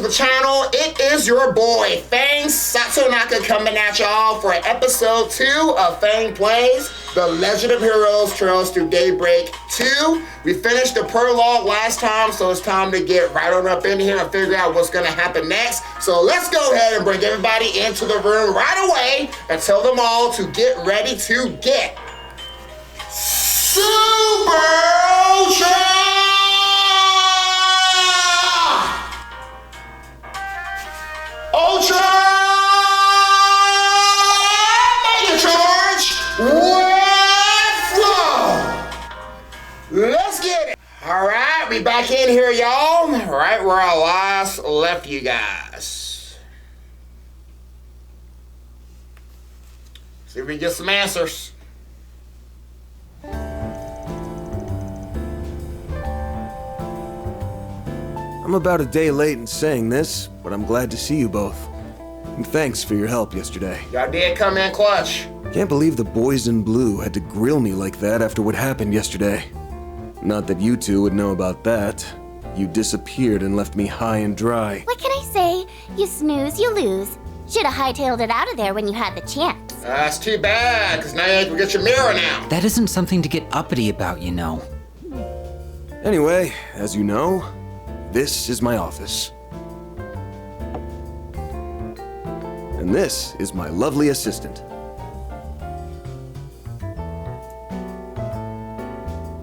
the channel. It is your boy, Fang Satonaka, coming at y'all for episode 2 of Fang Plays The Legend of Heroes Trails Through Daybreak 2. We finished the prologue last time, so it's time to get right on up in here and figure out what's gonna happen next. So let's go ahead and bring everybody into the room right away and tell them all to get ready to get Super Ultra! Ultra Mega Charge with Flow. Let's get it. All right, we back in here, y'all. Right where I last left you guys. See if we can get some answers. I'm about a day late in saying this, but I'm glad to see you both. And thanks for your help yesterday. Y'all did come in clutch. Can't believe the boys in blue had to grill me like that after what happened yesterday. Not that you two would know about that. You disappeared and left me high and dry. What can I say? You snooze, you lose. Should've hightailed it out of there when you had the chance. That's too bad, because now you can get your mirror now. That isn't something to get uppity about, you know. Anyway, as you know, this is my office. And this is my lovely assistant.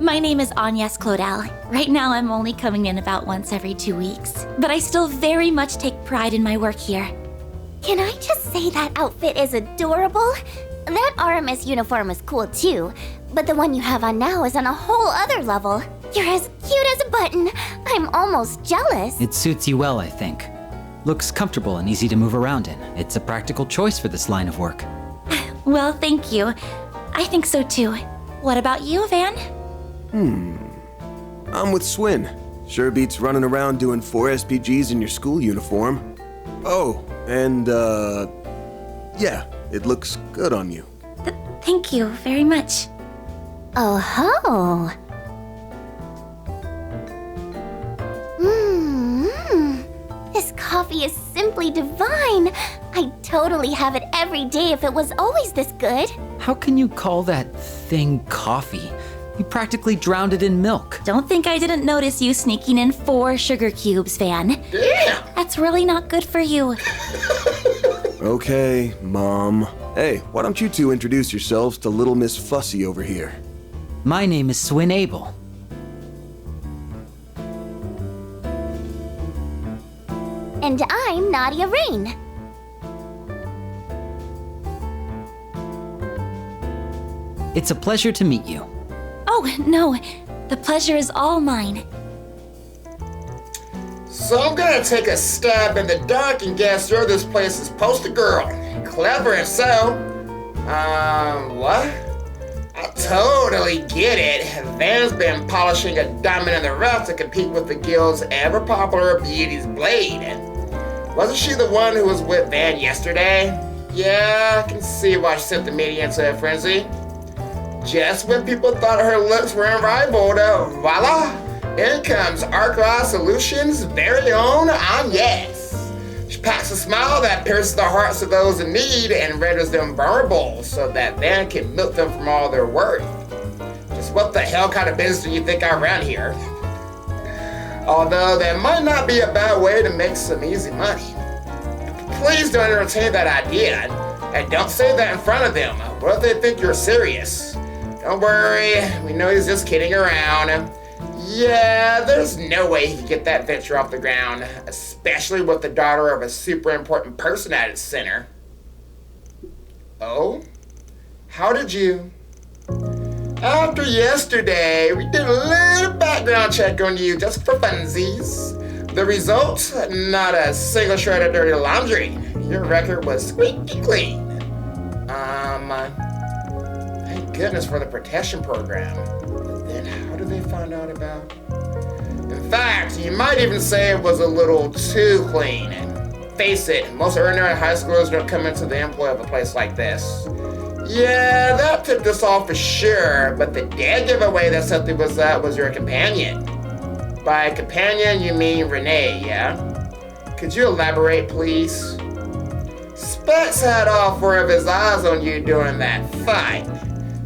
My name is Agnes Claudel. Right now I'm only coming in about once every 2 weeks, but I still very much take pride in my work here. Can I just say that outfit is adorable? That RMS uniform is cool too, but the one you have on now is on a whole other level. You're as cute as a button. I'm almost jealous. It suits you well, I think. Looks comfortable and easy to move around in. It's a practical choice for this line of work. Well, thank you. I think so too. What about you, Van? I'm with Swin. Sure beats running around doing 4 SPGs in your school uniform. Oh, and yeah, it looks good on you. Thank you very much. Oh ho! This coffee is simply divine. I'd totally have it every day if it was always this good. How can you call that thing coffee? You practically drowned it in milk. Don't think I didn't notice you sneaking in 4 sugar cubes, Van. Damn! That's really not good for you. Okay, Mom. Hey, why don't you two introduce yourselves to Little Miss Fussy over here? My name is Swin Abel. And I'm Nadia Rain. It's a pleasure to meet you. Oh, no. The pleasure is all mine. So I'm gonna take a stab in the dark and guess you're this place's poster girl. Clever if so. What? I totally get it. Van's been polishing a diamond in the rough to compete with the guild's ever-popular Beauty's Blade. Wasn't she the one who was with Van yesterday? Yeah, I can see why she sent the media into a frenzy. Just when people thought her looks were unrivaled, voila! In comes Arclaw Solutions' very own Agnes. She packs a smile that pierces the hearts of those in need and renders them vulnerable so that Van can milk them from all their worth. Just what the hell kind of business do you think I run here? Although that might not be a bad way to make some easy money. Please don't entertain that idea, and don't say that in front of them. What if they think you're serious? Don't worry, we know he's just kidding around. Yeah, there's no way he could get that venture off the ground, especially with the daughter of a super important person at its center. Oh? How did you? After yesterday, we did a little background check on you just for funsies. The result, not a single shred of dirty laundry. Your record was squeaky clean. Thank goodness for the protection program. But then how did they find out about? In fact, you might even say it was a little too clean. Face it, most ordinary high schoolers don't come into the employ of a place like this. Yeah, that tipped us off for sure, but the dead giveaway that something was up was your companion. By companion, you mean Renee, yeah? Could you elaborate, please? Specs had all four of his eyes on you during that fight.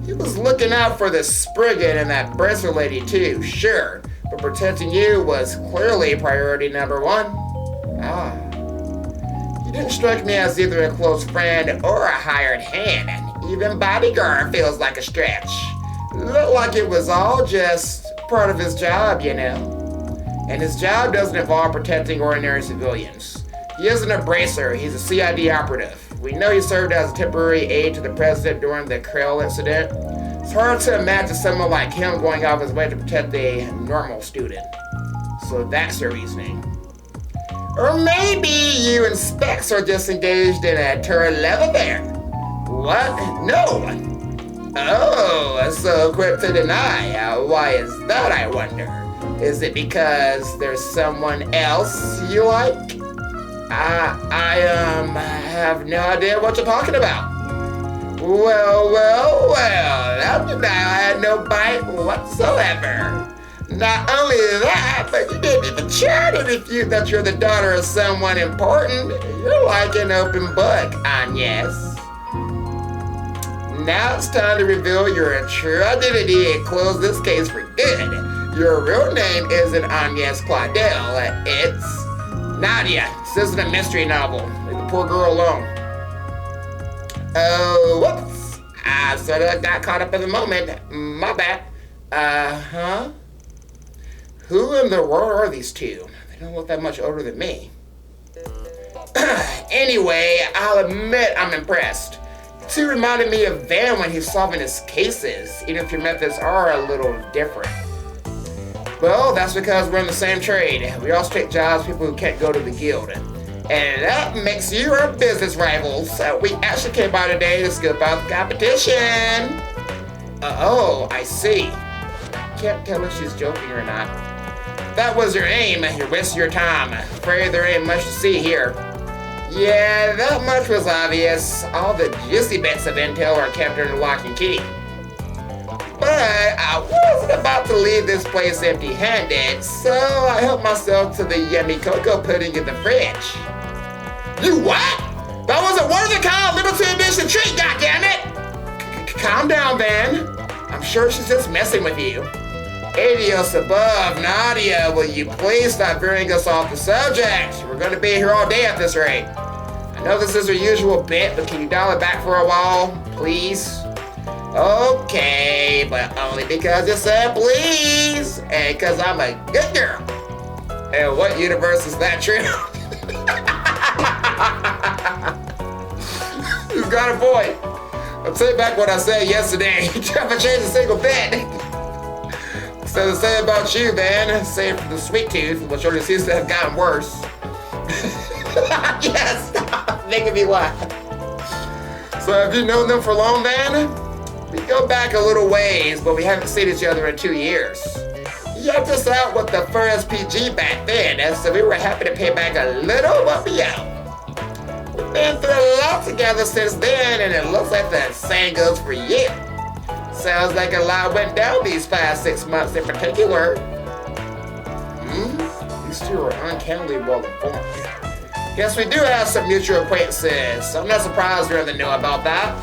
He was looking out for the Spriggan and that Bresser lady too, sure, but protecting you was clearly priority number one. Ah. You didn't strike me as either a close friend or a hired hand, and even bodyguard feels like a stretch. Looked like it was all just part of his job, you know. And his job doesn't involve protecting ordinary civilians. He isn't a bracer, he's a CID operative. We know he served as a temporary aide to the president during the Krell incident. It's hard to imagine someone like him going out of his way to protect a normal student. So that's your reasoning. Or maybe you and Specs are just engaged in a turret love affair. What? No. Oh, so quick to deny. Why is that, I wonder? Is it because there's someone else you like? I have no idea what you're talking about. Well, that denial had no bite whatsoever. Not only that, but you didn't even try to refute that you're the daughter of someone important. You're like an open book, Agnes. Now it's time to reveal your true identity and close this case for good. Your real name isn't Agnes Claudel, it's Nadia. This isn't a mystery novel. Leave the poor girl alone. Oh, whoops. I sort of got caught up in the moment. My bad. Who in the world are these two? They don't look that much older than me. Anyway, I'll admit I'm impressed. You two reminded me of Van when he's solving his cases, even if your methods are a little different. Well, that's because we're in the same trade. We also take jobs people who can't go to the guild. And that makes you our business rivals. We actually came by today to scope out the competition. Oh, I see. Can't tell if she's joking or not. That was your aim. You're wasting your time. Afraid there ain't much to see here. Yeah, that much was obvious. All the juicy bits of intel are kept under lock and key. But I wasn't about to leave this place empty-handed, so I helped myself to the yummy cocoa pudding in the fridge. You what? That was a one-of-a-kind limited edition treat, goddammit! Calm down, Van. I'm sure she's just messing with you. Adios above, Nadia, will you please stop veering us off the subject? We're gonna be here all day at this rate. I know this is your usual bit, but can you dial it back for a while, please? Okay, but only because you said please, and because I'm a good girl. And what universe is that true? You've got a point. I'll take back what I said yesterday. You haven't changed a single bit. So to say about you, Van, save for the sweet tooth, which only seems to have gotten worse. Yes, making me laugh. So have you known them for long, Van? We go back a little ways, but we haven't seen each other in 2 years. You helped us out with the first PG back then, so we were happy to pay back a little what we owe. We've been through a lot together since then, and it looks like the same goes for you. Sounds like a lot went down these past 6 months in particular. These two are uncannily well informed. Guess we do have some mutual acquaintances, so I'm not surprised you're in the know about that.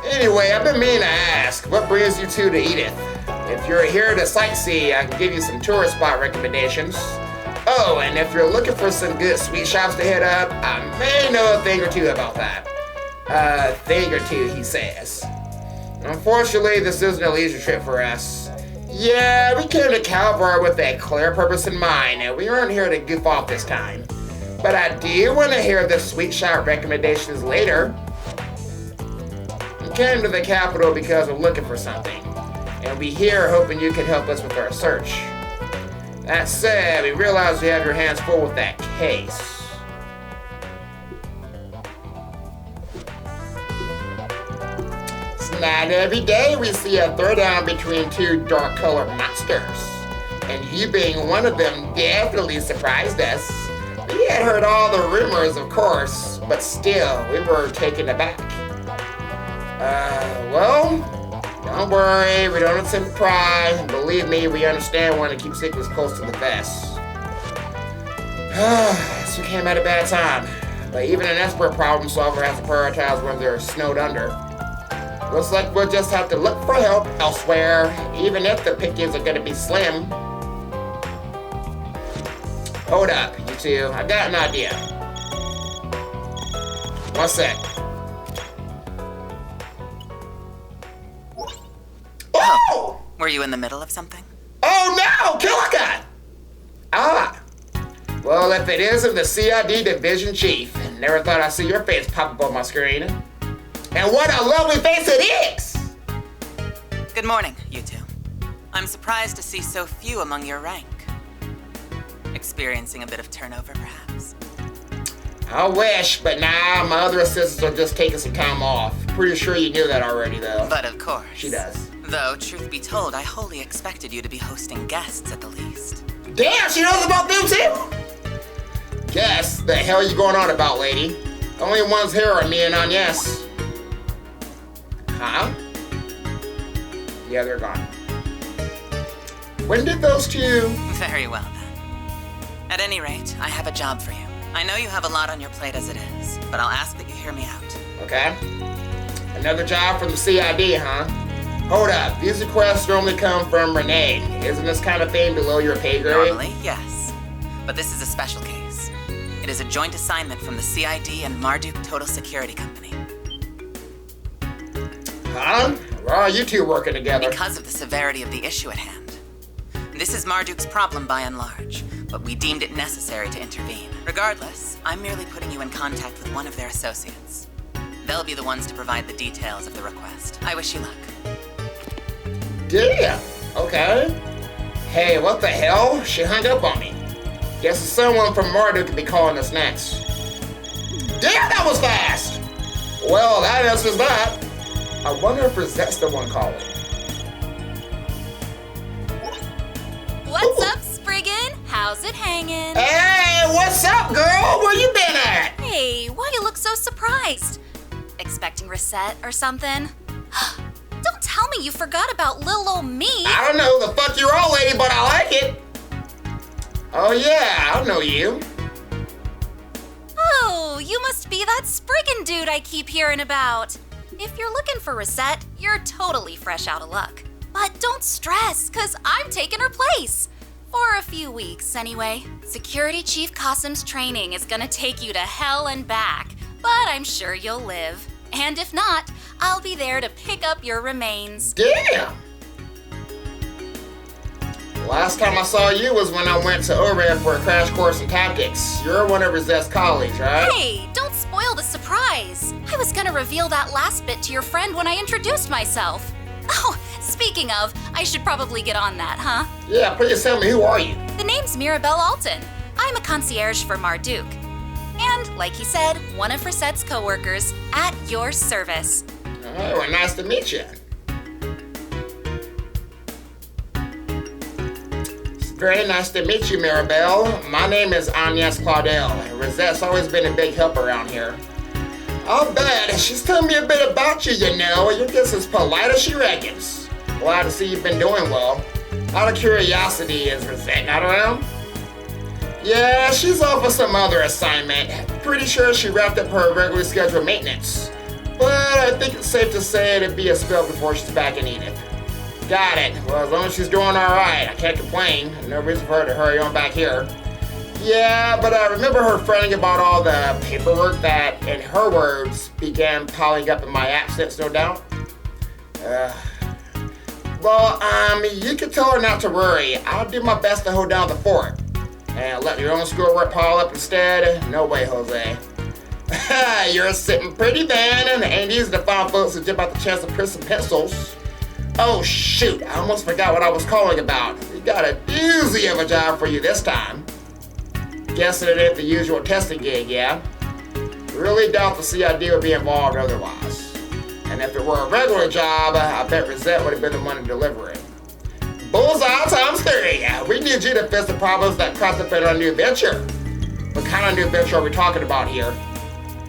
Anyway, I've been meaning to ask, what brings you two to Edith? If you're here to sightsee, I can give you some tourist spot recommendations. Oh, and if you're looking for some good sweet shops to hit up, I may know a thing or two about that. A thing or two, he says. Unfortunately, this isn't a leisure trip for us. Yeah, we came to Calvar with a clear purpose in mind, and we aren't here to goof off this time. But I do want to hear the sweet shop recommendations later. We came to the capital because we're looking for something, and we're here hoping you can help us with our search. That said, we realize we have your hands full with that case. It's not every day we see a throwdown between two dark-colored monsters, and you being one of them definitely surprised us. We had heard all the rumors, of course, but still, we were taken aback. Well, don't worry, we don't intend to pry. Believe me, we understand wanting to keep secrets close to the vest. guess we came at a bad time. But even an expert problem solver has to prioritize when they're snowed under. Looks like we'll just have to look for help elsewhere, even if the pickings are gonna be slim. Hold up, you two. I got an idea. One sec. Oh! Were you in the middle of something? Oh no! Killer gun! Ah. Well, if it isn't the CID division chief, never thought I'd see your face pop up on my screen. And what a lovely face it is! Good morning, you two. I'm surprised to see so few among your rank. Experiencing a bit of turnover, perhaps? I wish, but nah, my other assistants are just taking some time off. Pretty sure you knew that already, though. But of course. She does. Though, truth be told, I wholly expected you to be hosting guests at the least. Damn, she knows about them too! Guess, the hell you going on about, lady? Only ones here are me and Agnes. Huh? Yeah, they're gone. When did those two... Very well, then. At any rate, I have a job for you. I know you have a lot on your plate as it is, but I'll ask that you hear me out. Okay. Another job from the CID, huh? Hold up, these requests normally come from Renee. Isn't this kind of thing below your pay grade? Normally, yes. But this is a special case. It is a joint assignment from the CID and Marduk Total Security Company. Huh? Why are you two working together? Because of the severity of the issue at hand. This is Marduk's problem by and large, but we deemed it necessary to intervene. Regardless, I'm merely putting you in contact with one of their associates. They'll be the ones to provide the details of the request. I wish you luck. Damn. Okay. Hey, what the hell? She hung up on me. Guess someone from Marduk could be calling us next. Damn, that was fast! Well, that answers that. I wonder if Rosette's the one calling. What's up, Spriggan? How's it hanging? Hey, what's up, girl? Where you been at? Hey, why you look so surprised? Expecting Reset or something? Don't tell me you forgot about little old me. I don't know who the fuck you're all, lady, but I like it. Oh yeah, I know you. Oh, you must be that Spriggan dude I keep hearing about. If you're looking for Reset, you're totally fresh out of luck. But don't stress, cause I'm taking her place. For a few weeks, anyway. Security Chief Qasim's training is gonna take you to hell and back, but I'm sure you'll live. And if not, I'll be there to pick up your remains. Damn! Last time I saw you was when I went to Overhead for a crash course in tactics. You're one of Rosette's colleagues, right? Hey, don't spoil the surprise. I was gonna reveal that last bit to your friend when I introduced myself. Oh, speaking of, I should probably get on that, huh? Yeah, please tell me, who are you? The name's Mirabelle Alton. I'm a concierge for Marduk. And, like he said, one of Resette's co-workers, at your service. Oh, well, nice to meet you. It's very nice to meet you, Mirabelle. My name is Agnes Claudel. Rosette's always been a big help around here. I'll bet. She's telling me a bit about you, you know. You're just as polite as she reckons. Glad to see you've been doing well. Out of curiosity, is Rosette not around? Yeah, she's off for some other assignment. Pretty sure she wrapped up her regularly scheduled maintenance. But I think it's safe to say it'd be a spell before she's back in Edith. Got it. Well, as long as she's doing alright, I can't complain. No reason for her to hurry on back here. Yeah, but I remember her fretting about all the paperwork that, in her words, began piling up in my absence, no doubt. You can tell her not to worry. I'll do my best to hold down the fort. And let your own schoolwork pile up instead? No way, Jose. You're sitting pretty, man, and it ain't easy to find folks who dip out the chance to print some pencils. Oh, shoot, I almost forgot what I was calling about. We got a doozy of a job for you this time. Guessing it ain't the usual testing gig, yeah? Really doubt the CID would be involved otherwise. And if it were a regular job, I bet Rosette would have been the one to deliver it. Bullseye times 3. We need you to fix the problems that cropped up in our new venture. What kind of new venture are we talking about here?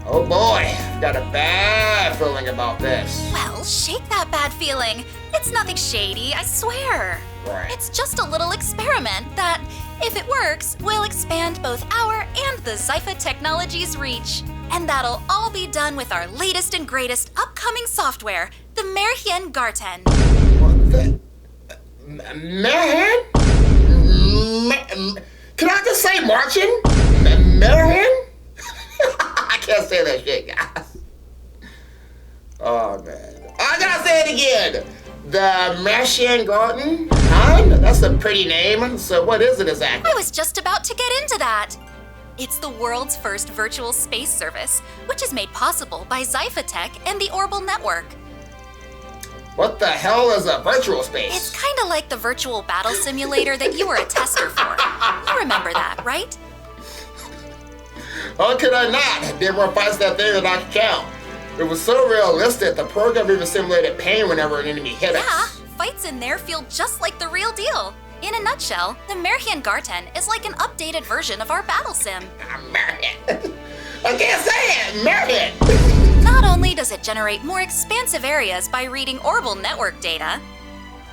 Oh boy, got a bad feeling about this. Well, shake that bad feeling. It's nothing shady, I swear. Right. It's just a little experiment that, if it works, will expand both our and the Zypha Technologies' reach. And that'll all be done with our latest and greatest upcoming software, the Marchen Garten. What the? Marchen? Can I just say Marchen? Marchen? I can't say that shit, guys. Oh, man. I gotta say it again. The Marchen Garten? Huh? That's a pretty name. So what is it exactly? I was just about to get into that. It's the world's first virtual space service, which is made possible by Zypha Tech and the Orbital Network. What the hell is a virtual space? It's kind of like the virtual battle simulator that you were a tester for. You remember that, right? How could I not? There were fights that day that I could count. It was so realistic, the program even simulated pain whenever an enemy hit Yeah, us. fights in there feel just like the real deal. In a nutshell, the Marchen Garten is like an updated version of our battle sim. Marchen. I can't say it! Marchen! Not only does it generate more expansive areas by reading Orbital Network data,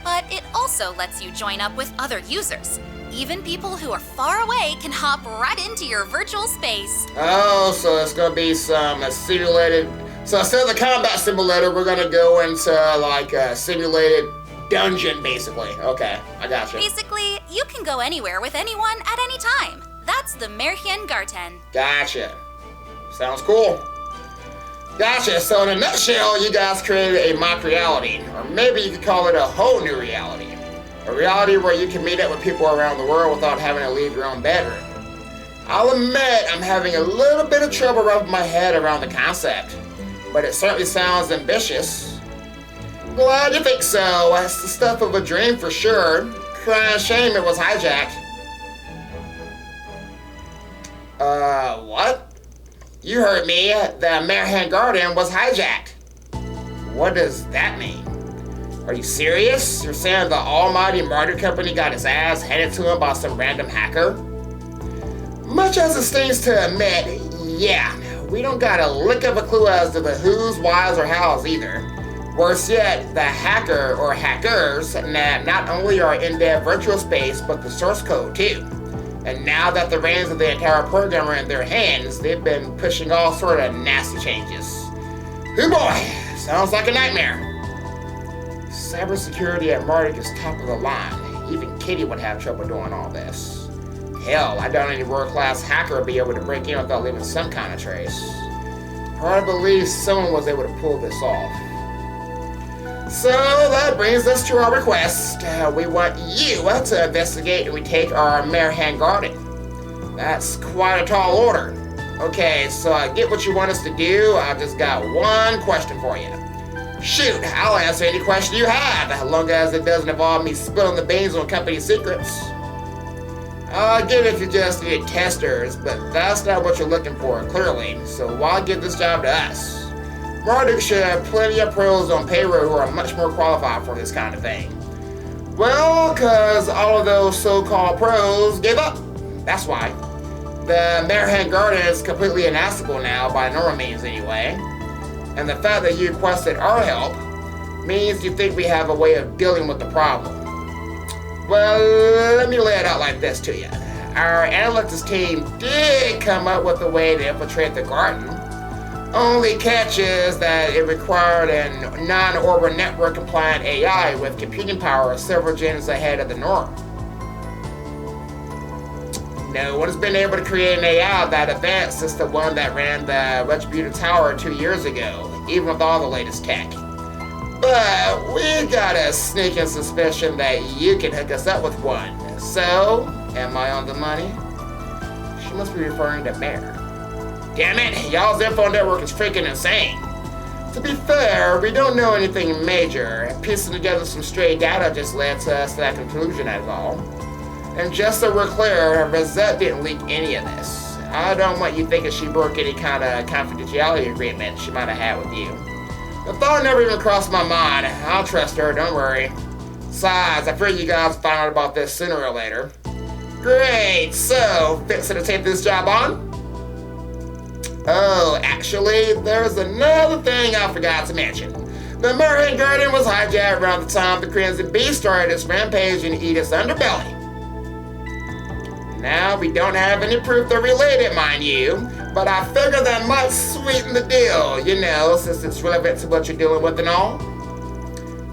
but it also lets you join up with other users. Even people who are far away can hop right into your virtual space. Oh, so it's gonna be some simulated... So instead of the combat simulator, we're gonna go into like a simulated dungeon, basically. Okay, I gotcha. Basically, you can go anywhere with anyone at any time. That's the Marchen Garten. Gotcha. Sounds cool. Gotcha. So in a nutshell, you guys created a mock reality, or maybe you could call it a whole new reality. A reality where you can meet up with people around the world without having to leave your own bedroom. I'll admit I'm having a little bit of trouble wrapping my head around the concept, but it certainly sounds ambitious. Glad you think so. It's the stuff of a dream for sure. Crying shame it was hijacked. What? You heard me. The Marchen Garten was hijacked. What does that mean? Are you serious? You're saying the almighty Martyr Company got his ass handed to him by some random hacker? Much as it stings to admit, yeah, we don't got a lick of a clue as to the who's, whys, or hows either. Worse yet, the hacker or hackers not only are in their virtual space, but the source code too. And now that the reins of the entire program are in their hands, they've been pushing all sort of nasty changes. Hoo boy, sounds like a nightmare. Cybersecurity at Martic is top of the line. Even Kitty would have trouble doing all this. Hell, I doubt any world-class hacker would be able to break in without leaving some kind of trace. Hard to believe someone was able to pull this off. So that brings us to our request. We want you to investigate and retake our Marchen Garten. That's quite a tall order. Okay, so I get what you want us to do. I've just got one question for you. Shoot, I'll answer any question you have, as long as it doesn't involve me spilling the beans on company secrets. I get it if you just need testers, but that's not what you're looking for, clearly, so why give this job to us? Marduk should have plenty of pros on payroll who are much more qualified for this kind of thing. Well, because all of those so-called pros gave up. That's why. The Marchen Garten is completely inaccessible now, by normal means anyway. And the fact that you requested our help means you think we have a way of dealing with the problem. Well, let me lay it out like this to you. Our analytics team did come up with a way to infiltrate the garden. Only catch is that it required a non-orbital network compliant AI with computing power several gens ahead of the norm. No one's been able to create an AI that advanced since the one that ran the Retributor Tower 2 years ago, even with all the latest tech. But we got a sneaking suspicion that you can hook us up with one. So, am I on the money? She must be referring to Mare. Damn it, y'all's info network is freaking insane. To be fair, we don't know anything major. Piecing together some stray data just led to us to that conclusion, as all. And just so we're clear, Rosette didn't leak any of this. I don't want you thinking she broke any kind of confidentiality agreement she might have had with you. The thought never even crossed my mind. I'll trust her, don't worry. Besides, I figured you guys would find out about this sooner or later. Great, so, fixing to take this job on? Oh, actually, there's another thing I forgot to mention. The Marchen Garten was hijacked around the time the Crimson Beast started its rampage in Edith's underbelly. Now, we don't have any proof they're related, mind you, but I figure that might sweeten the deal, you know, since it's relevant to what you're dealing with and all.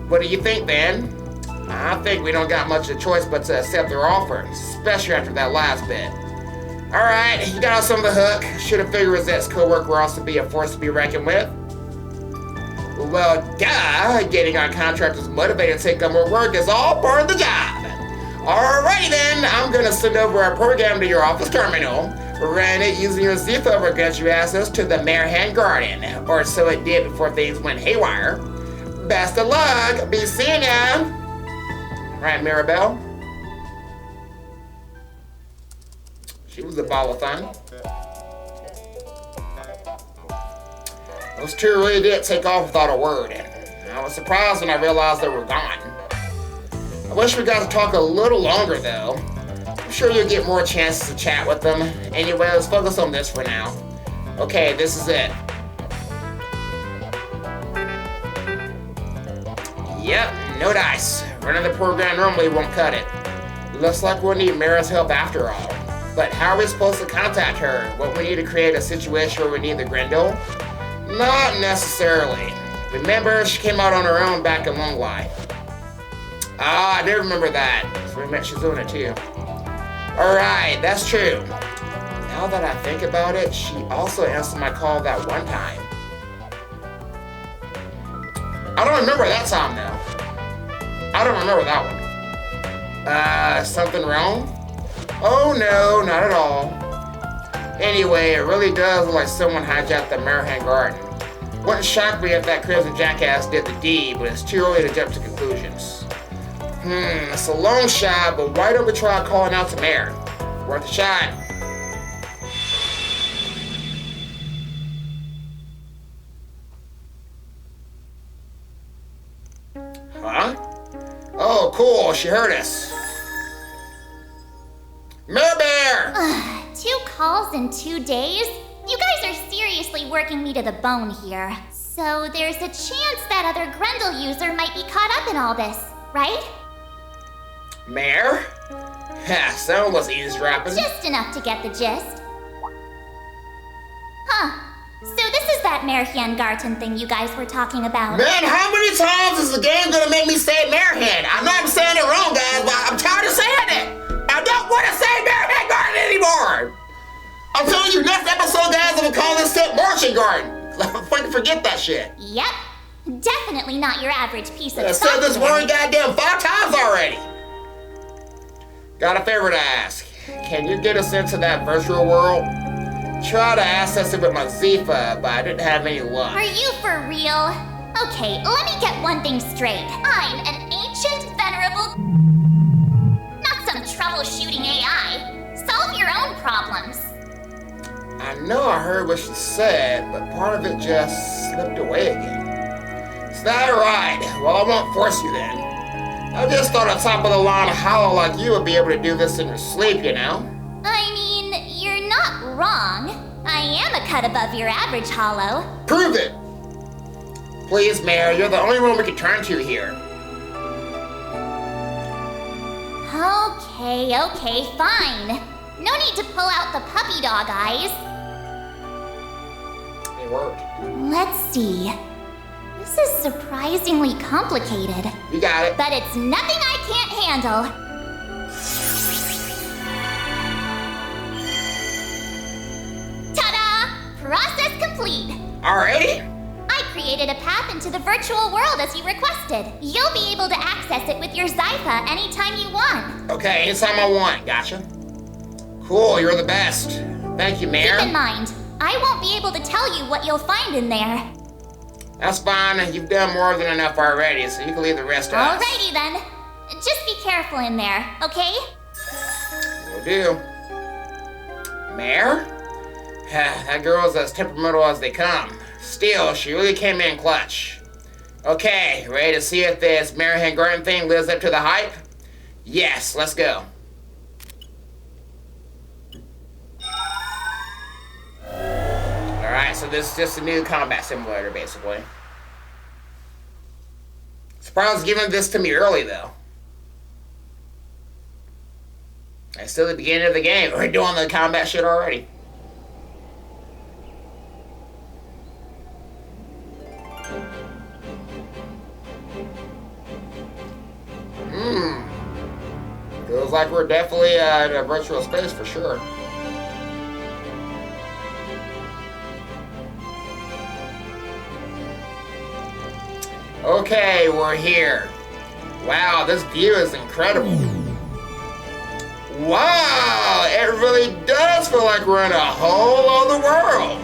What do you think, then? I think we don't got much of a choice but to accept their offer, especially after that last bit. Alright, you got us on the hook. Should have figured Rosette's co-worker will also be a force to be reckoned with. Well, duh, getting our contractors motivated to take on more work is all part of the job. Alrighty then, I'm gonna send over our program to your office terminal. Run it using your Zephyr will get you access to the Marchen Garten, or so it did before things went haywire. Best of luck, be seeing ya! Right, Mirabelle? She was a ball of fun. Those two really did take off without a word. I was surprised when I realized they were gone. I wish we got to talk a little longer, though. I'm sure you'll get more chances to chat with them. Anyway, let's focus on this for now. Okay, this is it. Yep, no dice. Running the program normally won't cut it. Looks like we'll need Mara's help after all. But how are we supposed to contact her? Won't we need to create a situation where we need the Grendel? Not necessarily. Remember, she came out on her own back in Long Life. Ah, I do remember that. So we met Shizuna too. Alright, that's true. Now that I think about it, she also answered my call that one time. I don't remember that time though. I don't remember that one. Something wrong? Oh no, not at all. Anyway, it really does look like someone hijacked the Marchen Garten. Wouldn't shock me if that crimson jackass did the deed, but it's too early to jump to conclusions. It's a long shot, but why don't we try calling out to Mare? Worth a shot. Huh? Oh, cool, she heard us. Mare Bear! 2 calls in 2 days? You guys are seriously working me to the bone here. So there's a chance that other Grendel user might be caught up in all this, right? Mare? Ha, someone was eavesdropping. Just enough to get the gist. Huh. So this is that Marchen Garten thing you guys were talking about. Man, how many times is the game gonna make me say Marehead? I know I'm saying it wrong, guys, but I'm tired of saying it. I don't want to say Marchen Garten anymore. I'm telling you, next episode, guys, I'm gonna call this shit Marchen Garten. Fucking forget that shit. Yep. Definitely not your average piece of I said this software. word goddamn 5 times already. Got a favor to ask. Can you get us into that virtual world? Tried to access it with my Zephyr, but I didn't have any luck. Are you for real? Okay, let me get one thing straight. I'm an ancient, venerable... not some troubleshooting AI. Solve your own problems. I know I heard what she said, but part of it just slipped away again. Is that right? Well, I won't force you then. I just thought a top-of-the-line hollow like you would be able to do this in your sleep, you know? I mean, you're not wrong. I am a cut above your average hollow. Prove it! Please, Mare, you're the only one we can turn to here. Okay, fine. No need to pull out the puppy dog eyes. It worked. Let's see. This is surprisingly complicated. You got it. But it's nothing I can't handle. Ta-da! Process complete. Alrighty? I created a path into the virtual world as you requested. You'll be able to access it with your Zypha anytime you want. Okay, anytime I want. Gotcha. Cool, you're the best. Thank you, Mare. Keep in mind, I won't be able to tell you what you'll find in there. That's fine. You've done more than enough already, so you can leave the rest to us. Alrighty then. Just be careful in there, okay? Will do. Mare? That girl's as temperamental as they come. Still, she really came in clutch. Okay, ready to see if this Marchen Garten thing lives up to the hype? Yes, let's go. Alright, so this is just a new combat simulator, basically. Surprised giving this to me early, though. It's still the beginning of the game. We're doing the combat shit already. Feels like we're definitely in a virtual space for sure. Okay, we're here. Wow, this view is incredible. Wow, it really does feel like we're in a whole other world.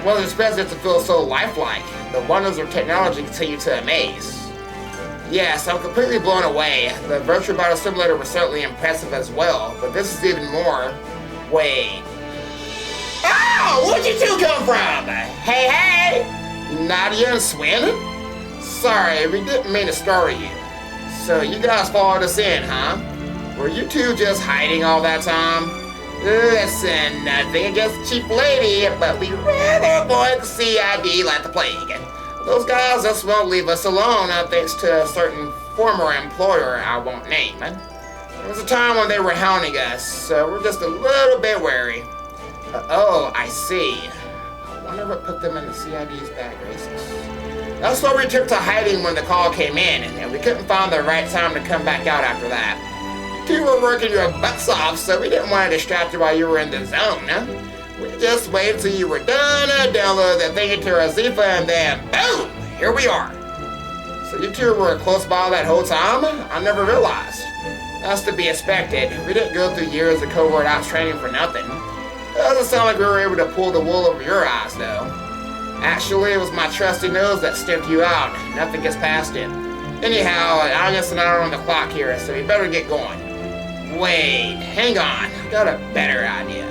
Wasn't expecting it to feel so lifelike. The wonders of technology continue to amaze. Yes, I'm completely blown away. The virtual battle simulator was certainly impressive as well, but this is even more. Wait. Oh, where'd you two come from? Hey, hey! Nadia and Swin? Sorry, we didn't mean to startle you. So you guys followed us in, huh? Were you two just hiding all that time? Listen, nothing against the cheap lady, but we rather avoid the CID like the plague. Those guys just won't leave us alone, thanks to a certain former employer I won't name. There was a time when they were hounding us, so we're just a little bit wary. Oh, I see. I wonder what put them in the CID's bad graces. That's why we took to hiding when the call came in, and we couldn't find the right time to come back out after that. You were working your butts off, so we didn't want to distract you while you were in the zone. We just waited till you were done, downloaded the thing into our Zifa, and then boom! Here we are. So you two were close by that whole time? I never realized. That's to be expected. We didn't go through years of covert ops training for nothing. It doesn't sound like we were able to pull the wool over your eyes, though. Actually, it was my trusty nose that sniffed you out. Nothing gets past it. Anyhow, Agnes and I are on the clock here, so we better get going. Wait, hang on. I got a better idea.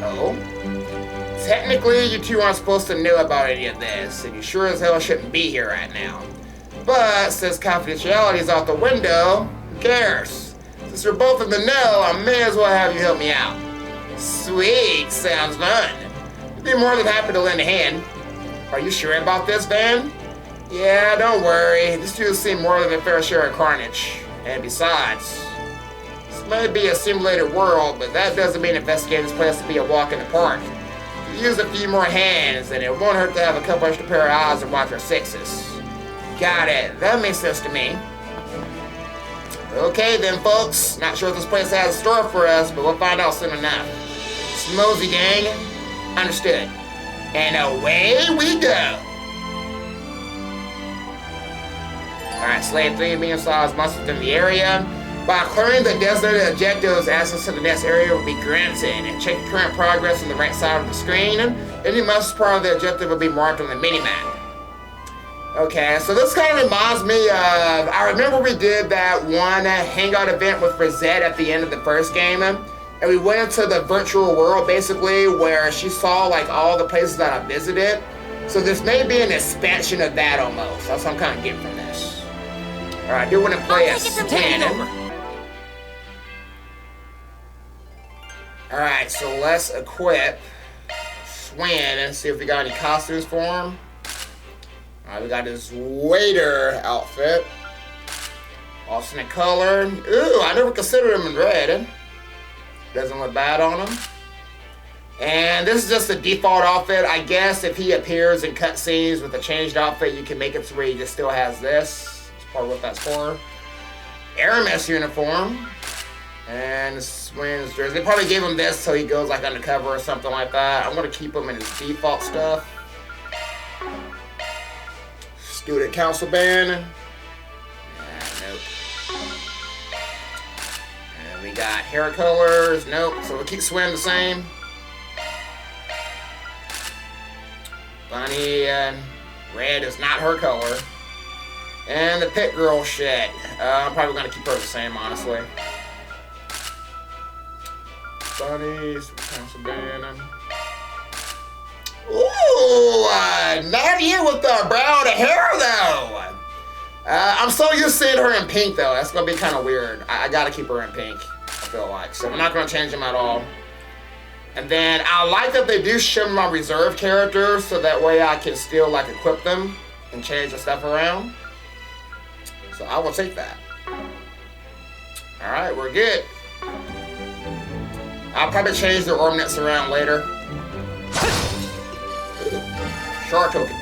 Oh? Technically, you two aren't supposed to know about any of this, and you sure as hell shouldn't be here right now. But since confidentiality is out the window, who cares? Since we're both in the know, I may as well have you help me out. Sweet, sounds fun. I'd be more than happy to lend a hand. Are you sure about this, Van? Yeah, don't worry. These two seem more than a fair share of carnage. And besides, this may be a simulated world, but that doesn't mean investigating this place to be a walk in the park. You use a few more hands, and it won't hurt to have a couple extra pair of eyes and watch our sixes. Got it. That makes sense to me. Okay then, folks. Not sure what this place has in store for us, but we'll find out soon enough. Smosey gang. Understood. And away we go. Alright, Slave 3 medium-sized monsters in the area. By clearing the designated objectives, access to the next area will be granted. And check your current progress on the right side of the screen. Any monsters part of the objective will be marked on the mini-map. Okay, so this kind of reminds me of, I remember we did that one hangout event with Rosette at the end of the first game. And we went into the virtual world, basically, where she saw, like, all the places that I visited. So this may be an expansion of that, almost. That's what I'm kind of getting from this. Alright, I do want to play as Stan. Alright, so let's equip Swin and see if we got any costumes for him. Alright, we got this waiter outfit. Alternate color. Ooh, I never considered him in red. Doesn't look bad on him. And this is just the default outfit. I guess if he appears in cutscenes with a changed outfit, you can make it to where he just still has this. That's part of what that's for. Aramis uniform. And Swin's jersey. They probably gave him this so he goes like undercover or something like that. I'm going to keep him in his default stuff. Student council band. Nope. And we got hair colors. Nope. So we'll keep Swin the same. Bunny, red is not her color. And the pit girl shit. I'm probably going to keep her the same, honestly. Bunny, council band. Ooh, not you with the brown hair, though. I'm so used to seeing her in pink, though. That's going to be kind of weird. I got to keep her in pink, I feel like. So I'm not going to change them at all. And then I like that they do show my reserve characters, so that way I can still like equip them and change the stuff around. So I will take that. Alright, we're good. I'll probably change the remnants around later. Short token.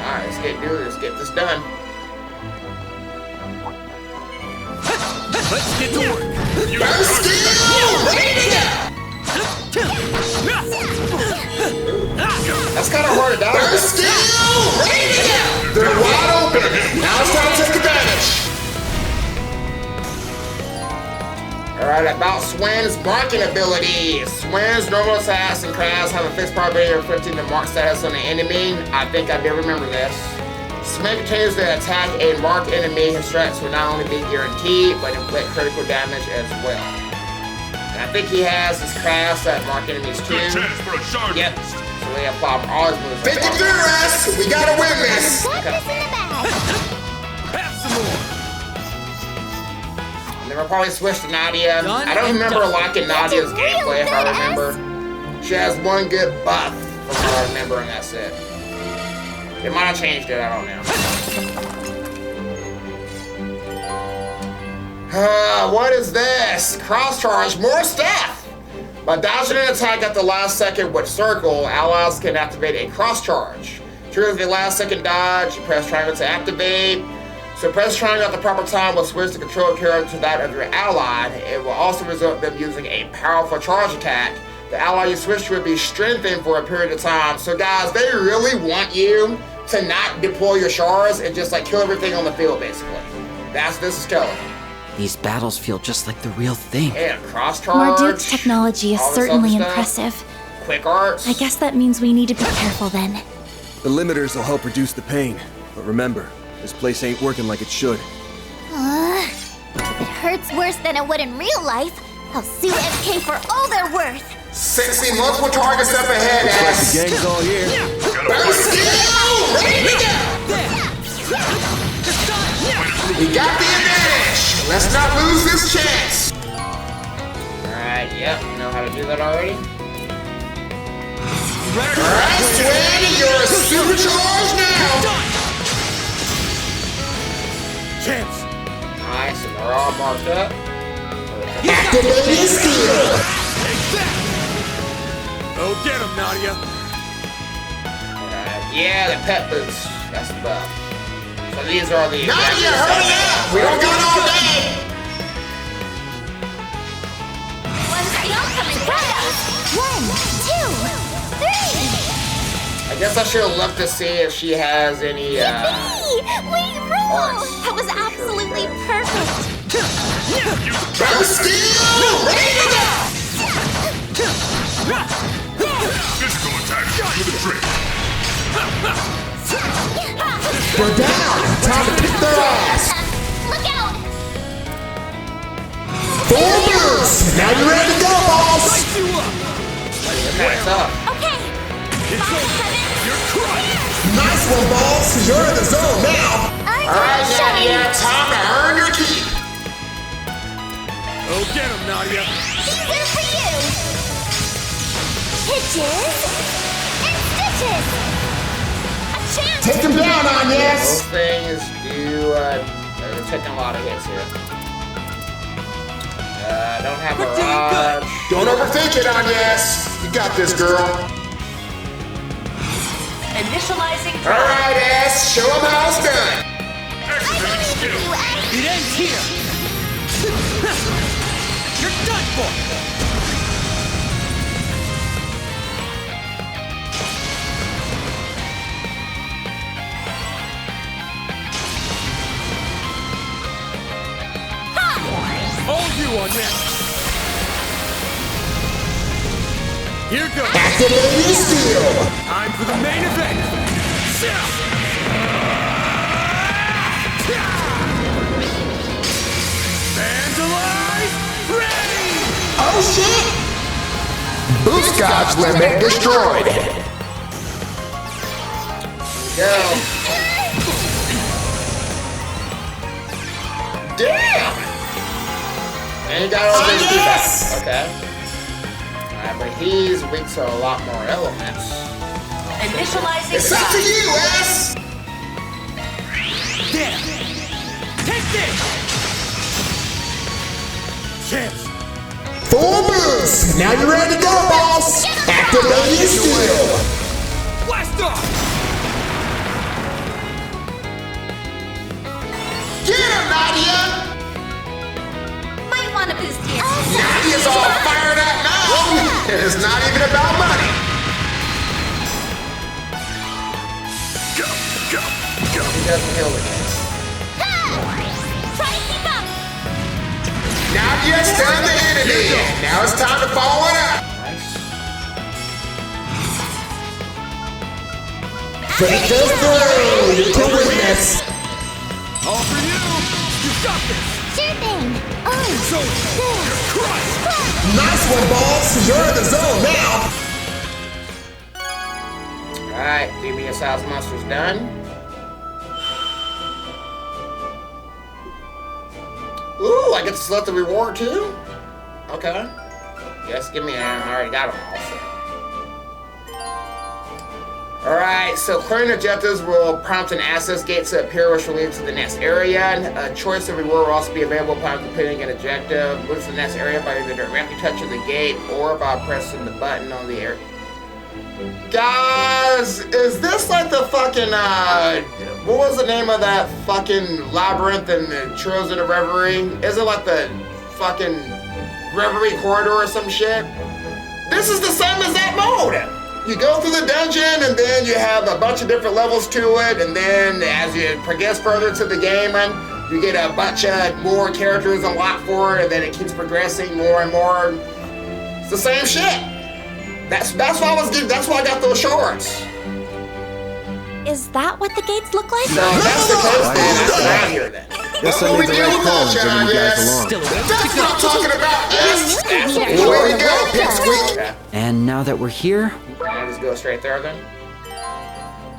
Alright, let's get this done. Let's get to work. That's kind of hard to dodge. They're wide open. Now it's time to take advantage. Alright, about Swen's marking ability. Swen's normal attacks and crafts have a fixed probability of inflicting the mark status on the enemy. I think I do remember this. Swen continues to attack a marked enemy. His strikes will not only be guaranteed, but inflict critical damage as well. And I think he has his crafts that mark enemies too. Good chance for a shard. Yep. So we apply all his moves. 53 rest! We gotta win this! Got this in the bag. Have some more. And then we'll probably switch to Nadia. Done I don't and remember done. liking Nadia's That's a real gameplay if I badass. remember. She has one good buff from what I remember, and that's it. They might have changed it, I don't know. What is this? Cross charge, more stuff! By dodging an attack at the last second with circle, allies can activate a cross charge. Triggers the last second dodge, you press triangle to activate. So press triangle at the proper time will switch the control character to that of your ally. It will also result in them using a powerful charge attack. The ally you switch to will be strengthened for a period of time. So guys, they really want you to not deploy your shards and just like kill everything on the field basically. This is killing. These battles feel just like the real thing. And cross charge. Marduke's technology is all this certainly other stuff. impressive. Quick arts. I guess that means we need to be careful then. The limiters will help reduce the pain. But remember, this place ain't working like it should. If it hurts worse than it would in real life, I'll sue MK for all they're worth. 60 multiple targets up ahead, Looks like ass! the gang's all here. Burst skill! Ready to go! We got the advantage! Let's not lose this chance! Alright, yep, you know how to do that already. Alright, Swen, you're supercharged now! Chance. Alright, so they're all marked up. Activating skill! Go get him, Nadia. Alright, yeah, the pet boots. That's the buff. So these are the... Nadia, hurry up! We don't got all day! One skill coming right up. 1, 2, 3. I guess I should have looked to see if she has any, We rule! arts. That was absolutely perfect. Burst skill! Ready to go! Physical attack with a trick. We're down! Time to kick their ass! Look out! 4 moves! Now you ready to go, boss? Okay, so... Okay. 5, 7. You're crushed. Nice one, boss! You're in the zone now! Alright, Nadia, time to earn your keep. Go get him, Nadia. These are for you. Hitches and stitches. A chance. Take him down, Agnes! Those things do, they're taking a lot of hits here. Don't have a rod. Don't overthink it, Agnes! You got this, girl. Initializing Alright, ass, show them how it's done! Activating skill. It ends here. You're done for. All you on next. Here goes. Activating skill! Time for the main event. Vandalize, ready! Oh shit! Boost God's limit destroyed! Go. Damn! And you got all this Yes! feedback. Okay. he's weak to a lot more elements. Initializing It's up to you, S! There! Take this! Chance! Full boost! Now you're ready to go, boss! Activate your steel! Blast off! Get him, Nadia! Might want to boost here. Nadia's all fired up now! It's not even about money! Go, go, go! He doesn't heal again. Try to keep up! Nadia's done the enemy! Now it's time to follow it up! Nice. Take this through! You can witness! All for you! You got this! Sure thing! So, There! crushed! Nice one, boss! You're in the zone now! Alright, DBS House Monster's done. Ooh, I get to select the reward too? Okay. Yes, give me that. I already got them all, so. Alright, so clearing objectives will prompt an access gate to appear which will lead to the next area. A choice of reward will also be available upon completing an objective. Move to the next area by either directly touching the gate or by pressing the button on the area. Guys, is this like the fucking, what was the name of that fucking labyrinth in the Trails of the Reverie? Is it like the fucking Reverie Corridor or some shit? This is the same as that mode! You go through the dungeon and then you have a bunch of different levels to it, and then as you progress further to the game, you get a bunch of more characters unlocked for it, and then it keeps progressing more and more. It's the same shit! That's why that's why I got those shorts. Is that what the gates look like? So that's the case then. That's around here then. Guess I made the right call in bringing you guys along. That's what I'm talking about! Yes! That's Way to go, Pipsqueak! Okay. And now that we're here, I'll just go straight there then.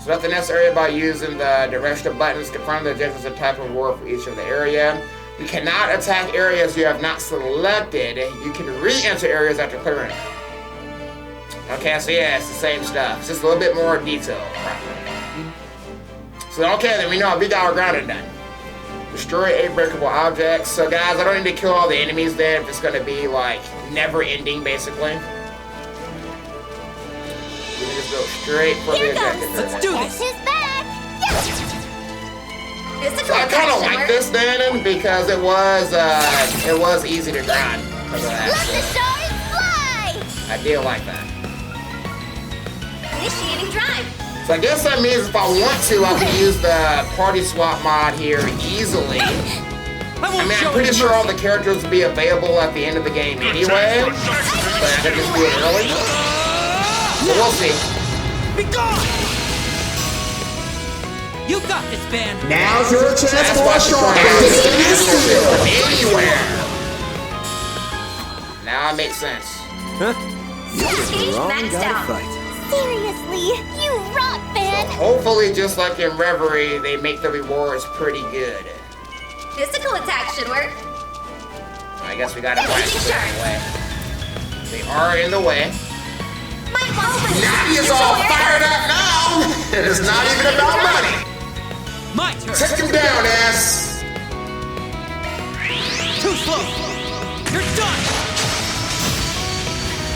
Select the next area by using the directional buttons. Confirm the objectives and type of reward for each of the area. You cannot attack areas you have not selected. You can re-enter areas after clearing them. Okay, so yeah, it's the same stuff. It's just a little bit more detail. So okay, then we know we got our grounding done. Destroy 8 breakable objects. So guys, I don't need to kill all the enemies then if it's gonna be like never ending basically. We can just go straight for the objective. Let's do this! Who's back? Yes! So I kind of like this then because it was easy to grind because of that. Let the So stars fly! I did like that. Initiating drive. So I guess that means if I want to, I can use the party swap mod here easily. I mean, I'm pretty sure all the characters will be available at the end of the game anyway, but I could just do it early. So we'll see. Be gone! You got this, band! Now's your chance That's for why a she's short trying to activate your steel! from anywhere. Now it makes sense. Stage Wrong maxed guy to out. fight. Seriously, you rock, man! Hopefully, just like in Reverie, they make the rewards pretty good. Physical attack should work. I guess we gotta practice it anyway. They are in the way. Might want to boost. Nadia's all fired up now! It's not even about money! My turn! Take him down, ass! Too slow! You're done!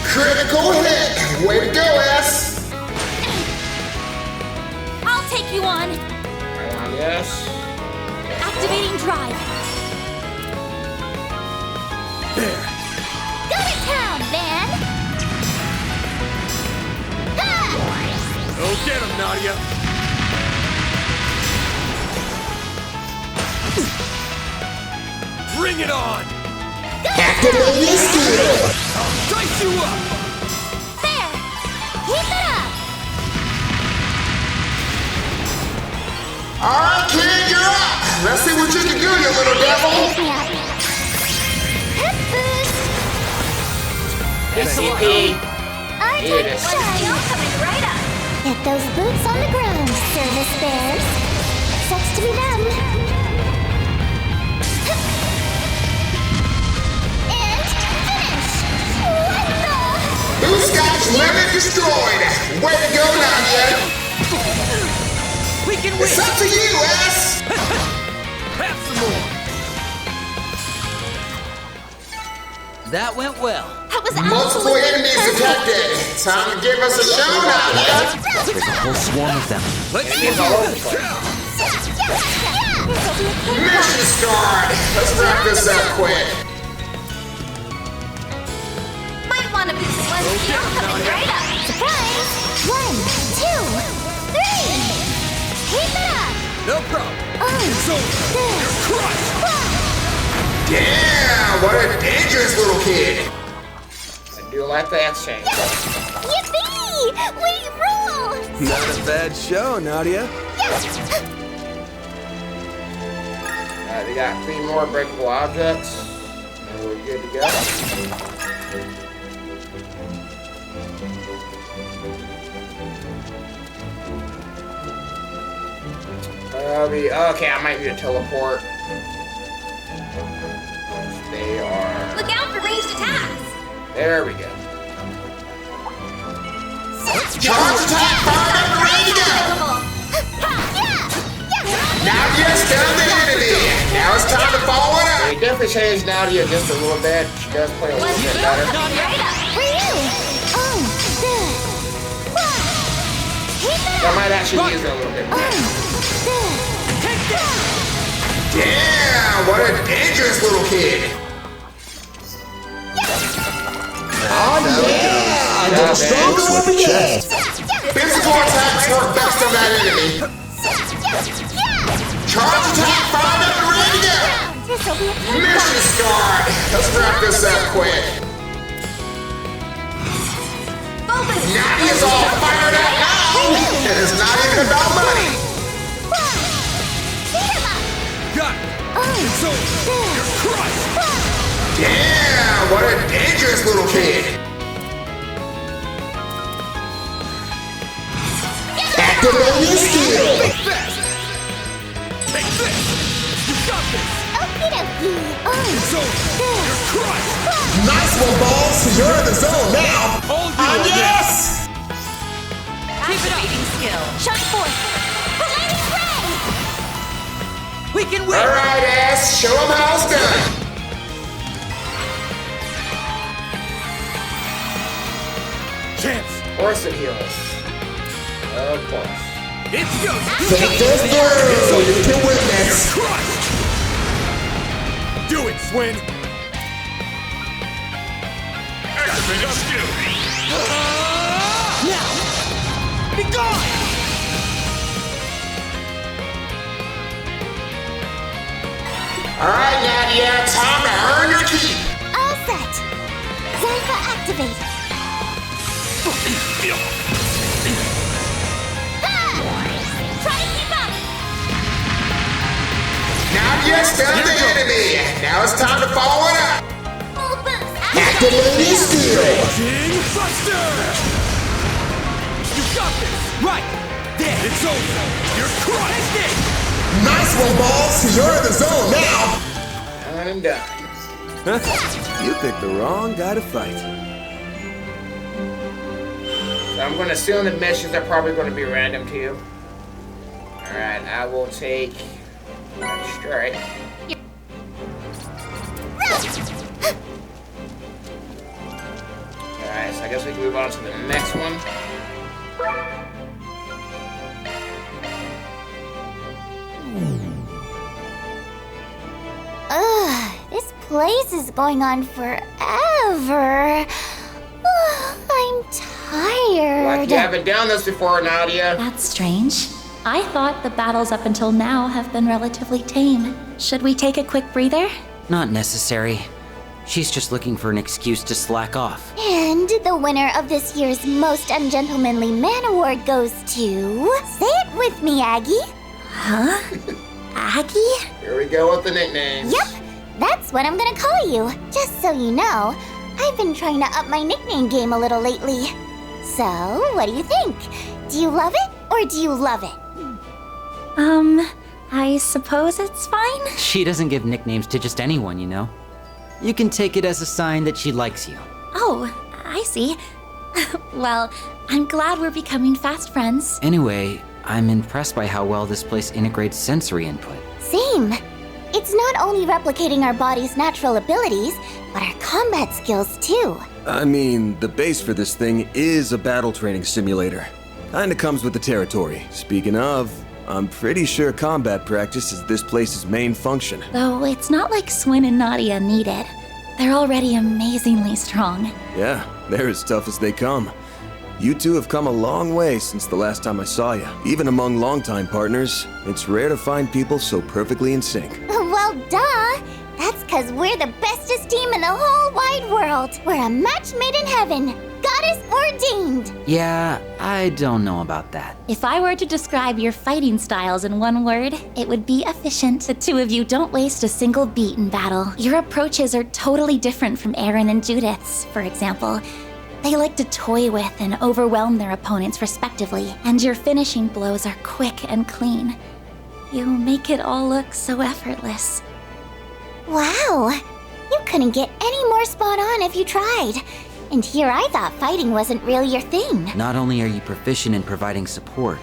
Critical hit! Way to go, ass! I'll take you on. Yes. Activating drive. There! Go to town, man! Ha! Go get him, Nadia! Bring it on! Activate your steel! Dice you up! There! Keep it up! Alright, kid, you're up! Let's see what you can do, you little devil! Hip boost! SCP. Our Here it time to is. shine! Coming right up. Get those boots on the ground, service bears. Sucks to be done. And finish! What the? Boost Limit destroyed. Way to go, Nadia. We can win! It's up to you, S. Have some more! That went well. That was Multiple absolutely enemies perfect. detected. Time to give us a show, Nadia. There's a whole swarm of them. Let's Enemies all over the place. Mission start. Let's wrap this up quick. Might want to be celestial coming right up. Surprise! 1, 2, 3! Keep it up! No problem. It's over. You're crushed. Damn, what a dangerous little kid. I do like the exchange. Yippee! We rule! Not a bad show, Nadia. We got 3 more breakable objects. And we're good to go. Okay, I might need a teleport. They are... Look out for ranged attacks. There we go. Charge attack! Fire up and ready to go! Nadia, stun the enemy! Now it's time to follow it up! They definitely changed Nadia just a little bit. She does play a little bit better. For you! Oh, good. Keep it I up! might actually use her a little bit more. Good. Damn, what a dangerous little kid! Oh yeah! Get stronger every day! Physical attacks work best on that enemy. Charge attack, fired up and ready to go! This'll be a Mission start! Let's wrap this up quick. Nadia's all fired up now! And it's not even about money! Got it. It's over. You're crushed. Damn, what a dangerous little kid! Activate your skill! Think fast. Take this. You got this. Okie dokie. It's over. You're crushed. Nice one, balls! You're in the zone now! All you Ah, again. yes! Activating skill. Shut forth. Palladium ray! We can win. Alright, ass, show them how it's done! Chance. Of course it heals. Of course. It's go. Take this through! You can win this! Crushed. Do it, Swin. Activating skill. Now. Be gone. Alright, Nadia, time to earn your keep! All set. Zypha activate. Try to keep up. Nadia, stun the enemy! Now it's time to follow it up! Full boost. Activate your skill! King Buster. You got this. Right. There. It's over. You're crushed. Nice one, balls! You're in the zone now! Done and done. You picked the wrong guy to fight. So I'm gonna assume the missions are probably gonna be random too. Alright, I will take strike. Alright, so I guess we can move on to the next one. Ugh, this place is going on forever. I'm tired. Like you haven't done this before, Nadia. That's strange. I thought the battles up until now have been relatively tame. Should we take a quick breather? Not necessary. She's just looking for an excuse to slack off. And the winner of this year's Most Ungentlemanly Man Award goes to... Say it with me, Aggie. Huh? Aggie? Here we go with the nicknames. Yep, that's what I'm gonna call you. Just so you know, I've been trying to up my nickname game a little lately. So, what do you think? Do you love it or do you love it? I suppose it's fine? She doesn't give nicknames to just anyone, you know. You can take it as a sign that she likes you. Oh, I see. Well, I'm glad we're becoming fast friends. Anyway, I'm impressed by how well this place integrates sensory input. Same. It's not only replicating our body's natural abilities, but our combat skills too. I mean, the base for this thing is a battle training simulator. Kinda comes with the territory. Speaking of, I'm pretty sure combat practice is this place's main function. Though it's not like Swin and Nadia need it. They're already amazingly strong. Yeah, they're as tough as they come. You two have come a long way since the last time I saw you. Even among longtime partners, it's rare to find people so perfectly in sync. Well, duh. That's because we're the bestest team in the whole wide world. We're a match made in heaven. Goddess ordained. Yeah, I don't know about that. If I were to describe your fighting styles in one word, it would be efficient. The two of you don't waste a single beat in battle. Your approaches are totally different from Aaron and Judith's, for example. They like to toy with and overwhelm their opponents respectively, and your finishing blows are quick and clean. You make it all look so effortless. Wow. You couldn't get any more spot on if you tried. And here I thought fighting wasn't really your thing. Not only are you proficient in providing support,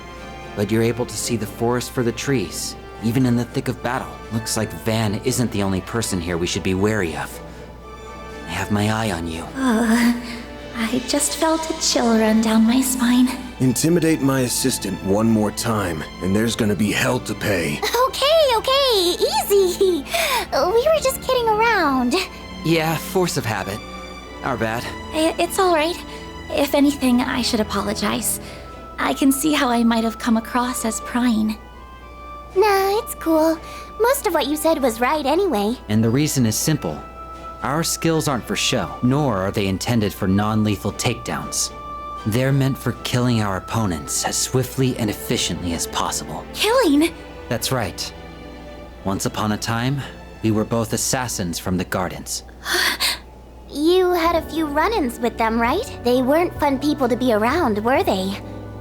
but you're able to see the forest for the trees, even in the thick of battle. Looks like Van isn't the only person here we should be wary of. I have my eye on you. I just felt a chill run down my spine. Intimidate my assistant one more time, and there's gonna be hell to pay. Okay, easy. We were just kidding around. Yeah, force of habit. Our bad. It's all right. If anything, I should apologize. I can see how I might have come across as prying. Nah, it's cool. Most of what you said was right anyway. And the reason is simple. Our skills aren't for show, nor are they intended for non-lethal takedowns. They're meant for killing our opponents as swiftly and efficiently as possible. Killing? That's right. Once upon a time, we were both assassins from the gardens. You had a few run-ins with them, right? They weren't fun people to be around, were they?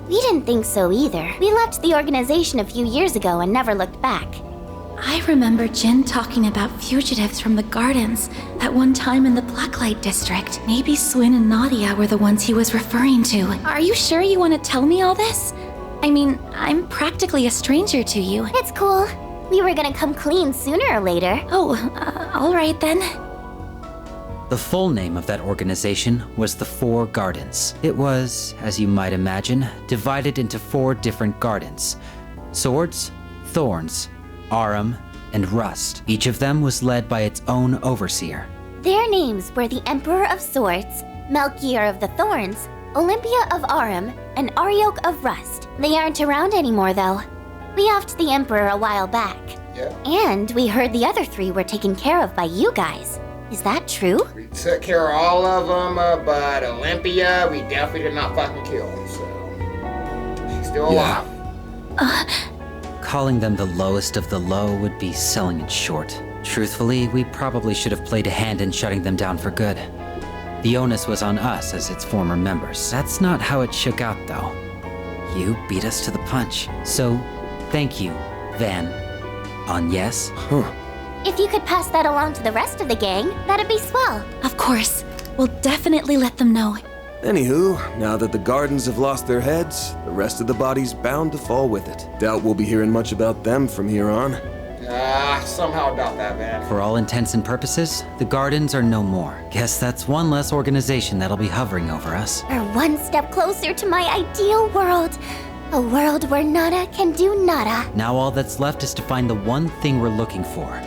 We didn't think so either. We left the organization a few years ago and never looked back. I remember Jin talking about fugitives from the gardens at one time in the Blacklight district. Maybe Swin and Nadia were the ones he was referring to. Are you sure you want to tell me all this? I mean, I'm practically a stranger to you. It's cool. We were gonna come clean sooner or later. Oh, all right then. The full name of that organization was the Four Gardens. It was, as you might imagine, divided into 4 different gardens: Swords, Thorns, Arum, and Rust. Each of them was led by its own overseer. Their names were the Emperor of Swords, Melchior of the Thorns, Olympia of Arum, and Ariok of Rust. They aren't around anymore, though. We offed the Emperor a while back. Yeah. And we heard the other 3 were taken care of by you guys. Is that true? We took care of all of them, but Olympia, we definitely did not fucking kill, so she's still alive. Calling them the lowest of the low would be selling it short. Truthfully, we probably should have played a hand in shutting them down for good. The onus was on us as its former members. That's not how it shook out, though. You beat us to the punch. So, thank you, Van. On yes? If you could pass that along to the rest of the gang, that'd be swell. Of course. We'll definitely let them know. Anywho, now that the gardens have lost their heads, the rest of the body's bound to fall with it. Doubt we'll be hearing much about them from here on. Somehow doubt that, man. For all intents and purposes, the Gardens are no more. Guess that's one less organization that'll be hovering over us. We're one step closer to my ideal world. A world where nada can do nada. Now all that's left is to find the one thing we're looking for.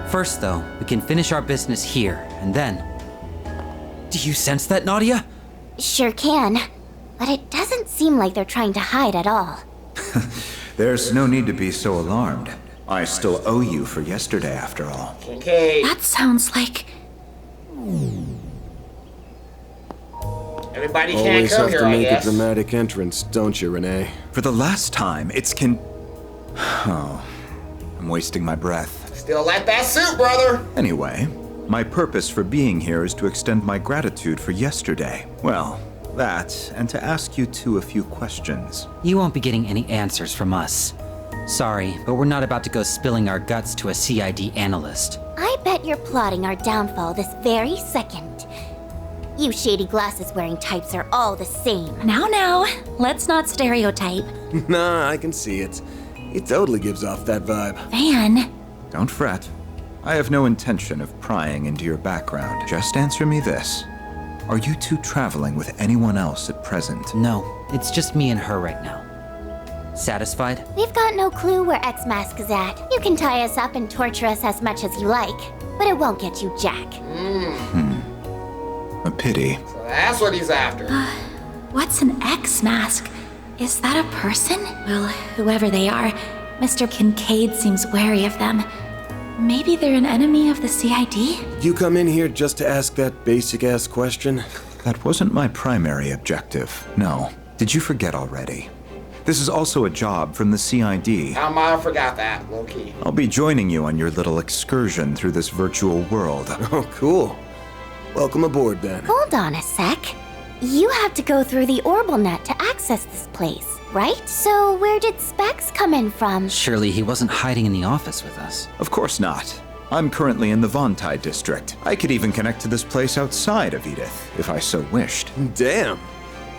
First, though, we can finish our business here, and then... Do you sense that, Nadia? Sure can. But it doesn't seem like they're trying to hide at all. There's no need to be so alarmed. I still owe you for yesterday, after all. Okay. That sounds like... Everybody can't Always come have here, to I make a guess. dramatic entrance, don't you, Renee? For the last time, Oh, I'm wasting my breath. Still like that suit, brother. Anyway, my purpose for being here is to extend my gratitude for yesterday. Well, that, and to ask you two a few questions. You won't be getting any answers from us. Sorry, but we're not about to go spilling our guts to a CID analyst. I bet you're plotting our downfall this very second. You shady glasses-wearing types are all the same. Now, let's not stereotype. Nah, I can see it. It totally gives off that vibe. Van, Don't fret. I have no intention of prying into your background. Just answer me this. Are you two traveling with anyone else at present? No, it's just me and her right now. Satisfied? We've got no clue where X-Mask is at. You can tie us up and torture us as much as you like, but it won't get you jack. A pity. So that's what he's after. what's an X-Mask? Is that a person? Well, whoever they are, Mr. Kincaid seems wary of them. Maybe they're an enemy of the CID? You come in here just to ask that basic-ass question? That wasn't my primary objective. No. Did you forget already? This is also a job from the CID. I forgot that, low-key. I'll be joining you on your little excursion through this virtual world. Oh, cool. Welcome aboard, then. Hold on a sec. You have to go through the Orbital Net to access this place, right? So where did Specs come in from? Surely he wasn't hiding in the office with us. Of course not. I'm currently in the Vontai district. I could even connect to this place outside of Edith, if I so wished. Damn.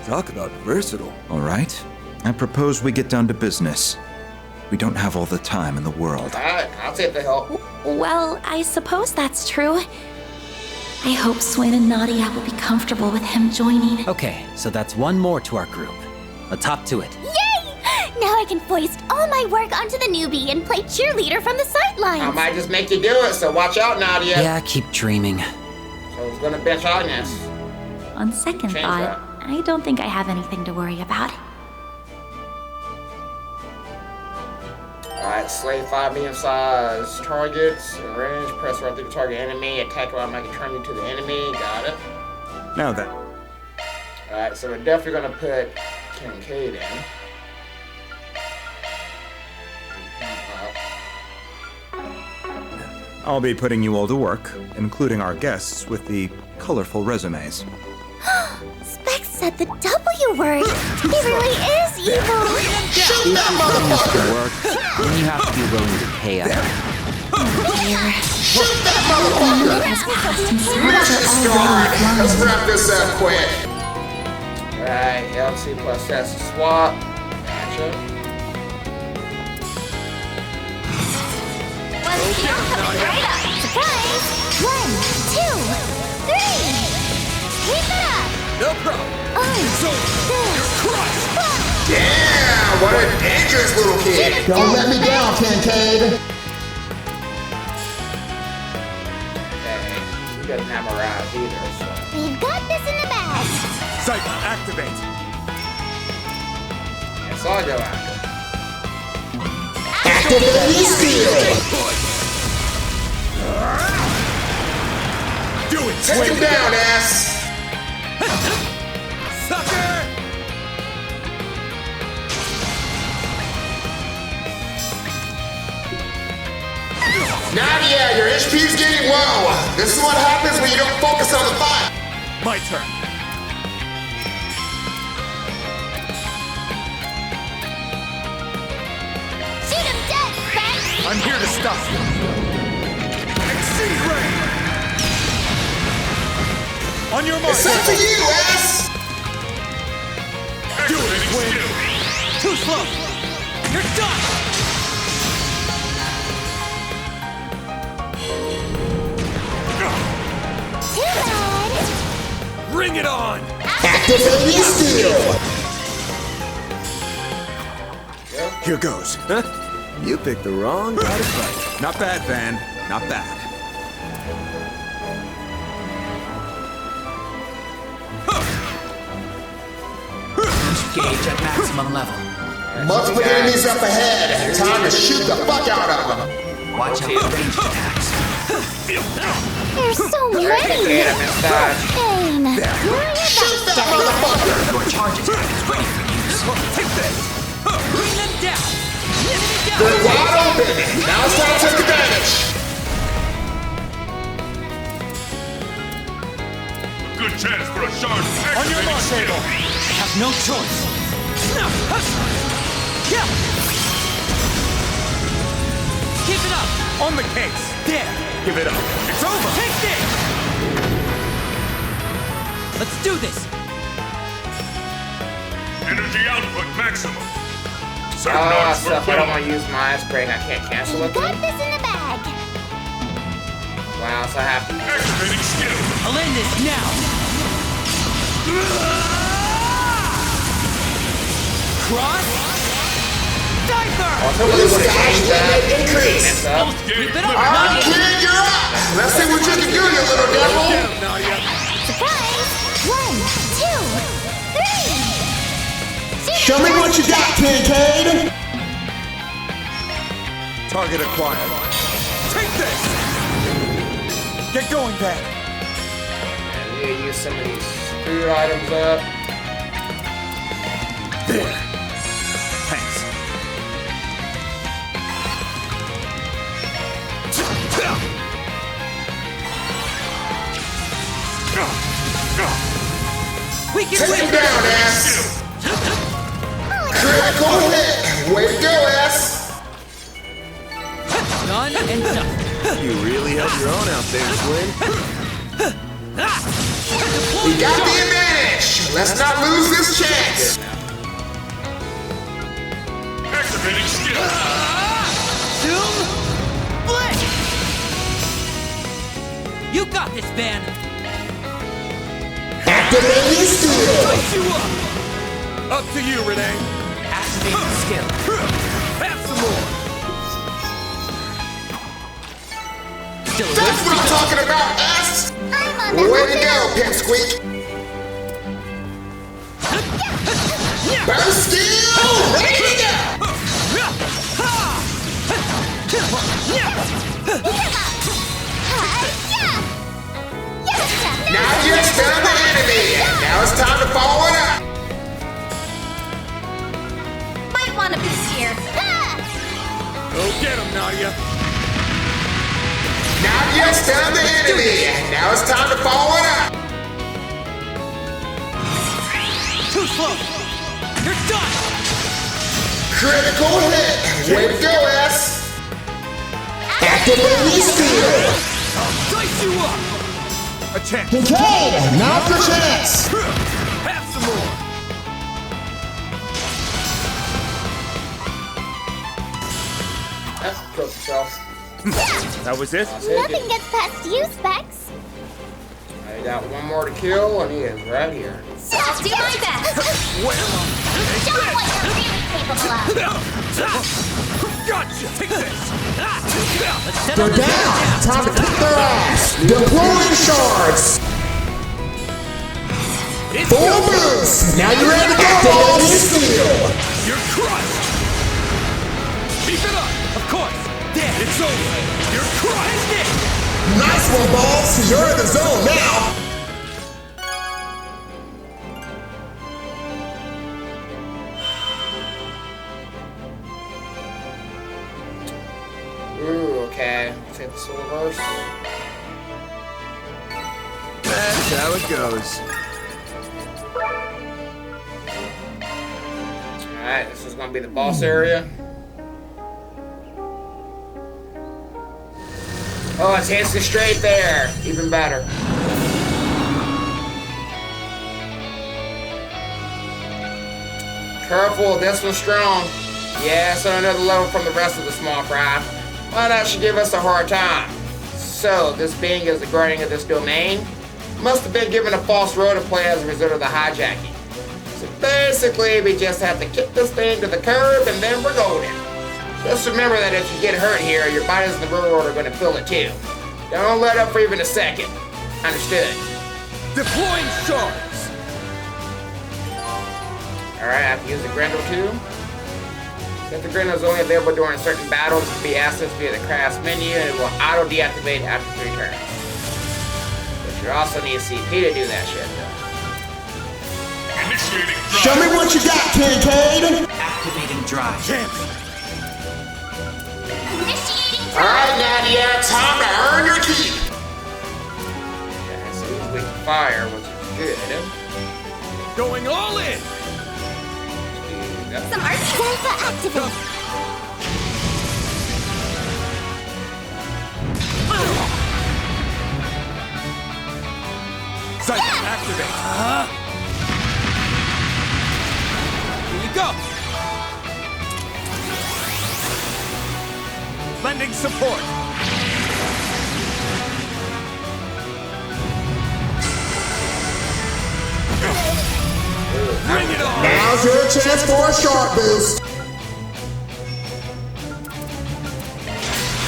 Talk about versatile. All right. I propose we get down to business. We don't have all the time in the world. Alright, I'll take the help. Well, I suppose that's true. I hope Swin and Nadia will be comfortable with him joining. Okay, so that's one more to our group. Let's hop to it. Yay! Now I can foist all my work onto the newbie and play cheerleader from the sidelines. I might just make you do it, so watch out, Nadia. Yeah, keep dreaming. So who's gonna bench Agnes? On second Change thought, that. I don't think I have anything to worry about. Alright, slay 5 medium-sized targets. In range, press right through the target enemy. Attack while I can turn you to the enemy. Got it. Now then. Alright, so we're definitely gonna put Kincaid in. I'll be putting you all to work, including our guests with the colorful resumes. Specs said the W word. He really is evil. Shoot that motherfucker! Work, then you have to be willing to pay up. Shoot that motherfucker! Let's wrap this up quick. Alright, LC plus S swap. Gotcha. Surprise! 1, 2, 3. Keep it up. No problem. So, you're crushed! Damn, what a dangerous little kid! Don't let me down, Kincaid. Okay, he doesn't have a rise either, so. We've got this in the bag. Sight, activate. That's all I go after. Activating steel. Do it, Take him down, ass! sucker! Nadia, your HP's getting low. This is what happens when you don't focus on the fight. My turn. Shoot him dead, Specs. I'm here to stop you. Exceed range! On your mark. It's up to you, ass! Do it, Swin. Too slow. You're done. Too bad. Bring it on. Activating steel. Here goes. Huh? You picked the wrong guy to fight. Not bad, Van. Not bad. Gauge at maximum level. Multiple enemies up ahead. Time to shoot the fuck out of them. Watch out for ranged attacks. There's so many. Get him and dodge. Pain. Shoot that motherfucker. Your charge attack is ready for use. Take this. Bring them down. They're wide open. Now it's time to take advantage. Good chance for a shard. On your mark, table. I have no choice. Yeah. Keep it up. On the case. There. Give it up. It's over. Take this. Let's do this! Energy output maximum. So if I don't want to use my ice break, I can't cancel it. Got this in the bag. Wow, so I have to. Activating skill. I'll end this now! Cross! Diaper! Blue sky limit increase. Keep it up, Alright, Nadia! kid, you're up. Let's see what you can do, you little devil. Surprise! 1, 2, 3. Show me what you got, Kincaid. Target acquired. Take this! Get going, Ben! I need to use some of these food items up. There. Thanks. We can Take win him down, ass. Critical hit. Way to go, ass. Done and done. You really held your own out there, Twin. We got the advantage. Let's not lose this chance. Activating skill. Zoom! Blink! You got this, Ben! Activating steel. Light you up! Up to you, Renee! Activating skill. Have some more! Still a That's what I'm talking about, ass. I'm on the Way to go, Pipsqueak. Burst skill. Ready to go. Now you stunned the enemy. Now it's time to follow it up. Might want a piece here. Go get him, Nadia! Now you stunned the enemy. Now it's time to follow it up. Too slow! You're done! Critical hit. Way to go, ass. Activating steel. I'll dice you up! A chance. Kincaid, now's your chance. Have some more! Killed himself. That was it? Nothing gets past you, Specs. I got one more to kill, and he is right here. I'll do my best. Show what you're really capable of. Gotcha! Take this! Let's set They're up the down. Time to kick their ass. Deploying shards. Full boost. Now you're ready to go. Activating steel. You're crushed! Keep it up! Of course! There! It's over! You're crushed! Nice one, boss. You're in the zone now. Ooh, okay. Take the soul reverse. That's how it goes. Alright, this is gonna be the boss area. Oh, it's instant straight there. Even better. Careful, this one's strong. Yeah, so another level from the rest of the small fry. Well, that should give us a hard time. So, this being is the guardian of this domain, must have been given a false role to play as a result of the hijacking. So basically, we just have to kick this thing to the curb and then we're golden. Just remember that if you get hurt here, your bodies in the real world are going to feel it too. Don't let up for even a second. Understood. Deploying shards! Alright, I have to use the Grendel too. Since the Grendel is only available during certain battles, it can be accessed via the crafts menu and it will auto-deactivate after 3 turns. But you also need a CP to do that shit though. Initiating drive. Show me what you got, Kincaid. Activating drive. Initiating Alright, Nadia, time to earn your keep! Okay, so he's weak to fire, which is good. Going all in! some art. Delta activate. Cycle, activate. Here you go. Lending support. Bring it on. Now's your chance for a sharp boost.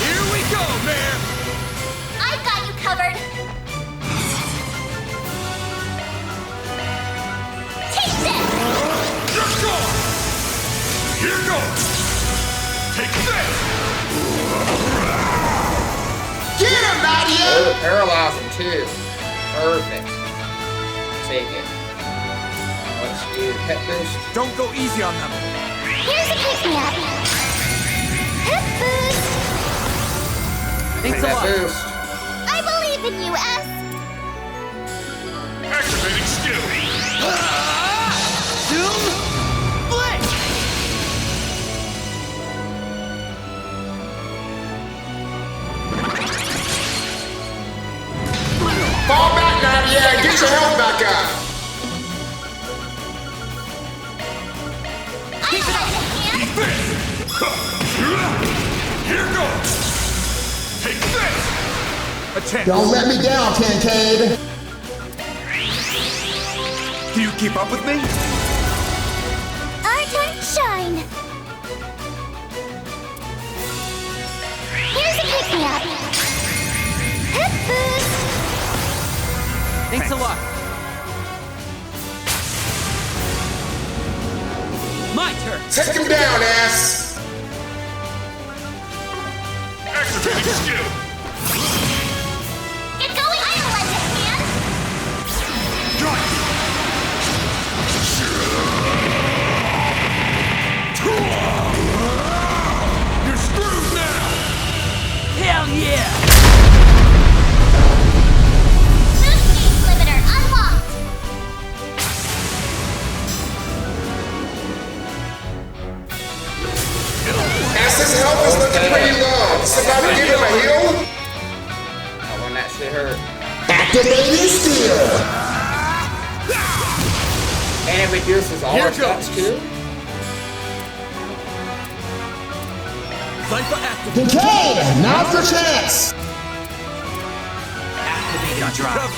Here we go, man. I've got you covered. Take this! You're gone! Here goes! Take this! Get him, Nadia! Oh, paralyze him too. Perfect. Take it. Let's do pet boost. Don't go easy on them. Here's a pick-me-up. Pep boost! Thanks a Pet lot. boost. I believe in you, S. Activating skill! Zoom! Blitz! Fall back, Nadia, and get your health back up. Defense! Here goes! Take this! A chance. Don't let me down, Kincaid. Do you keep up with me? Our turn to shine. Here's a pick-me-up. Pep boost! Thanks a lot. My turn. Take him down, ass. Activating skill! Get going! I don't like it, man! You're screwed now! Hell yeah! Boost gauge limiter unlocked! Ass's health is looking pretty low. Somebody give him a heal? That one actually hurt. Activating skill. And it reduces all our stats too. Cypher activate. Kincaid, now's your chance. Activating drop.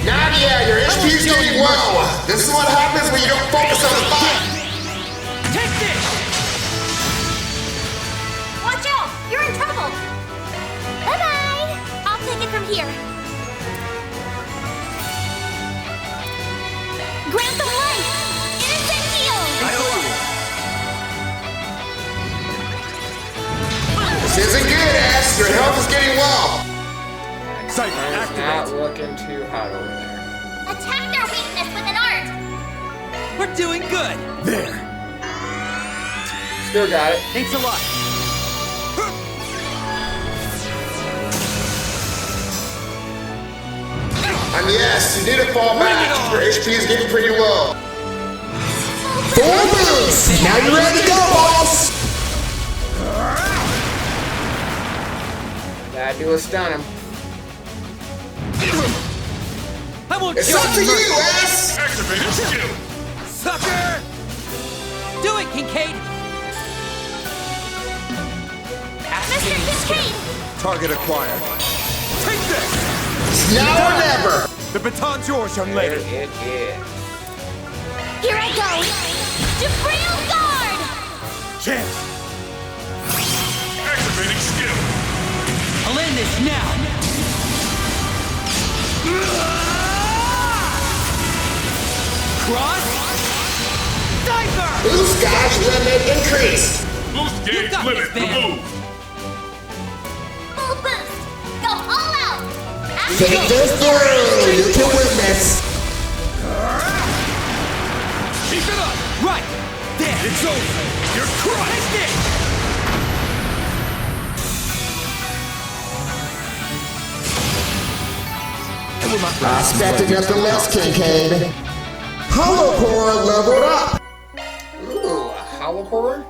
Nadia, your HP's getting low. This is what happens when you don't focus on the fight. Take this! Watch out! You're in trouble! Bye-bye! I'll take it from here. Grant them life! Innocent heal! This isn't good, Ass. Your health is getting low. Cypher It's not activate. looking too hot over there. Attack their weakness with an art! We're doing good. There. Still got it. Thanks a lot. And yes, you need to fall back. Your HP is getting pretty low. Full boost. Now you're ready to go, boss. Gotta do is stun him. I won't It's kill up to you, you, Ass! Activating skill! sucker! Do it, Kincaid! Mr. Kincaid! Target acquired. Take this! Now or never! The baton's yours, young There lady. it is. Here I go! Jabril Guard! Chance. Activating skill! I'll end this now. Cross. Diver! Boost gauge limit increased. Boost gauge got limit this, man. removed! Full boost! Go all out! Take this through. You can witness. Keep it up! Right! There! It's over! You're crushed! Take this! Expecting nothing less, Kincaid. Hollow Core leveled up. Ooh, a hollow core?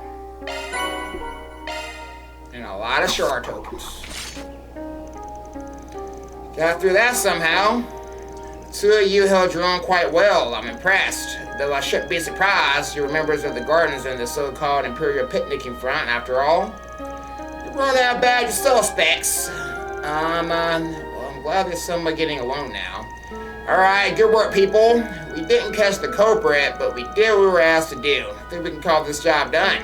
And a lot of shard tokens. Got through that somehow. Two of you held your own quite well. I'm impressed. Though I shouldn't be surprised, you're members of the Gardens in the so-called Imperial Picnicking Front, after all. You run out bad yourself, Specs. Well, I'm glad there's someone getting along now. Alright, good work, people. We didn't catch the culprit, but we did what we were asked to do. I think we can call this job done.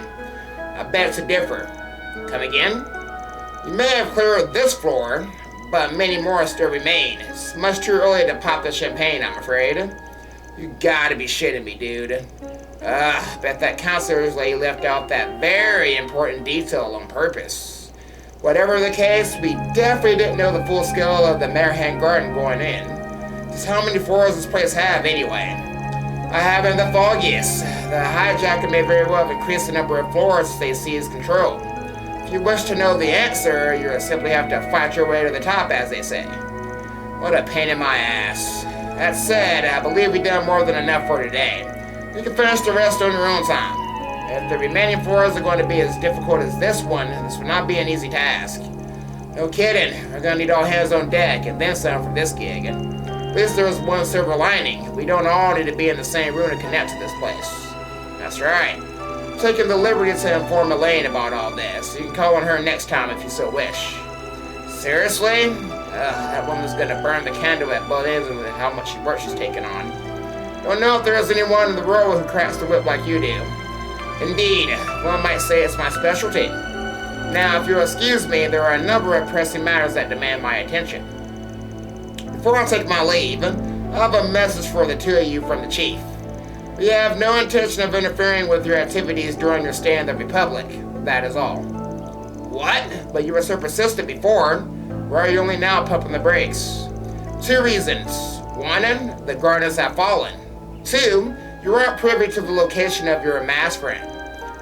I beg to differ. Come again? You may have cleared this floor, but many more still remain. It's much too early to pop the champagne, I'm afraid. You gotta be shitting me, dude. Bet that concierge lady left out that very important detail on purpose. Whatever the case, we definitely didn't know the full scale of the Marchen Garten going in. Just how many floors does this place have, anyway? I haven't the foggiest. The hijacker may very well have increased the number of floors as they seize control. If you wish to know the answer, you'll simply have to fight your way to the top, as they say. What a pain in my ass. That said, I believe we've done more than enough for today. You can finish the rest on your own time. If the remaining floors are going to be as difficult as this one, this will not be an easy task. No kidding, we're going to need all hands on deck and then some for this gig. At least there is one silver lining. We don't all need to be in the same room to connect to this place. That's right. I'm taking the liberty to inform Elaine about all this. You can call on her next time if you so wish. Seriously? That woman's gonna burn the candle at both ends with how much work she's taking on. Don't know if there is anyone in the world who cracks the whip like you do. Indeed, one might say it's my specialty. Now, if you'll excuse me, there are a number of pressing matters that demand my attention. Before I take my leave, I have a message for the two of you from the Chief. We have no intention of interfering with your activities during your stay in the Republic. That is all. What? But you were so persistent before. Why are you only now pumping the brakes? Two reasons. One, the Gardens have fallen. Two, you aren't privy to the location of your masked friend.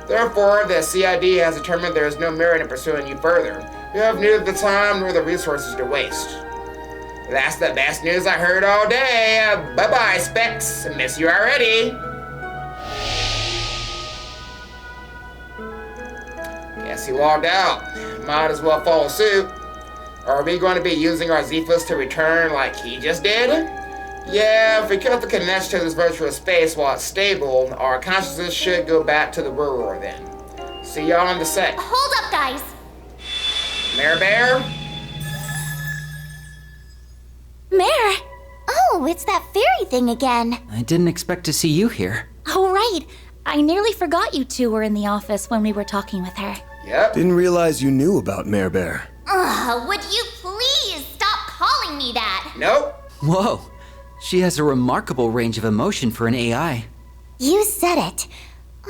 Therefore, the CID has determined there is no merit in pursuing you further. You have neither the time nor the resources to waste. That's the best news I heard all day. Bye-bye, Specs. Miss you already. Guess he logged out. Might as well follow suit. Are we going to be using our Zephas to return like he just did? Yeah, if we cut the connection to this virtual space while it's stable, our consciousness should go back to the Roar then. See y'all in the sec. Hold up, guys. Mare Bear? Mare! Oh, it's that fairy thing again. I didn't expect to see you here. Oh, right. I nearly forgot you two were in the office when we were talking with her. Yep. Didn't realize you knew about Mare Bear. Ugh, would you please stop calling me that? Nope. Whoa, she has a remarkable range of emotion for an AI. You said it.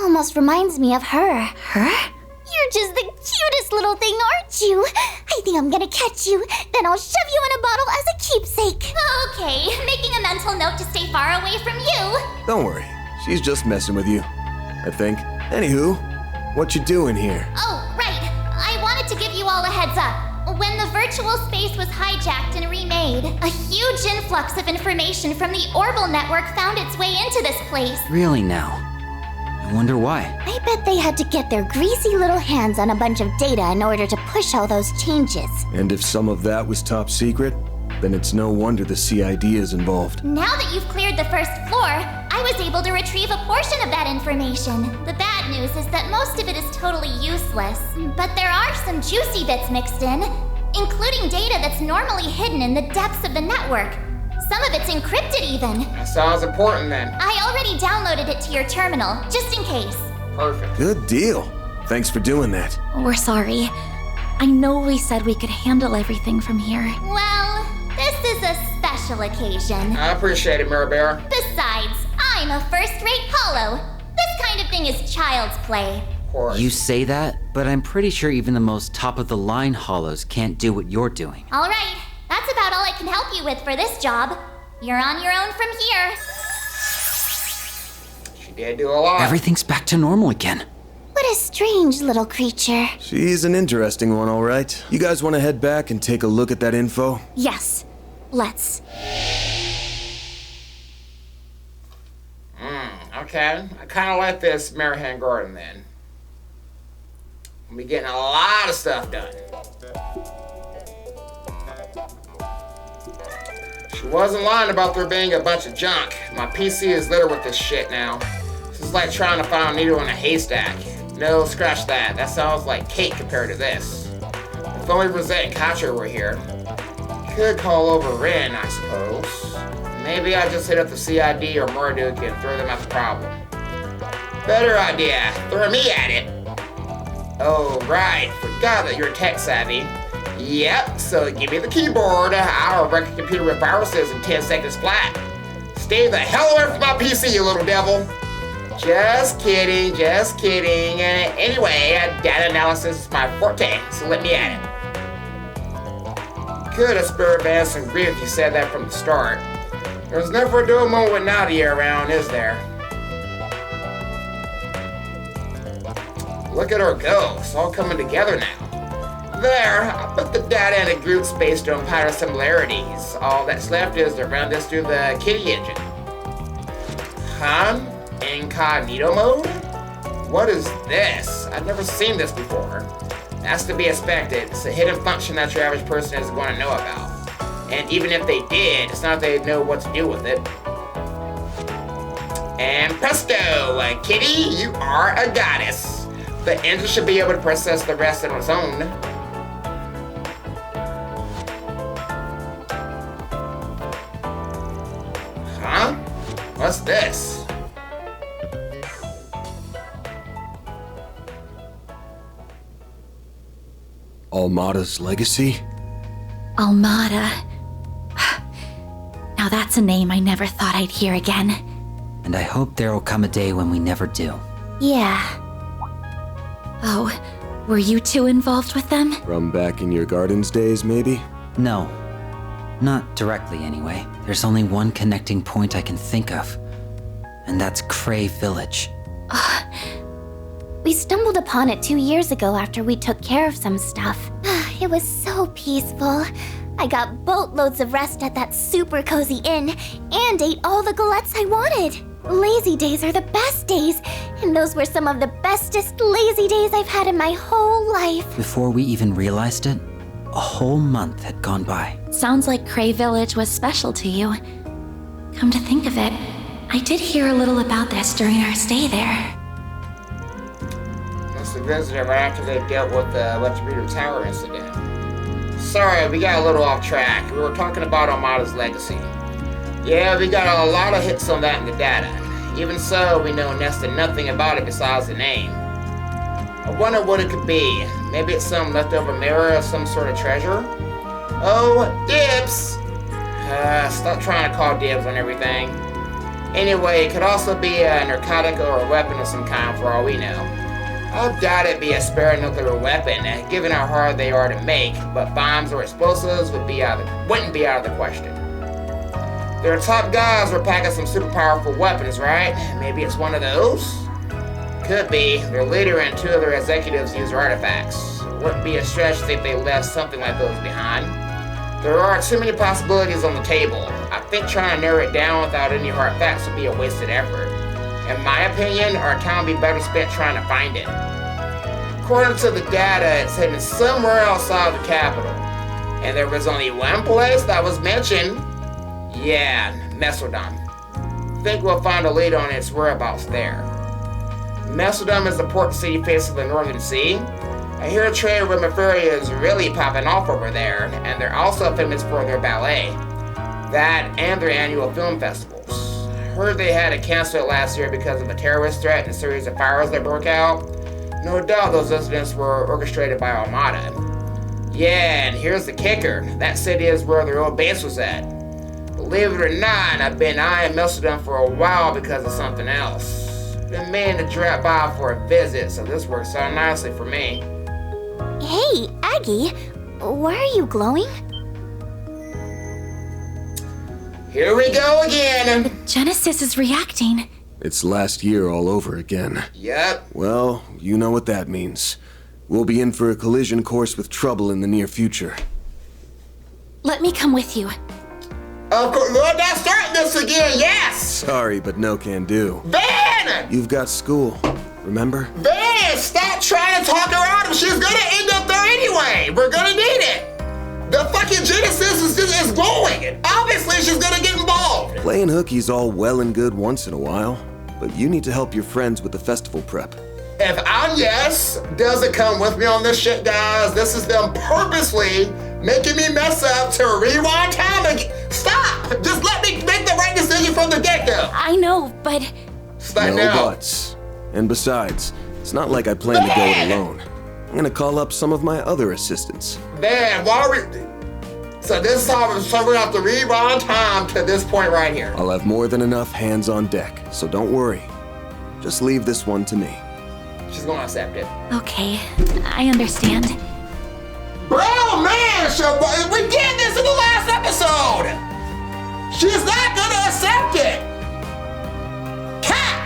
Almost reminds me of her. Her? You're just the cutest little thing, aren't you? I think I'm gonna catch you, then I'll shove you in a bottle as a keepsake. Okay, making a mental note to stay far away from you. Don't worry, she's just messing with you, I think. Anywho, what you doing here? Oh, right. I wanted to give you all a heads up. When the virtual space was hijacked and remade, a huge influx of information from the Orbital network found its way into this place. Really now? I wonder why. I bet they had to get their greasy little hands on a bunch of data in order to push all those changes. And if some of that was top secret, then it's no wonder the CID is involved. Now that you've cleared the first floor, I was able to retrieve a portion of that information. The bad news is that most of it is totally useless. But there are some juicy bits mixed in, including data that's normally hidden in the depths of the network. Some of it's encrypted even. That sounds important then. I already downloaded it to your terminal, just in case. Perfect. Good deal. Thanks for doing that. We're sorry. I know we said we could handle everything from here. Well, this is a special occasion. I appreciate it, Mare Bear. Besides, I'm a first-rate holo. This kind of thing is child's play. Of course. You say that, but I'm pretty sure even the most top-of-the-line hollows can't do what you're doing. All right, that's about all I can help you with for this job. You're on your own from here. She did do a lot. Everything's back to normal again. What a strange little creature. She's an interesting one, all right. You guys want to head back and take a look at that info? Yes, let's. Okay. I kind of like this Marchen Garten then. We'll be getting a lot of stuff done. She wasn't lying about there being a bunch of junk. My PC is littered with this shit now. This is like trying to find a needle in a haystack. No, scratch that. That sounds like cake compared to this. If only Rosette and Katya were here. Could call over Rin, I suppose. Maybe I just hit up the CID or Marduk and throw them at the problem. Better idea. Throw me at it. Oh, right. Forgot that you're tech savvy. Yep, so give me the keyboard. I'll wreck a computer with viruses in 10 seconds flat. Stay the hell away from my PC, you little devil. Just kidding, just kidding. Anyway, data analysis is my forte, so let me at it. Could have spared man some grief if you said that from the start. There's never a dull moment with Nadia around, is there? Look at her go. It's all coming together now. There, I put the data in a group based on pattern similarities. All that's left is to run this through the Kitty engine. Huh? Incognito mode? What is this? I've never seen this before. That's to be expected. It's a hidden function that your average person isn't going to know about. And even if they did, it's not that they know what to do with it. And presto, Kitty, you are a goddess. The engine should be able to process the rest on its own. Huh? What's this? Almata's legacy? Almata. Now that's a name I never thought I'd hear again. And I hope there'll come a day when we never do. Yeah. Oh, were you two involved with them? From back in your gardens days, maybe? No. Not directly, anyway. There's only one connecting point I can think of. And that's Cray Village. We stumbled upon it 2 years ago after we took care of some stuff. It was so peaceful. I got boatloads of rest at that super cozy inn and ate all the galettes I wanted. Lazy days are the best days, and those were some of the bestest lazy days I've had in my whole life. Before we even realized it, a whole month had gone by. Sounds like Cray Village was special to you. Come to think of it, I did hear a little about this during our stay there. Must have visited right after they dealt with the Electrometer Tower incident. Sorry, we got a little off track. We were talking about Almata's legacy. Yeah, we got a lot of hits on that in the data. Even so, we know next to nothing about it besides the name. I wonder what it could be. Maybe it's some leftover mirror of some sort of treasure? Oh, dibs! Stop trying to call dibs on everything. Anyway, it could also be a narcotic or a weapon of some kind for all we know. I doubt it'd be a spare nuclear weapon, given how hard they are to make, but bombs or explosives wouldn't be out of the question. Their top guys were packing some super powerful weapons, right? Maybe it's one of those? Could be. Their leader and 2 of their executives use artifacts. Wouldn't be a stretch to think they left something like those behind. There are too many possibilities on the table. I think trying to narrow it down without any hard facts would be a wasted effort. In my opinion, our time would be better spent trying to find it. According to the data, it's hidden somewhere outside the capital. And there was only one place that was mentioned. Yeah, Mesodom. Think we'll find a lead on its whereabouts there. Mesodom is the port city facing the Northern Sea. I hear trade with Meferia is really popping off over there, and they're also famous for their ballet. That and their annual film festivals. Heard they had to cancel it last year because of a terrorist threat and a series of fires that broke out. No doubt those incidents were orchestrated by Almata. Yeah, and here's the kicker. That city is where their old base was at. Believe it or not, I've been eyeing Mesodom for a while because of something else. Been meaning to drop by for a visit, so this works out nicely for me. Hey, Aggie, why are you glowing? Here we go again! Genesis is reacting. It's last year all over again. Yep. Well, you know what that means. We'll be in for a collision course with trouble in the near future. Let me come with you. Of course, we're not starting this again, yes! Sorry, but no can do. Van! You've got school, remember? Van, stop trying to talk her out of she's gonna end up there anyway. We're gonna need it. The fucking Genesis is glowing. Obviously, she's gonna get involved. Playing hookie's all well and good once in a while, but you need to help your friends with the festival prep. If Agnes doesn't come with me on this shit, guys, this is them purposely making me mess up to rewind time and stop. Just let me make the right decision from the get-go. I know, but No buts. And besides, it's not like I plan to go it alone. I'm gonna call up some of my other assistants. Man, why are we... So this is how we're gonna have to rewind time to this point right here. I'll have more than enough hands on deck, so don't worry. Just leave this one to me. She's gonna accept it. okay, I understand. Bro, man, we did this in the last episode. She's not gonna accept it. Cat.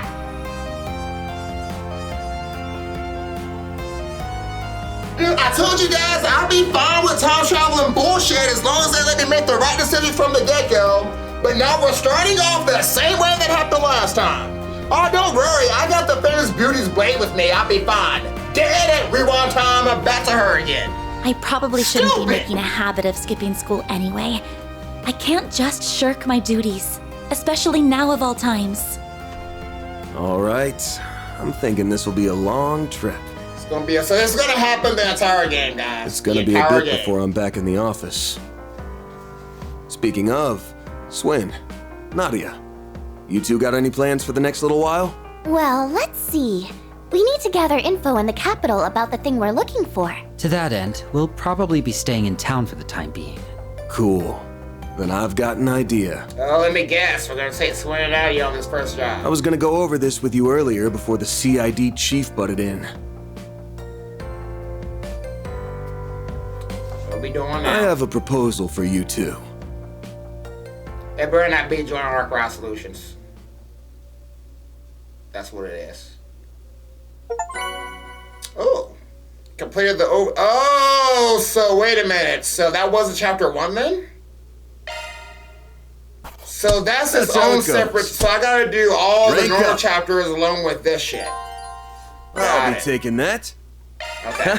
I told you guys I'll be fine with time traveling bullshit as long as they let me make the right decision from the get-go. But now we're starting off the same way that happened last time. Oh, don't worry, I got the famous Beauty's blade with me. I'll be fine. Dead it, rewind time, I'm back to her again. I probably shouldn't Stupid. be making a habit of skipping school anyway. I can't just shirk my duties, especially now of all times. All right, I'm thinking this will be a long trip. So it's gonna happen the entire game, guys. It's gonna be a bit before I'm back in the office. Speaking of, Swin, Nadia, you two got any plans for the next little while? Well, let's see. We need to gather info in the capital about the thing we're looking for. To that end, we'll probably be staying in town for the time being. Cool. Then I've got an idea. Oh, let me guess. We're gonna take Swin and Nadia on this first job. I was gonna go over this with you earlier before the CID chief butted in. What are we doing I now? have a proposal for you two. It better not be joining Arkwright Solutions. That's what it is. Oh. Completed the... Oh, so wait a minute. So that wasn't chapter 1 then? So that's its That's how own it goes. separate... So I gotta do all the Break normal up. chapters along with this shit. I'll Got be it. taking that. Okay.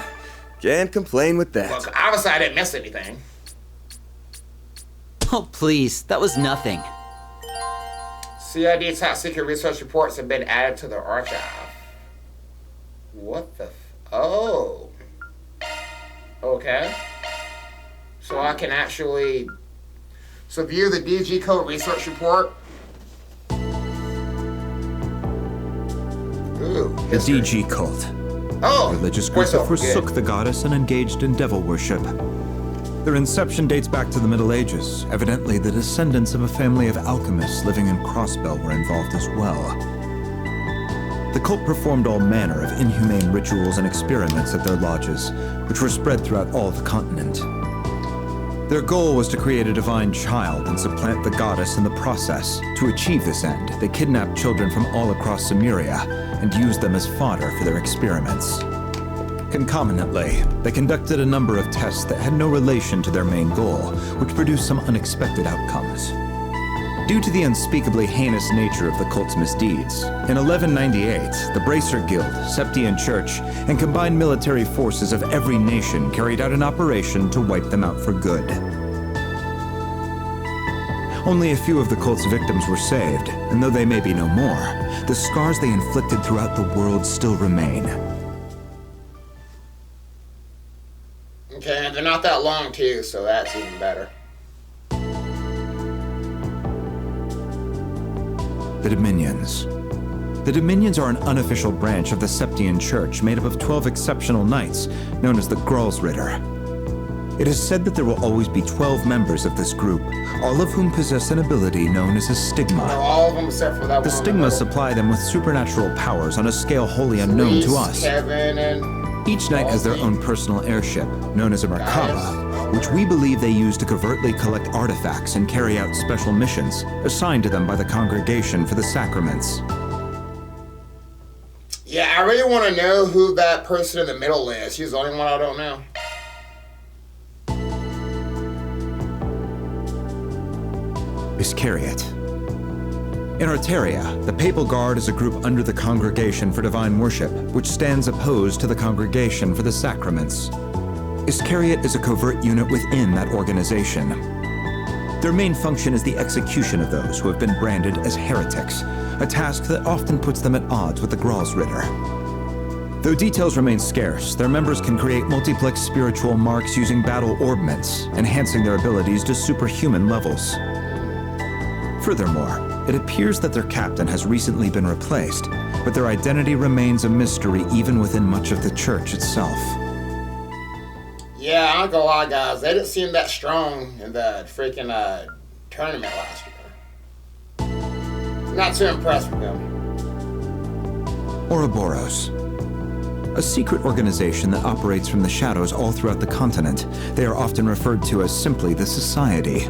Can't complain with that. Look, obviously I didn't miss anything. Oh, please, that was nothing. CID top secret research reports have been added to the archive. What the oh. Okay. So I can actually... So view the DG code research report. Ooh. The history. DG cult. Oh! Religious group that voiceover, forsook good. the goddess and engaged in devil worship. Their inception dates back to the Middle Ages. Evidently, the descendants of a family of alchemists living in Crossbell were involved as well. The cult performed all manner of inhumane rituals and experiments at their lodges, which were spread throughout all the continent. Their goal was to create a divine child and supplant the goddess in the process. To achieve this end, they kidnapped children from all across Cimmeria and used them as fodder for their experiments. Concomitantly, they conducted a number of tests that had no relation to their main goal, which produced some unexpected outcomes. Due to the unspeakably heinous nature of the cult's misdeeds, in 1198, the Bracer Guild, Septian Church, and combined military forces of every nation carried out an operation to wipe them out for good. Only a few of the cult's victims were saved, and though they may be no more, the scars they inflicted throughout the world still remain. Okay, and they're not that long too, so that's even better. The Dominions. The Dominions are an unofficial branch of the Septian Church made up of 12 exceptional knights, known as the Gralsritter. It is said that there will always be 12 members of this group, all of whom possess an ability known as a stigma. No, all of them except for that The one. stigma supply them with supernatural powers on a scale wholly unknown to us. Kevin and... Each knight has their own personal airship, known as a Merkaba, which we believe they use to covertly collect artifacts and carry out special missions assigned to them by the Congregation for the Sacraments. Yeah, I really want to know who that person in the middle is. She's the only one I don't know. Iscariot. In Arteria, the Papal Guard is a group under the Congregation for Divine Worship, which stands opposed to the Congregation for the Sacraments. Iscariot is a covert unit within that organization. Their main function is the execution of those who have been branded as heretics, a task that often puts them at odds with the Gralsritter. Though details remain scarce, their members can create multiplex spiritual marks using battle orbments, enhancing their abilities to superhuman levels. Furthermore, it appears that their captain has recently been replaced, but their identity remains a mystery even within much of the church itself. Yeah, I ain't gonna lie, guys. They didn't seem that strong in the freaking tournament last year. Not too impressed with them. Ouroboros. A secret organization that operates from the shadows all throughout the continent. They are often referred to as simply the Society.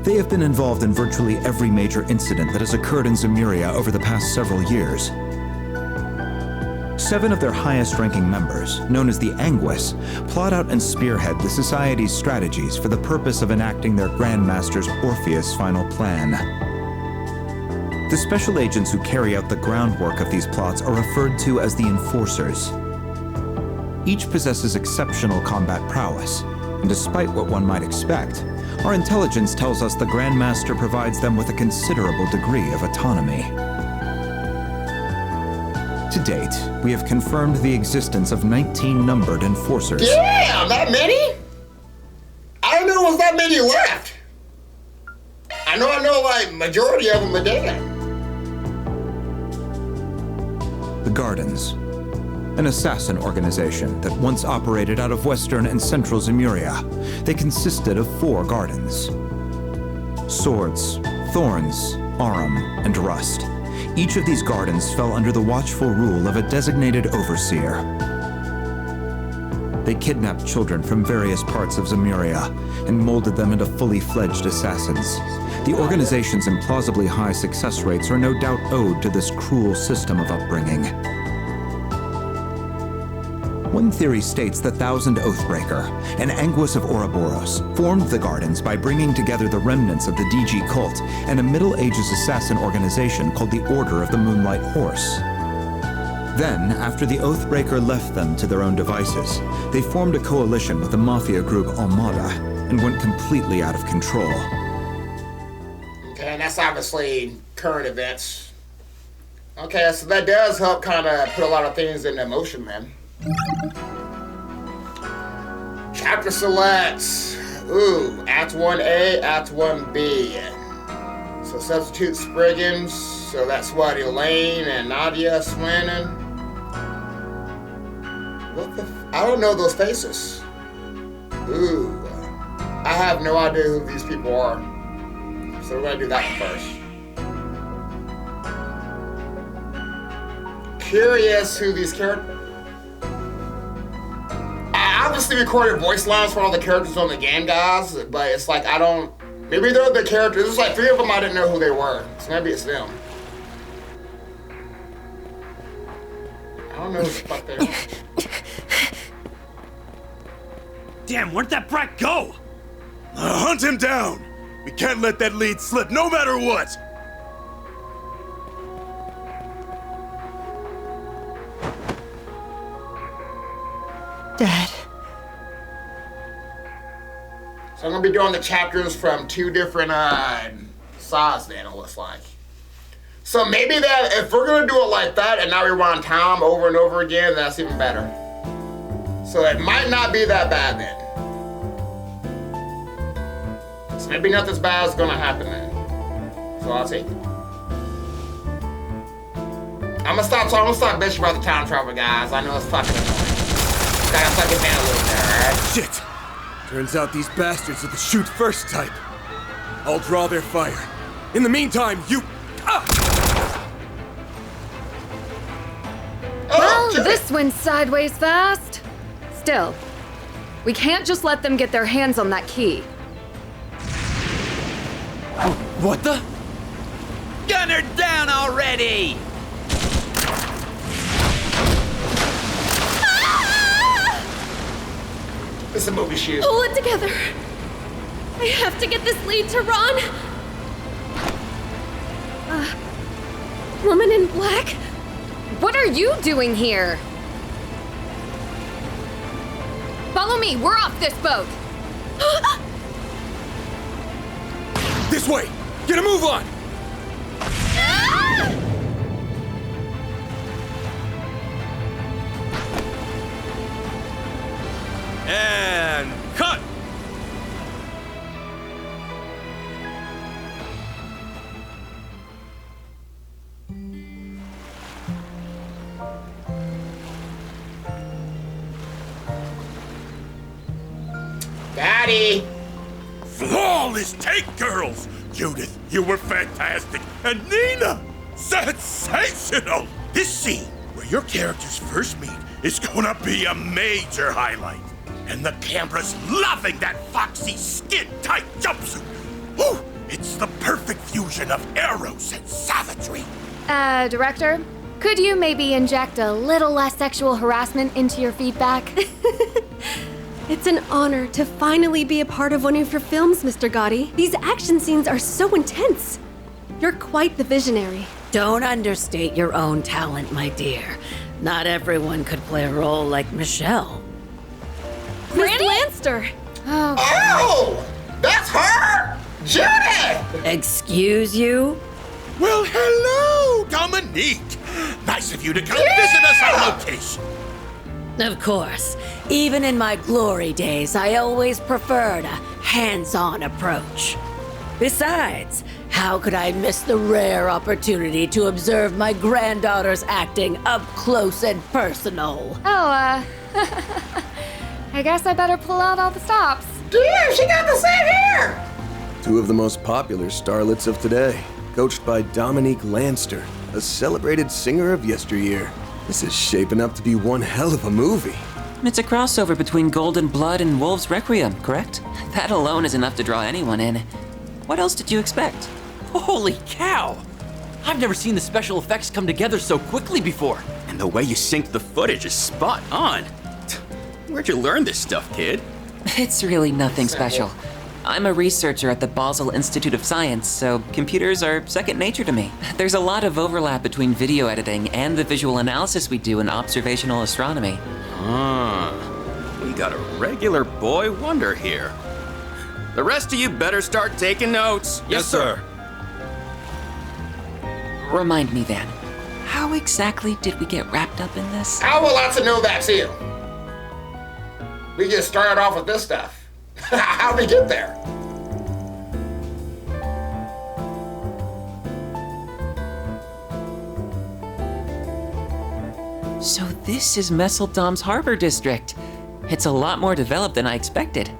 They have been involved in virtually every major incident that has occurred in Zemuria over the past several years. 7 of their highest-ranking members, known as the Anguis, plot out and spearhead the Society's strategies for the purpose of enacting their Grandmaster's Orpheus' final plan. The special agents who carry out the groundwork of these plots are referred to as the Enforcers. Each possesses exceptional combat prowess, and despite what one might expect, our intelligence tells us the Grandmaster provides them with a considerable degree of autonomy. To date, we have confirmed the existence of 19 numbered Enforcers. Damn, that many? I didn't know there was that many left. I know, like, majority of them are dead. The Gardens, an assassin organization that once operated out of western and central Zemuria. They consisted of 4 gardens: Swords, Thorns, Arum, and Rust. Each of these gardens fell under the watchful rule of a designated overseer. They kidnapped children from various parts of Zemuria and molded them into fully fledged assassins. The organization's implausibly high success rates are no doubt owed to this cruel system of upbringing. One theory states that Thousand Oathbreaker, an Anguis of Ouroboros, formed the Gardens by bringing together the remnants of the DG cult and a Middle Ages assassin organization called the Order of the Moonlight Horse. Then, after the Oathbreaker left them to their own devices, they formed a coalition with the mafia group Almata and went completely out of control. Okay, and that's obviously current events. Okay, so that does help kind of put a lot of things into motion, man. Chapter selects. Ooh, Act 1A, Act 1B. So substitute Spriggans. So that's what, Elaine and Nadia Swannon. What the I don't know those faces. Ooh. I have no idea who these people are. So we're gonna do that one first. Curious who these characters. I obviously recorded voice lines for all the characters on the game, guys, but it's like I don't. Maybe they're the characters. There's like 3 of them I didn't know who they were, so maybe it's them. I don't know who the fuck they are. Damn, where'd that brat go? Hunt him down! We can't let that lead slip, no matter what! Dad. So I'm gonna be doing the chapters from 2 different sides then, it looks like. So maybe that, if we're gonna do it like that and now rewind time over and over again, that's even better. So it might not be that bad then. So maybe nothing bad is gonna happen then. So I'll take it. I'm gonna stop bitching about the time travel, guys. I know it's fucking annoying. Gotta fucking man a little bit, alright? Shit! Turns out these bastards are the shoot first type. I'll draw their fire. In the meantime, you... Well, this went sideways fast. Still, we can't just let them get their hands on that key. What the? Gun her down already! It's a movie shoot. Pull it together. I have to get this lead to Ron. Woman in black? What are you doing here? Follow me, we're off this boat! This way! Get a move on! And cut! Daddy! Flawless take, girls! Judith, you were fantastic. And Nina, sensational! This scene, where your characters first meet, is gonna be a major highlight. And the camera's loving that foxy, skin-tight jumpsuit. Whew! It's the perfect fusion of eros and savagery. Director, could you maybe inject a little less sexual harassment into your feedback? It's an honor to finally be a part of one of your films, Mr. Gotti. These action scenes are so intense. You're quite the visionary. Don't understate your own talent, my dear. Not everyone could play a role like Michelle. Miss Lanster! Oh! That's her! Judith! Excuse you? Well, hello, Dominique. Nice of you to come visit us on location. Of course. Even in my glory days, I always preferred a hands-on approach. Besides, how could I miss the rare opportunity to observe my granddaughter's acting up close and personal? I guess I better pull out all the stops. Damn, she got the same hair! Two of the most popular starlets of today, coached by Dominique Lanster, a celebrated singer of yesteryear. This is shaping up to be one hell of a movie. It's a crossover between Golden Blood and Wolves Requiem, correct? That alone is enough to draw anyone in. What else did you expect? Holy cow! I've never seen the special effects come together so quickly before. And the way you synced the footage is spot on. Where'd you learn this stuff, kid? It's really nothing special. I'm a researcher at the Basel Institute of Science, so computers are second nature to me. There's a lot of overlap between video editing and the visual analysis we do in observational astronomy. We got a regular boy wonder here. The rest of you better start taking notes. Yes, sir. Remind me, Van, how exactly did we get wrapped up in this? I would like to know that too. We just started off with this stuff. How'd we get there? So this is Messeldom's Harbor District. It's a lot more developed than I expected.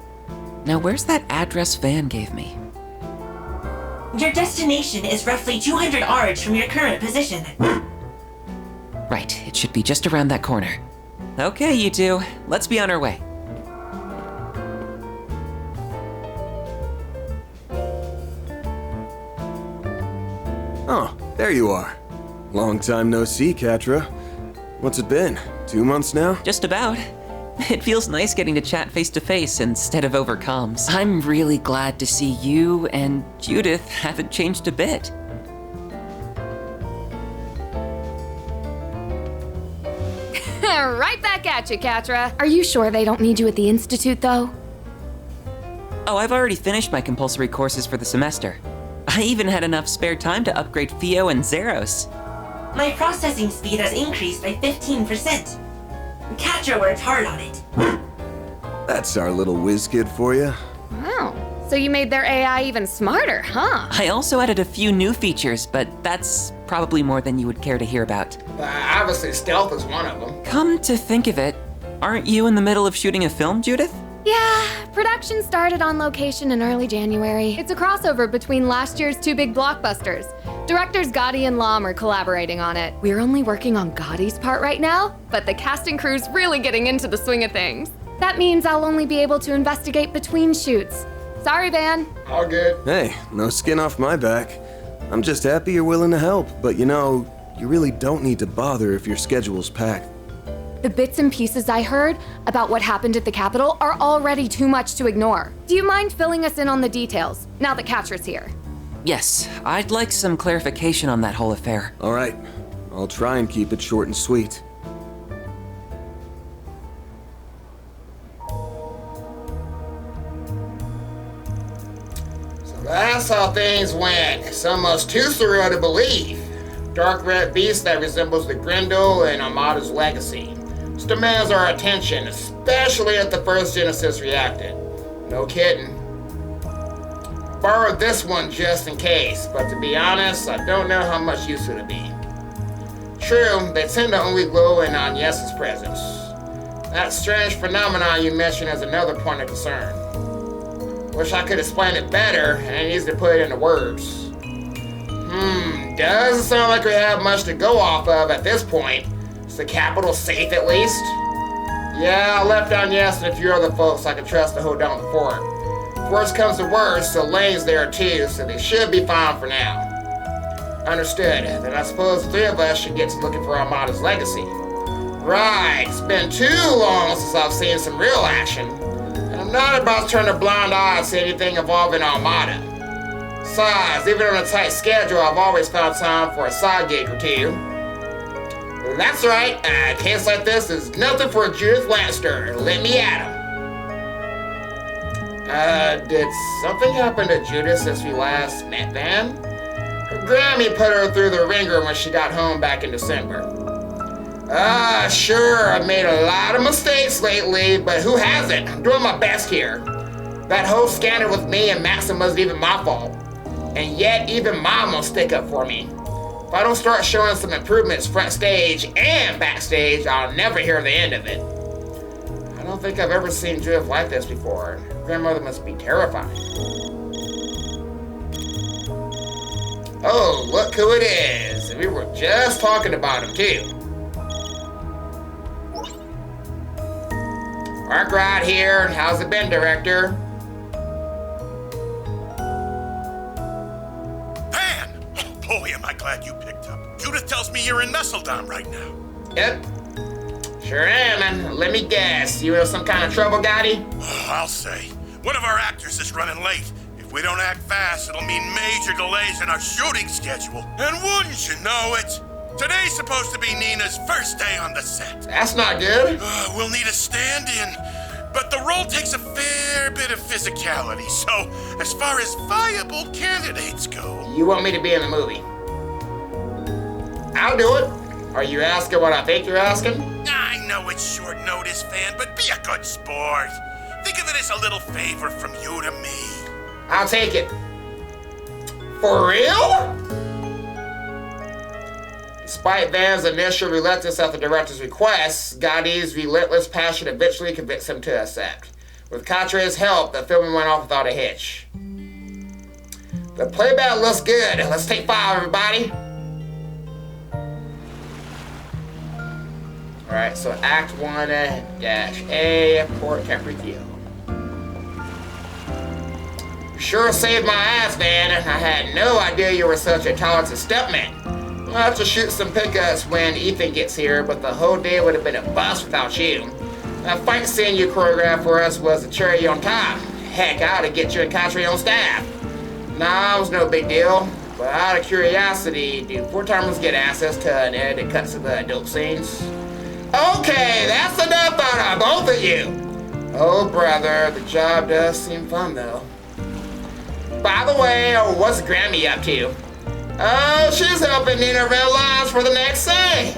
Now where's that address Van gave me? Your destination is roughly 200 ards from your current position. Right, it should be just around that corner. Okay, you two, let's be on our way. Oh, there you are. Long time no see, Katra. What's it been? 2 months now? Just about. It feels nice getting to chat face to face instead of over comms. I'm really glad to see you and Judith haven't changed a bit. Right back at you, Katra. Are you sure they don't need you at the Institute, though? Oh, I've already finished my compulsory courses for the semester. I even had enough spare time to upgrade Theo and Zeros. My processing speed has increased by 15%. Katra worked hard on it. That's our little whiz kid for you. Wow. So you made their AI even smarter, huh? I also added a few new features, but that's probably more than you would care to hear about. Obviously, stealth is one of them. Come to think of it, aren't you in the middle of shooting a film, Judith? Yeah, production started on location in early January. It's a crossover between last year's two big blockbusters. Directors Gotti and Lam are collaborating on it. We're only working on Gotti's part right now, but the cast and crew's really getting into the swing of things. That means I'll only be able to investigate between shoots. Sorry, Van. All good. Hey, no skin off my back. I'm just happy you're willing to help, but you know, you really don't need to bother if your schedule's packed. The bits and pieces I heard about what happened at the Capitol are already too much to ignore. Do you mind filling us in on the details, now that Katra's here? Yes, I'd like some clarification on that whole affair. All right. I'll try and keep it short and sweet. That's how things went. It's almost too surreal to believe. Dark red beast that resembles the Grendel and Almata's legacy. This demands our attention, especially if the first Genesis reacted. No kidding. Borrowed this one just in case, but to be honest, I don't know how much use it'll be. True, they tend to only glow in Agnes's presence. That strange phenomenon you mentioned is another point of concern. Wish I could explain it better, and it needs to put it into words. Doesn't sound like we have much to go off of at this point. Is the capital safe at least? Yeah, I left Agnes and a few other folks I can trust to hold down the fort. If worst comes to worst, Elaine's there too, so they should be fine for now. Understood. Then I suppose the three of us should get to looking for Almata's legacy. Right, it's been too long since I've seen some real action. And I'm not about to turn a blind eye to anything involving Almata. Besides, even on a tight schedule, I've always found time for a side gig or two. That's right, a case like this is nothing for Judith Lannister. Let me at him. Did something happen to Judith since we last met, Van? Her Grammy put her through the ringer when she got home back in December. Sure, I've made a lot of mistakes lately, but who hasn't? I'm doing my best here. That whole scandal with me and Maxim wasn't even my fault. And yet, even Mom won't stick up for me. If I don't start showing some improvements front stage and backstage, I'll never hear the end of it. I don't think I've ever seen Judith like this before. Grandmother must be terrified. Oh, look who it is. We were just talking about him, too. Mark right here. How's it been, Director? Van! Oh, boy, am I glad you picked up. Judith tells me you're in Messeldom right now. Yep. Sure am, and let me guess. You in some kind of trouble, Gotti? Oh, I'll say. One of our actors is running late. If we don't act fast, it'll mean major delays in our shooting schedule. And wouldn't you know it? Today's supposed to be Nina's first day on the set. That's not good. We'll need a stand-in. But the role takes a fair bit of physicality, so as far as viable candidates go... You want me to be in the movie? I'll do it. Are you asking what I think you're asking? I know it's short notice, Fan, but be a good sport. Think of it as a little favor from you to me. I'll take it. For real? Despite Van's initial reluctance at the director's request, Gotti's relentless passion eventually convinced him to accept. With Contra's help, the filming went off without a hitch. The playback looks good. Let's take 5, everybody. Alright, so Act 1-A, Port Caprio. You sure saved my ass, Van. I had no idea you were such a talented stuntman. We'll have to shoot some pickups when Ethan gets here, but the whole day would have been a bust without you. That fight scene you choreographed for us was a cherry on top. Heck, I ought to get you and Katri on staff. Nah, it was no big deal. But out of curiosity, do full-timers get access to an edited cuts of the adult scenes? Okay, that's enough out of both of you. Oh, brother, the job does seem fun, though. By the way, what's Grammy up to? Oh, she's helping Nina realize for the next scene.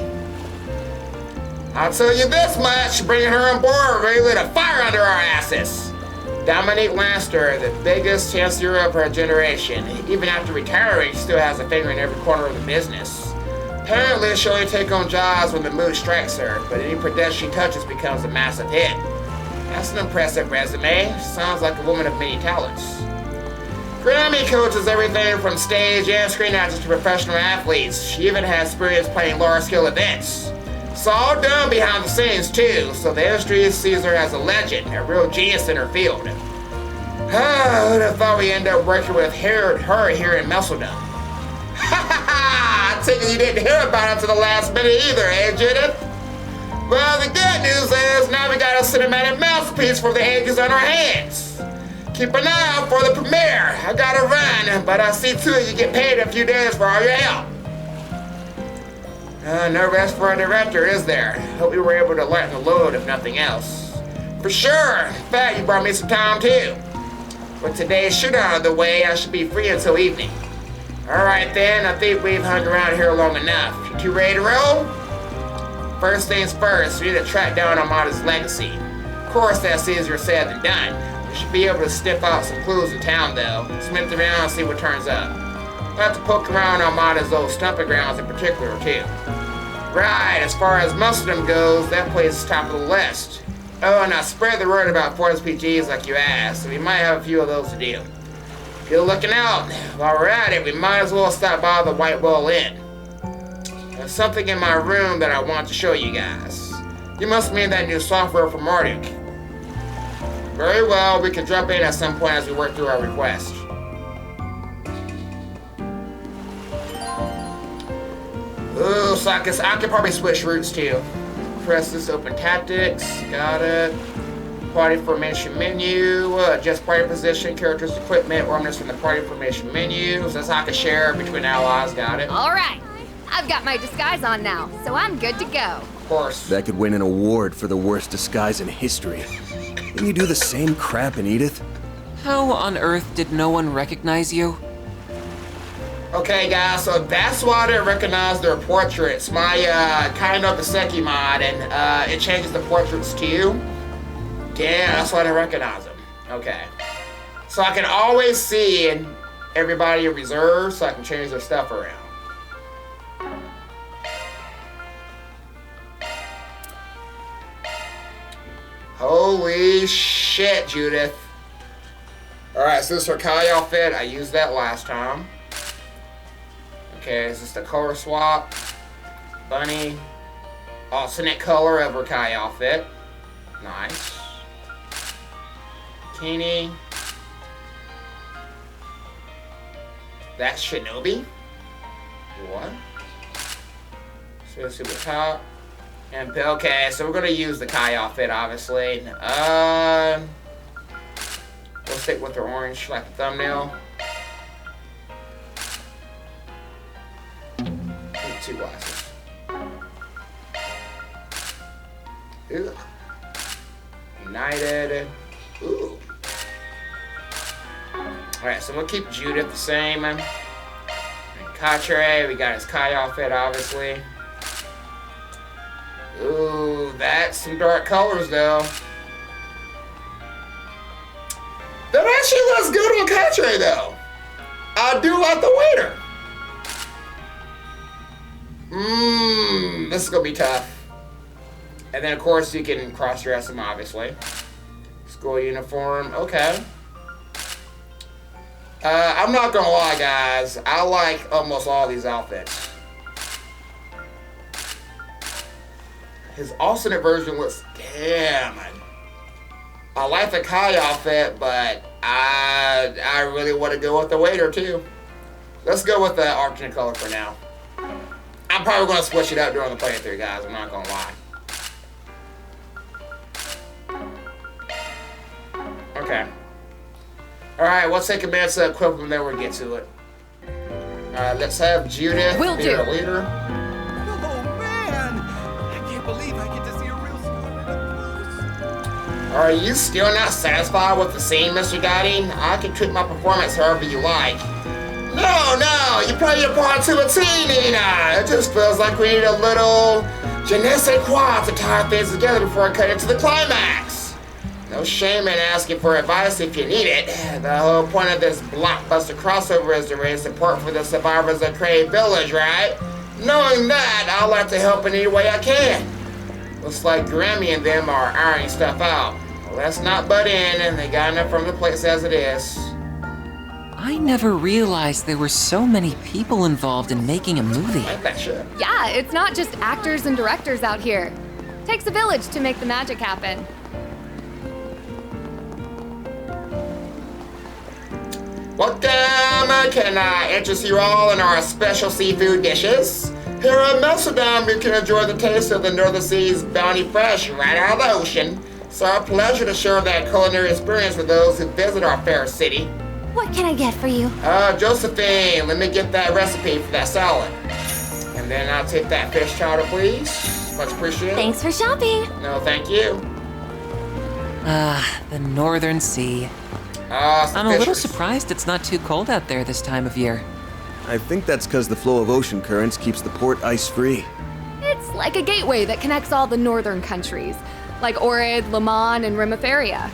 I'll tell you this much, bringing her on board really lit a fire under our asses. Dominique Lannister, the biggest chancellor of her generation. Even after retiring, she still has a finger in every corner of the business. Apparently, she'll only take on jobs when the mood strikes her, but any production she touches becomes a massive hit. That's an impressive resume. Sounds like a woman of many talents. Grammy coaches everything from stage and screen actors to professional athletes. She even has experience playing large-scale events. It's all done behind the scenes, too, so the industry sees her as a legend, a real genius in her field. Who'd have thought we'd end up working with her here in Messeldom? Ha ha ha! I take it you didn't hear about it to the last minute either, eh, Judith? Well, the good news is now we got a cinematic masterpiece for the ages on our hands. Keep an eye out for the premiere. I gotta run, but I'll see to it you get paid in a few days for all your help. No rest for a director, is there? Hope you were able to lighten the load, if nothing else. For sure. In fact, you brought me some time, too. With today's shoot out of the way, I should be free until evening. Alright then, I think we've hung around here long enough. You two ready to roll? First things first, we need to track down Almata's legacy. Of course, that's easier said than done. We should be able to sniff out some clues in town, though. Smith around and see what turns up. We'll have to poke around Almata's old stomping grounds in particular, too. Right, as far as Muslim goes, that place is top of the list. Oh, and I spread the word about Force PGs like you asked, so we might have a few of those to do. Good looking out. While we're at it, we might as well stop by the White Wall Inn. There's something in my room that I want to show you guys. You must mean that new software for Marduk. Very well, we can jump in at some point as we work through our request. Ooh, so I can probably switch routes too. Press this, open tactics, got it. Party formation menu, adjust party position, characters, equipment, remnants from the party formation menu. So that's how I can share between allies, got it. All right, I've got my disguise on now, so I'm good to go. Of course. That could win an award for the worst disguise in history. Didn't you do the same crap in Edith? How on earth did no one recognize you? Okay, guys, so that's why I didn't recognize their portraits. My kind of the Seki mod, and it changes the portraits too. Damn, that's why I didn't recognize them. Okay. So I can always see everybody in reserve, so I can change their stuff around. Holy shit, Judith. Alright, so this is her Kai outfit. I used that last time. Okay, is this the color swap? Bunny. Alternate color of her Kai outfit. Nice. Bikini. That's Shinobi. What? So let's see the top. And okay, so we're gonna use the Kai outfit, obviously. We'll stick with the orange, like the thumbnail. Two glasses. Ugh. United. Ooh. Alright, so we'll keep Judith the same. And Katre, we got his Kai outfit, obviously. Ooh, that's some dark colors, though. That actually looks good on Katre, though. I do like the waiter. This is gonna be tough. And then, of course, you can cross-dress them, obviously. School uniform, okay. I'm not gonna lie, guys. I like almost all these outfits. His alternate version looks damn. I like the Kai outfit, but I really want to go with the waiter too. Let's go with the alternate color for now. I'm probably gonna switch it up during the playthrough, guys. I'm not gonna lie. Okay. Alright, we'll take a minute to equip them, then we'll get to it. Alright, let's have Judith be our leader. Are you still not satisfied with the scene, Mr. Gotti? I can treat my performance however you like. No, you play your part to a T, Nina. It just feels like we need a little je ne sais quoi to tie things together before I cut into the climax. No shame in asking for advice if you need it. The whole point of this blockbuster crossover is to raise support for the survivors of Crave Village, right? Knowing that, I'll like to help in any way I can. Looks like Grammy and them are ironing stuff out. Well, let's not butt in, and they got enough from the place as it is. I never realized there were so many people involved in making a movie. Like that shit. Yeah, it's not just actors and directors out here. Takes a village to make the magic happen. Welcome! Can I interest you all in our special seafood dishes? Here at Amsterdam, you can enjoy the taste of the Northern Sea's bounty fresh right out of the ocean. It's our pleasure to share that culinary experience with those who visit our fair city. What can I get for you? Josephine, let me get that recipe for that salad. And then I'll take that fish chowder, please. Much appreciated. Thanks for shopping. No, thank you. The Northern Sea. I'm a little surprised it's not too cold out there this time of year. I think that's because the flow of ocean currents keeps the port ice-free. It's like a gateway that connects all the northern countries, like Ohrid, Lemon, and Rimaferia.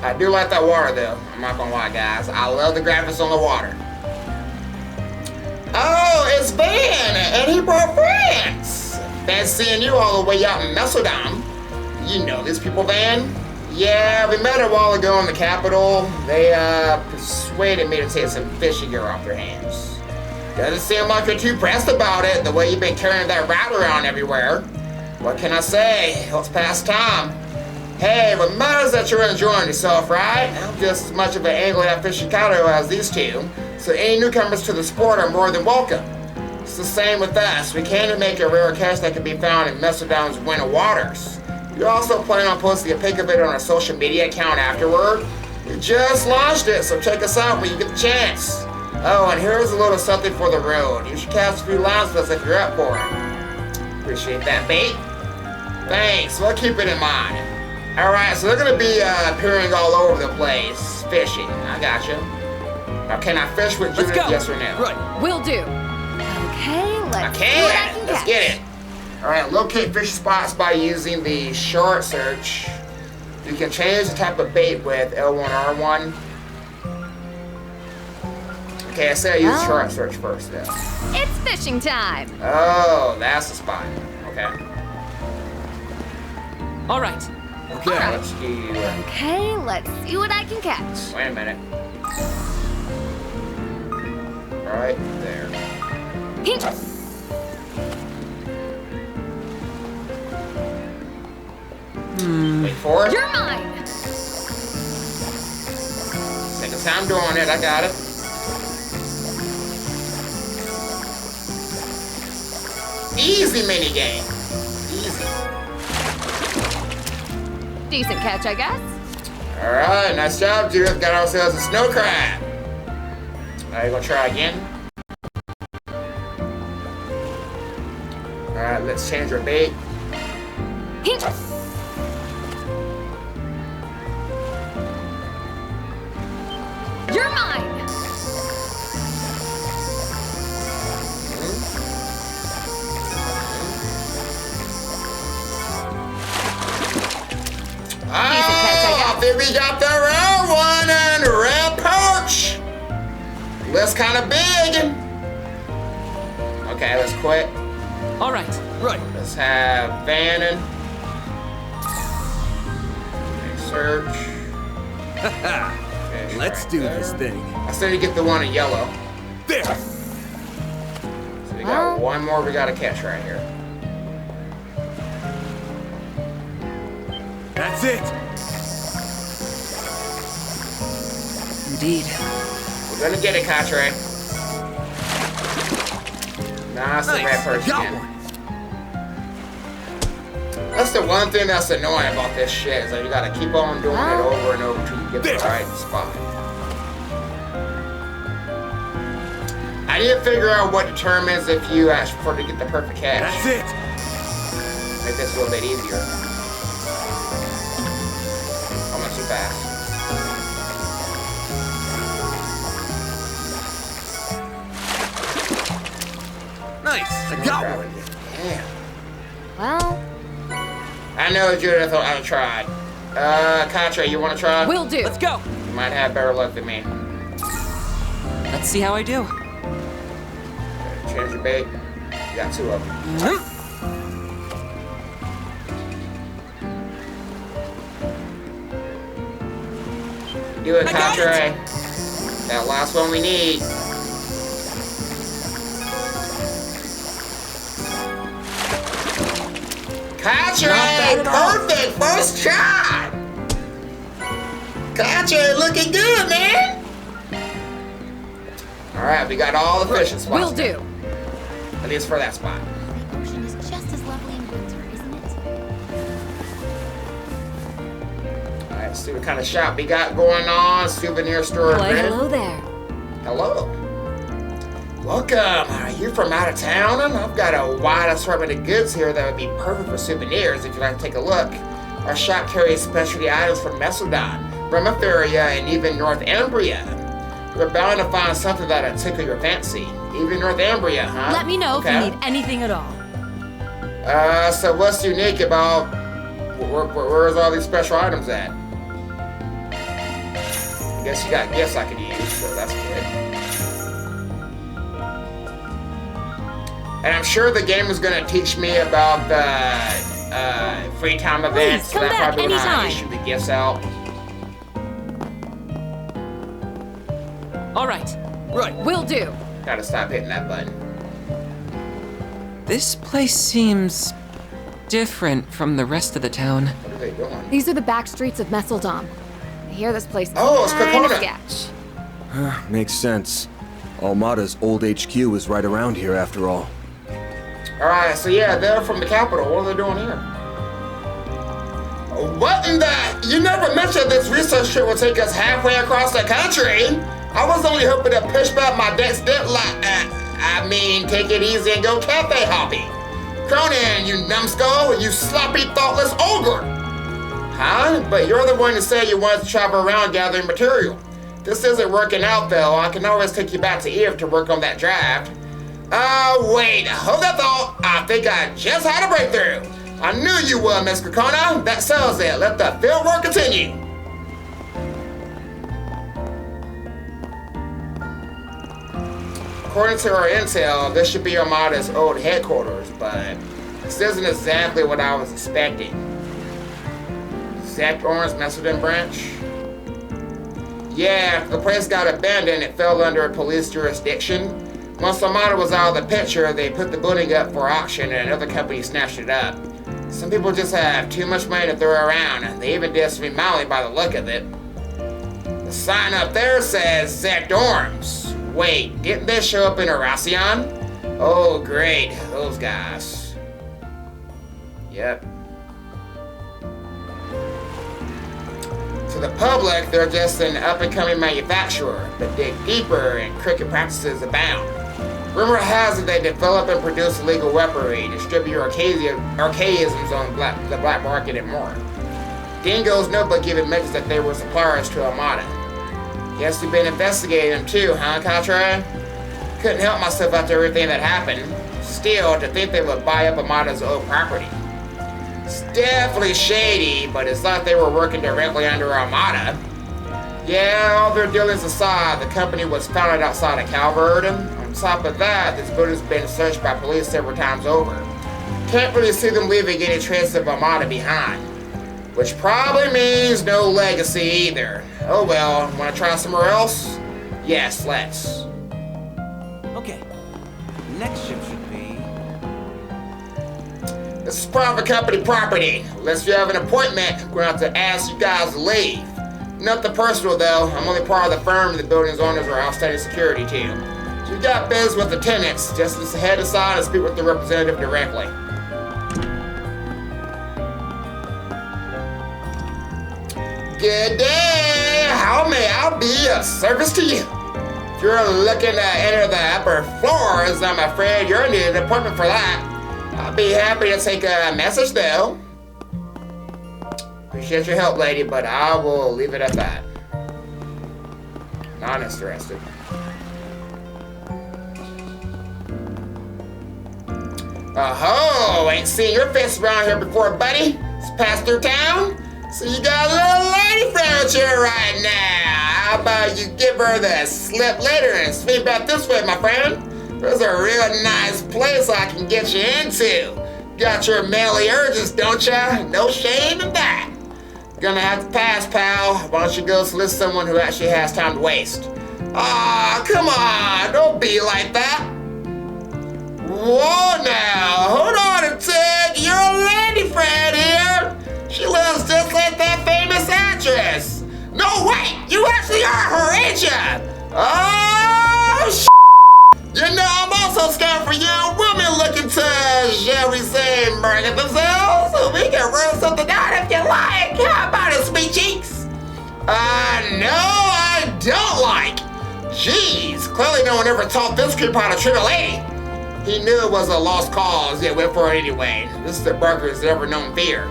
I do like that water, though. I'm not gonna lie, guys. I love the graphics on the water. Oh, it's Van, and he brought friends. Van seeing you all the way out in Mesodom. You know these people, Van? Yeah, we met a while ago in the capital. They persuaded me to take some fishing gear off their hands. Doesn't seem like you're too pressed about it, the way you've been carrying that rat around everywhere. What can I say? It's past time. Hey, what matters that you're enjoying yourself, right? I'm just as much of an angler aficionado as these two, so any newcomers to the sport are more than welcome. It's the same with us. We came to make a rare catch that can be found in Mesodom's winter waters. We also plan on posting a pic of it on our social media account afterward. We just launched it, so check us out when you get the chance. Oh, and here's a little something for the road. You should cast a few lines with us if you're up for it. Appreciate that, bait. Thanks, we'll keep it in mind. Alright, so they're gonna be appearing all over the place, fishing. I gotcha. Now, can I fish with Judith, yes or no? Right. Will do. Okay, let's see what I can Let's catch. get it. Alright, locate fish spots by using the short search. You can change the type of bait with L1, R1. Okay, I said I use short search first, though. It's fishing time. Oh, that's the spot. Okay. All right. Okay, let's do... Okay, let's see what I can catch. Wait a minute. Right there. Wait for it. You're mine. Second time doing it, I got it. Easy minigame. Easy. Decent catch, I guess. Alright, nice job, Judith. Got ourselves a snow crab. Alright, gonna try again. Alright, let's change our bait. You're mine. I think we got the round one and red perch. Looks kind of big. Okay, let's quit. All right. Let's have Vannon. Search. Let's do this thing. I said you get the one in yellow. There. So we got one more we gotta catch right here. That's it. Indeed. We're gonna get it, Catre. Nah, it's the red perch again. That's the one thing that's annoying about this shit, is that you gotta keep on doing it over and over until you get the right spot. I need to figure out what determines if you actually prefer to get the perfect catch. That's it. Make this a little bit easier. I'm not too fast. Nice. I got one. Damn. Well, I know, Judith, I tried. Contra, you want to try? will do. Let's go. You might have better luck than me. Let's see how I do. Change your bait. You got two of them. Do it, Contra. That last one we need. Contra, perfect first shot. Contra, looking good, man. All right, we got all the fishing spots. Will do. At least for that spot. The ocean is just as lovely in winter, isn't it? Let's see what kind of shop we got going on. Souvenir store. Why, grid. hello there. Hello. Welcome. Are you from out of town? I've got a wide assortment of goods here that would be perfect for souvenirs if you'd like to take a look. Our shop carries specialty items from Mesodon, Brahmaferia, and even Northumbria. You're bound to find something that'll tickle your fancy. Even Northumbria, huh? Let me know if you need anything at all. So what's unique about... Where's all these special items at? I guess you got gifts I could use, so that's good. And I'm sure the game is going to teach me about the free time events. Come back probably when I anytime. issue the gifts out. All right. Right. Will do. Gotta stop hitting that button. This place seems different from the rest of the town. What are they doing? These are the back streets of Messeldom. I hear this place is it's kind of Kokona. sketch. Makes sense. Almata's old HQ is right around here after all. Alright, so yeah, they're from the capital. What are they doing here? What in the... You never mentioned this research trip will take us halfway across the country. I was only hoping to push back my next deadline. Take it easy and go cafe hopping. Cronin, you numbskull, you sloppy, thoughtless ogre. Huh? But you're the one who said you wanted to travel around gathering material. This isn't working out, though. I can always take you back to Eve to work on that draft. Wait, hold that thought. I think I just had a breakthrough. I knew you would, Miss Kokona. That settles it. Let the field work continue. According to our intel, this should be Armada's old headquarters, but this isn't exactly what I was expecting. Zach Orange Messeldon branch? Yeah, the place got abandoned. It fell under a police jurisdiction. Once Armada was out of the picture, they put the building up for auction and another company snatched it up. Some people just have too much money to throw around, and they even did something Molly by the look of it. The sign up there says Zach Dorms. Wait, didn't they show up in Erasion? Oh, great, those guys. Yep. To the public, they're just an up-and-coming manufacturer, but dig deeper and crooked practices abound. Rumor has it they develop and produce illegal weaponry, distribute archaisms on the black market and more. Dingo's notebook even mentions that they were suppliers to Armada. Guess you've been investigating them too, huh, Contra? Couldn't help myself after everything that happened. Still, to think they would buy up Armada's old property. It's definitely shady, but it's like they were working directly under Armada. Yeah, all their dealings aside, the company was founded outside of Calverton. On top of that, this building's been searched by police several times over. Can't really see them leaving any trace of Armada behind. Which probably means no legacy either. Oh well, wanna try somewhere else? Yes, let's. Okay. Next ship should be... This is private company property. Unless you have an appointment, we're gonna have to ask you guys to leave. Nothing personal though, I'm only part of the firm and the building's owners are outstanding security too. So you got business with the tenants, just head aside and speak with the representative directly. Good day! How may I be of service to you? If you're looking to enter the upper floors, I'm afraid you're needing an appointment for that. I'll be happy to take a message though. Appreciate your help, lady, but I will leave it at that. Not interested. Oh, ain't seen your face around here before, buddy. Just passed through town. So you got a little lady friend with you right now. How about you give her the slip later and swing back this way, my friend? There's a real nice place I can get you into. Got your manly urges, don't ya? No shame in that. Gonna have to pass, pal. Why don't you go solicit someone who actually has time to waste? Aw, come on, don't be like that. Whoa now, hold on a tick. You're a lady friend here. She looks just like that famous actress. No, wait, you actually are her, ain't ya? Oh, You know, I'm also scared for young women looking to, shall we say, market themselves. So we can run something out if you like. How about it, sweet cheeks? one ever taught this creep how to treat a lady. He knew it was a lost cause, yet went for it anyway. This is the Barker's ever known fear.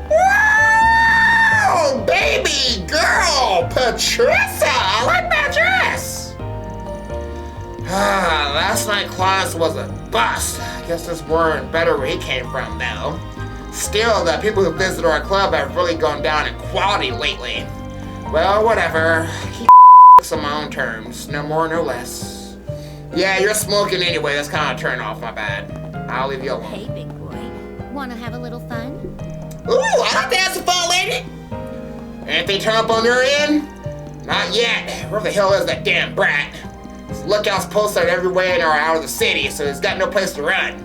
Wow, baby girl, Patricia, I like that dress. Last night class was a bust. I guess this weren't better where he came from, though. Still, the people who visit our club have really gone down in quality lately. Well, whatever. He on my own terms, no more, no less. Yeah, you're smoking anyway. That's kind of a turn off. My bad. I'll leave you alone. Hey, big boy. Wanna have a little fun? Ooh, I like to have some fun, lady. Anything turn up on your end? Not yet. Where the hell is that damn brat? His lookout's posted everywhere and are out of the city, so he's got no place to run.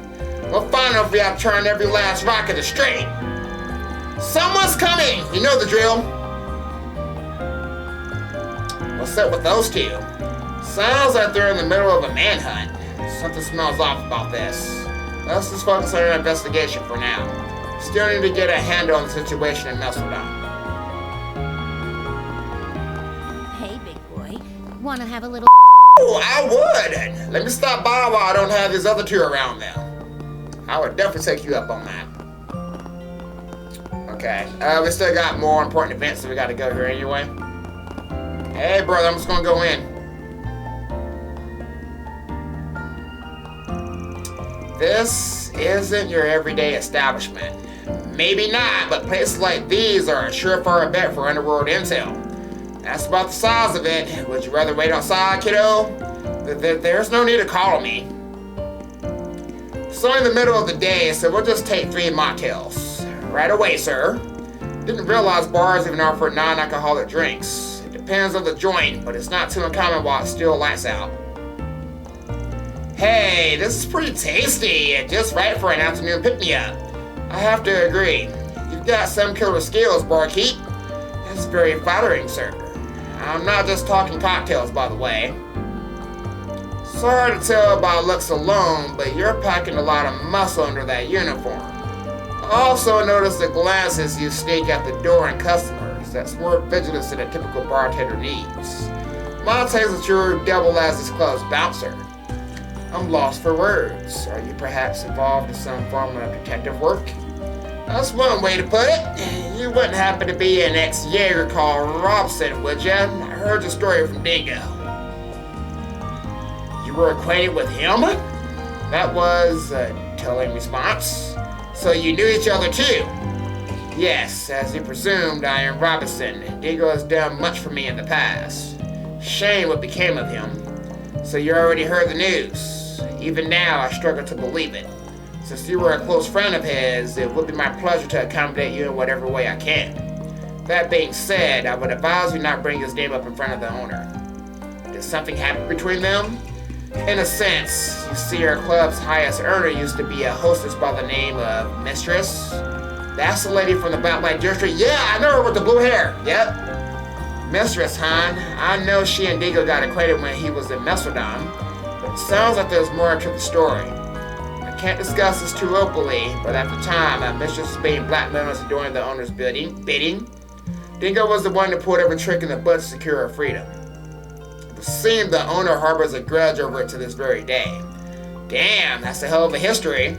We'll find out if we have to turn every last rock in the street. Someone's coming. You know the drill. What's up with those two? Sounds like they're in the middle of a manhunt. Something smells off about this. Let's just focus on our investigation for now. Still need to get a handle on the situation in Melsterdam. Hey, big boy. Wanna have a little... Oh, I would! Let me stop by while I don't have these other two around now. I would definitely take you up on that. Okay, we still got more important events that we gotta go here anyway. Hey, brother, I'm just gonna go in. This isn't your everyday establishment. Maybe not, but places like these are a surefire bet for underworld intel. That's about the size of it. Would you rather wait outside, kiddo? There's no need to call me. It's only the middle of the day, so we'll just take 3 mocktails. Right away, sir. Didn't realize bars even offer non-alcoholic drinks. Depends on the joint, but it's not too uncommon while it's still lights out. Hey, this is pretty tasty and just right for an afternoon pick-me-up. I have to agree. You've got some killer skills, barkeep. That's very flattering, sir. I'm not just talking cocktails, by the way. Sorry to tell by looks alone, but you're packing a lot of muscle under that uniform. I also noticed the glances you sneak at the door and customers. That's more vigilance than a typical bartender needs. Mine takes that you're double as this club's bouncer. I'm lost for words. Are you perhaps involved in some form of detective work? That's one way to put it. You wouldn't happen to be an ex-Jaeger called Robson, would you? I heard your story from Dingo. You were acquainted with him? That was a telling response. So you knew each other too? Yes, as you presumed, I am Robinson. Dingo has done much for me in the past. Shame what became of him. So you already heard the news. Even now, I struggle to believe it. Since you were a close friend of his, it would be my pleasure to accommodate you in whatever way I can. That being said, I would advise you not bring his name up in front of the owner. Did something happen between them? In a sense, you see our club's highest earner used to be a hostess by the name of Mistress. That's the lady from the Batlight District. Yeah, I know her with the blue hair. Yep. Mistress, hon. I know she and Dingo got acquainted when he was in Melsterdam, but it sounds like there's more to the story. I can't discuss this too openly, but at the time, Mistress was being blackmailed into doing the owner's bidding. Dingo was the one who pulled every trick in the book to secure her freedom. It seems the owner harbors a grudge over it to this very day. Damn, that's a hell of a history.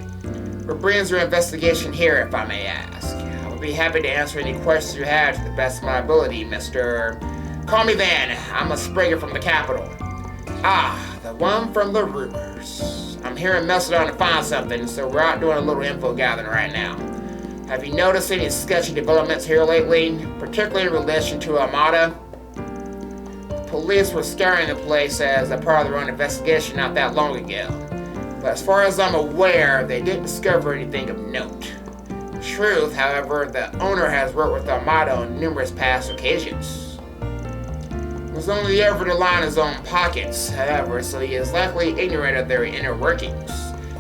What brings your investigation here, if I may ask? I would be happy to answer any questions you have to the best of my ability, Mr. Call me then. I'm a Springer from the capital. Ah, the one from the rumors. I'm here in Melsterdam to find something, so we're out doing a little info gathering right now. Have you noticed any sketchy developments here lately, particularly in relation to almata? The police were scouring the place as a part of their own investigation not that long ago. But as far as I'm aware, they didn't discover anything of note. In truth, however, the owner has worked with almata on numerous past occasions. He was only ever to line his own pockets, however, so he is likely ignorant of their inner workings.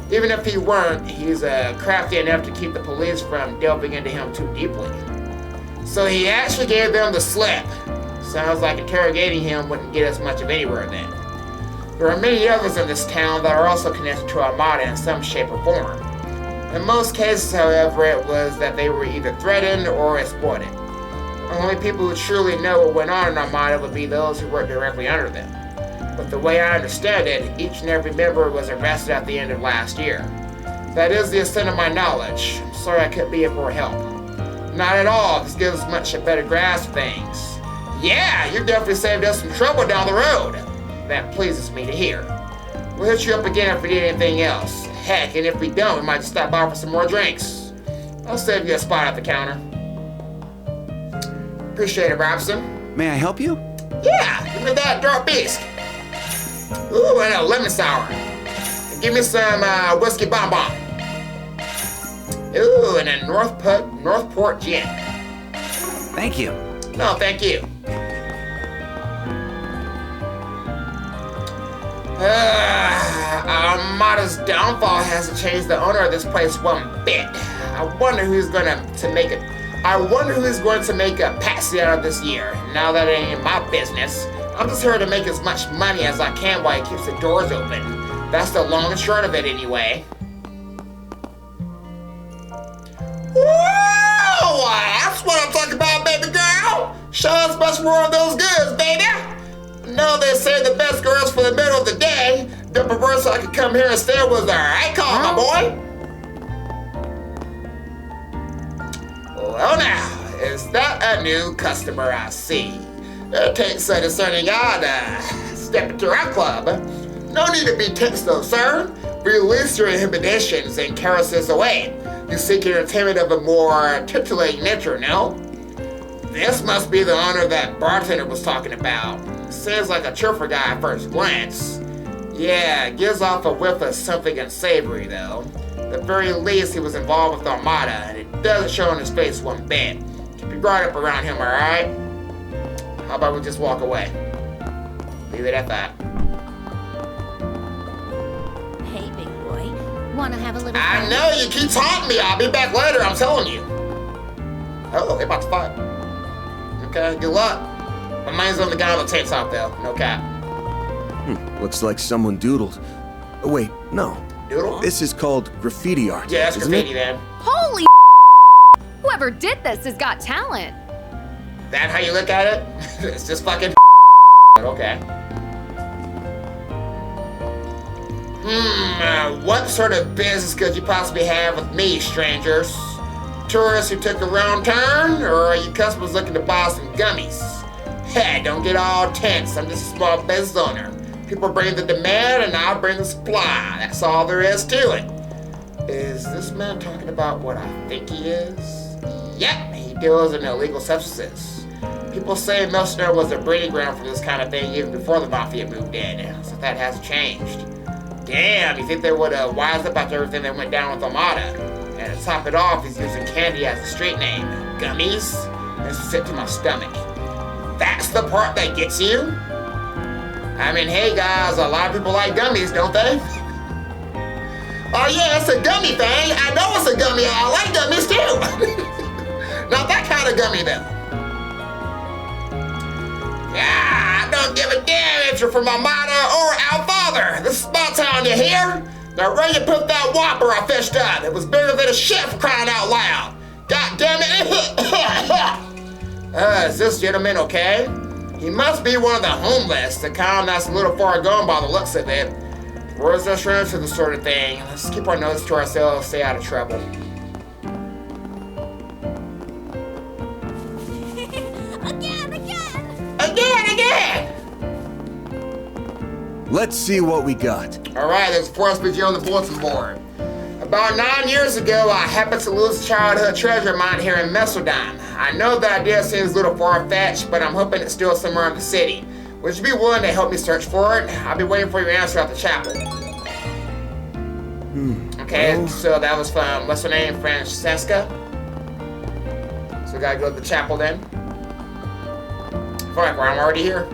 Even if he weren't, he's crafty enough to keep the police from delving into him too deeply. So he actually gave them the slip. Sounds like interrogating him wouldn't get us much of anywhere then. There are many others in this town that are also connected to almata in some shape or form. In most cases, however, it was that they were either threatened or exploited. Only people who truly know what went on in Armada would be those who work directly under them. But the way I understand it, each and every member was arrested at the end of last year. That is the extent of my knowledge. I'm sorry I couldn't be of more help. Not at all. This gives us much a better grasp of things. Yeah, you definitely saved us some trouble down the road. That pleases me to hear. We'll hit you up again if we need anything else. Heck, and if we don't, we might just stop by for some more drinks. I'll save you a spot at the counter. Appreciate it, Robson. May I help you? Yeah, give me that dark beast. Ooh, and a lemon sour. And give me some whiskey bonbon. Ooh, and a Northport gin. Thank you. No, thank you. Armada's downfall hasn't changed the owner of this place one bit. I wonder who's going to make a patsy out of this year. Now that ain't my business. I'm just here to make as much money as I can while he keeps the doors open. That's the long and short of it anyway. Whoa! That's what I'm talking about, baby girl! Show us much more of those goods, baby! No, they say the best girls for the middle of the day. The perverse I could come here and stay with her. I call my boy. Well now, is that a new customer I see? It takes a discerning eye to step into our club. No need to be tense though, sir. Release your inhibitions and caresses away. You seek entertainment of a more titillating nature, no? This must be the owner that bartender was talking about. Seems like a cheerful guy at first glance. Yeah, gives off a whiff of something unsavory though. At the very least, he was involved with Armada, and it doesn't show on his face one bit. Keep your guard up around him, alright? How about we just walk away? Leave it at that. Hey, big boy. Wanna have a little fun? I know, you keep taunting me. I'll be back later, I'm telling you. Oh, they're about to fight. Okay, good luck. My mind's on the guy with the tank top, though. No cap. Looks like someone doodled. Oh, wait, no. Doodle? This is called graffiti art. Yeah, that's isn't graffiti, it? then. Holy whoever did this has got talent. That how you look at it? It's just fucking okay. What sort of business could you possibly have with me, strangers? Tourists who took a wrong turn, or are you customers looking to buy some gummies? Hey, don't get all tense. I'm just a small business owner. People bring the demand and I'll bring the supply. That's all there is to it. Is this man talking about what I think he is? Yep, he deals in illegal substances. People say Melchizedek was a breeding ground for this kind of thing even before the Mafia moved in, so that hasn't changed. Damn, you think they would have wised up after everything that went down with Armada? And to top it off, he's using candy as a street name. Gummies? This is sick to my stomach. That's the part that gets you? I mean, hey guys, a lot of people like gummies, don't they? Oh yeah, it's a gummy thing. I know it's a gummy. I like gummies too. Not that kind of gummy though. Yeah, I don't give a damn if you're from Armada or our father. This is my town, you hear? Now ready to put that whopper I fished up. It was bigger than a ship, crying out loud. God damn it. Is this gentleman okay? He must be one of the homeless, the kind that's a little far gone by the looks of it. Where's us friends to this sort of thing? Let's keep our nose to ourselves, stay out of trouble. Again! Let's see what we got. Alright, there's a force BG on the bulletin board. About 9 years ago, I happened to lose a childhood treasure of mine here in Mesodon. I know the idea seems a little far-fetched, but I'm hoping it's still somewhere in the city. Would you be willing to help me search for it? I'll be waiting for your answer at the chapel. Okay, so that was from, what's her name, Francesca? So we gotta go to the chapel then. Fuck, I'm already here.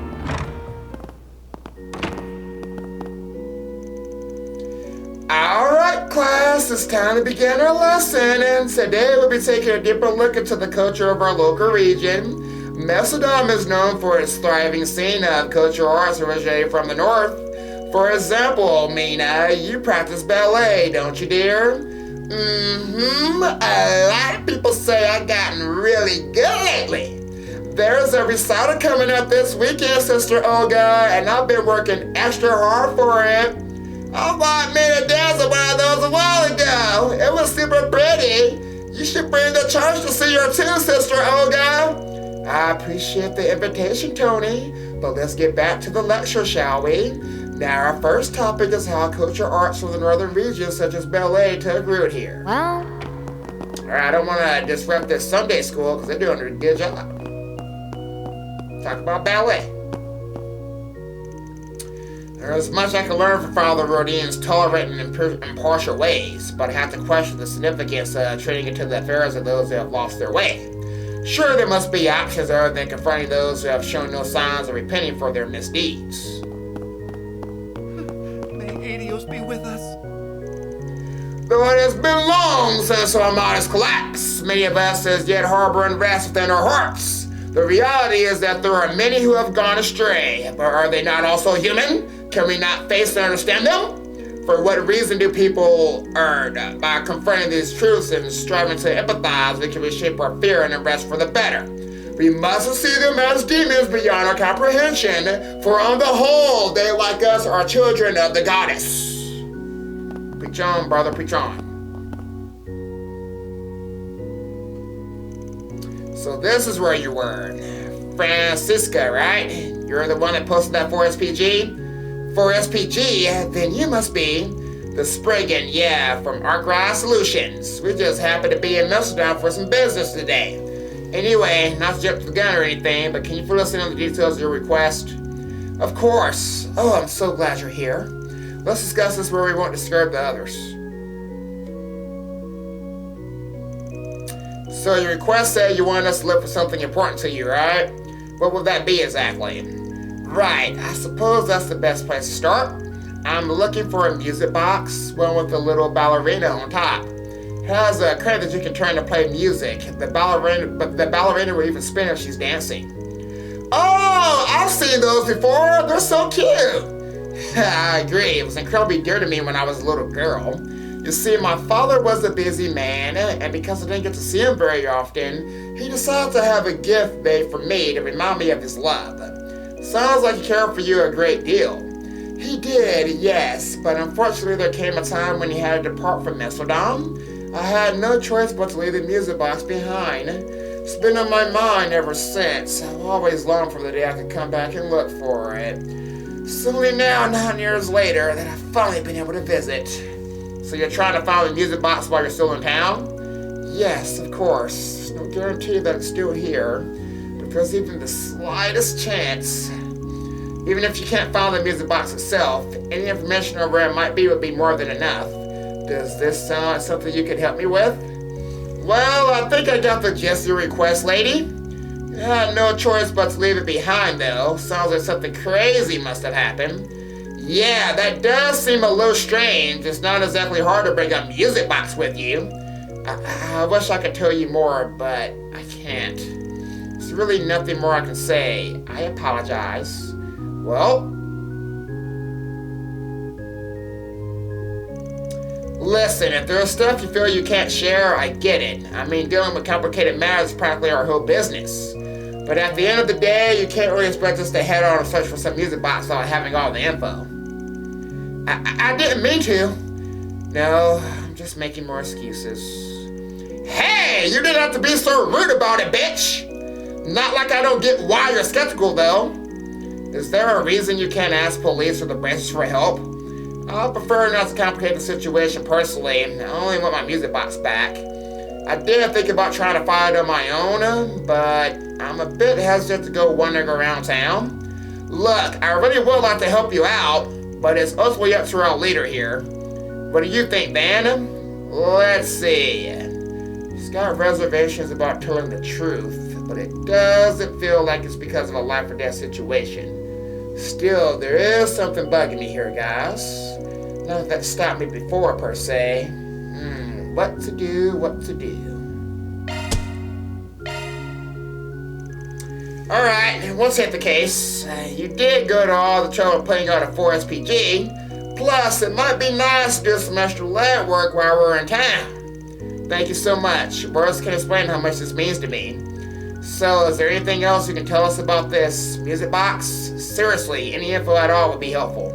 Alright class, it's time to begin our lesson, and today we'll be taking a deeper look into the culture of our local region. Mesodon is known for its thriving scene of cultural arts originating from the north. For example, Mina, you practice ballet, don't you dear? A lot of people say I've gotten really good lately. There's a recital coming up this weekend, Sister Olga, and I've been working extra hard for it. I bought me a dance of one of those a while ago. It was super pretty. You should bring the church to see her too, Sister Olga. I appreciate the invitation, Tony, but let's get back to the lecture, shall we? Now, our first topic is how cultural arts from the northern regions, such as ballet, took root here. Well... Alright, I don't want to disrupt this Sunday school because they're doing a good job. Talk about ballet. There's much I can learn from Father Rodin's tolerant and impartial ways, but I have to question the significance of treating into the affairs of those who have lost their way. Sure, there must be options other than confronting those who have shown no signs of repenting for their misdeeds. May Adios be with us. Though it has been long since Armada's collapse, many of us as yet harbor unrest within our hearts. The reality is that there are many who have gone astray, but are they not also human? Can we not face and understand them? For what reason do people earn? By confronting these truths and striving to empathize, we can reshape our fear and arrest for the better. We mustn't see them as demons beyond our comprehension, for on the whole, they, like us, are children of the goddess. Preach on, brother, preach on. So this is where you were. Francisca, right? You're the one that posted that 4SPG? 4SPG, then you must be the Spriggan, yeah, from Arkwright Solutions. We just happened to be in Amsterdam for some business today. Anyway, not to jump to the gun or anything, but can you fill us in on the details of your request? Of course. Oh, I'm so glad you're here. Let's discuss this where we won't disturb the others. So your request said you wanted us to look for something important to you, right? What would that be exactly? Right, I suppose that's the best place to start. I'm looking for a music box, one with a little ballerina on top. It has a crank that you can turn to play music. The ballerina will even spin if she's dancing. Oh, I've seen those before. They're so cute. I agree. It was incredibly dear to me when I was a little girl. You see, my father was a busy man, and because I didn't get to see him very often, he decided to have a gift made for me to remind me of his love. Sounds like he cared for you a great deal. He did, yes, but unfortunately there came a time when he had to depart from Amsterdam. I had no choice but to leave the music box behind. It's been on my mind ever since. I've always longed for the day I could come back and look for it. It's only now, 9 years later, that I've finally been able to visit. So you're trying to find the music box while you're still in town? Yes, of course. There's no guarantee that it's still here. But there's even the slightest chance. Even if you can't find the music box itself, any information on where it might be would be more than enough. Does this sound like something you could help me with? Well, I think I got the gist of your request, lady. I had no choice but to leave it behind, though. Sounds like something crazy must have happened. Yeah, that does seem a little strange. It's not exactly hard to bring a music box with you. I wish I could tell you more, but I can't. There's really nothing more I can say. I apologize. Well, listen, if there's stuff you feel you can't share, I get it. I mean, dealing with complicated matters is practically our whole business. But at the end of the day, you can't really expect us to head on and search for some music box without having all the info. I didn't mean to. No, I'm just making more excuses. Hey, you didn't have to be so rude about it, bitch! Not like I don't get why you're skeptical, though. Is there a reason you can't ask police or the branches for help? I'll prefer not to complicate the situation personally. I only want my music box back. I did think about trying to find it on my own, but I'm a bit hesitant to go wandering around town. Look, I really would like to help you out, but it's ultimately up to our leader here. What do you think, Van? Let's see. He's got reservations about telling the truth, but it doesn't feel like it's because of a life or death situation. Still, there is something bugging me here, guys. None that stopped me before, per se. What to do, what to do. Alright, once that's the case, you did go to all the trouble of putting out a 4SPG. Plus, it might be nice to do some extra lab work while we're in town. Thank you so much. Words can't explain how much this means to me. So, is there anything else you can tell us about this music box? Seriously, any info at all would be helpful.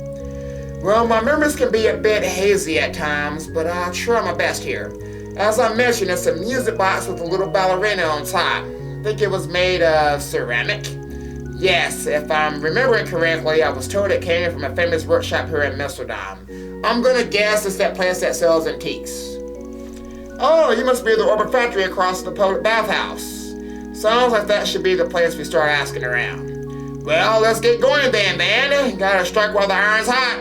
Well, my memories can be a bit hazy at times, but I'll try my best here. As I mentioned, it's a music box with a little ballerina on top. I think it was made of ceramic. Yes, if I'm remembering correctly, I was told it came from a famous workshop here in Amsterdam. I'm gonna guess it's that place that sells antiques. Oh, you must be the Orbit Factory across the public bathhouse. Sounds like that should be the place we start asking around. Well, let's get going then, man. Gotta strike while the iron's hot.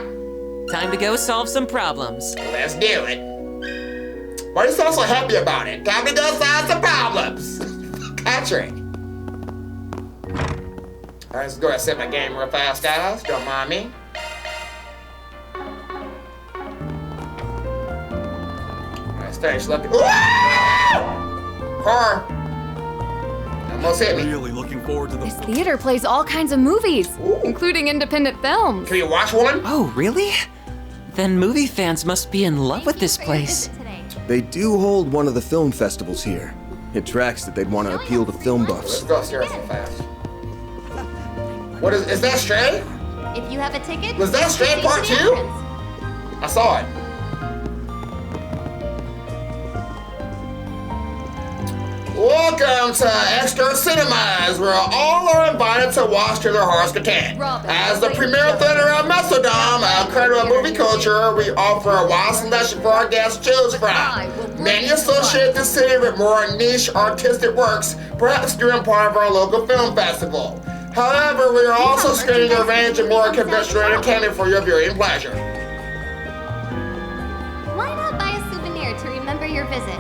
Time to go solve some problems. Let's do it. Why are you so happy about it? Time to go solve some problems. Patrick. Alright, let's go ahead and set my game real fast, guys. Don't mind me. Alright, stay lucky. Car! Almost hit me. Really looking forward to the This theater plays all kinds of movies, including independent films. Can you watch one? Oh, really? Then movie fans must be in love with this place. They do hold one of the film festivals here. It tracks that they'd want to appeal to film buffs. Let's go upstairs real fast. What is that Stray? If you have a ticket, Was that Stray Part 2? I saw it. Welcome to Extra Cinemas, where all are invited to watch to their heart's content. As the premier theater of Amsterdam, a cradle of movie culture, we offer a wide selection for our guests to choose from. Many associate the city with more niche artistic works, perhaps during part of our local film festival. However, we are also screening a range of more conventional entertainment for your viewing pleasure. Why not buy a souvenir to remember your visit?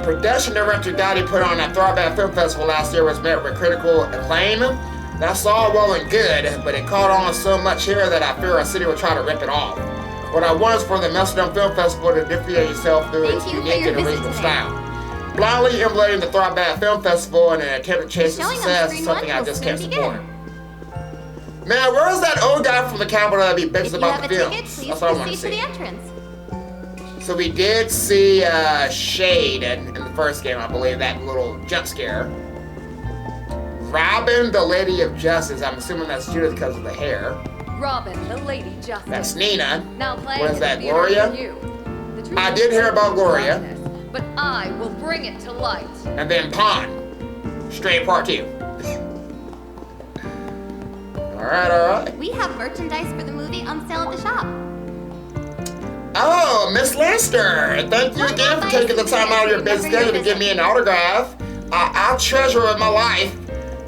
Production director Gotti put on a Throwback Film Festival last year, was met with critical acclaim. That's all well and good, but it caught on so much here that I fear our city will try to rip it off. What I want is for the Amsterdam Film Festival to differentiate itself through its unique and original style. Blindly emulating the Throwback Film Festival in an attempt to chase success is something I just can't support. Man, where's that old guy from the Capitol that be bitches about the films? That's what I want to see. So we did see Shade in the first game, I believe, that little jump scare. Robin, the Lady of Justice. I'm assuming that's Judith because of the hair. Robin, the Lady Justice. That's Nina. Now playing What is that, in the theater Gloria? near you. The truth I did hear about Gloria. But I will bring it to light. And then Pawn. Stray Part 2. Alright. We have merchandise for the movie on sale at the shop. Oh, Miss Lester, thank you again for taking the time out of your busy day to give me an autograph. I'll treasure it in my life.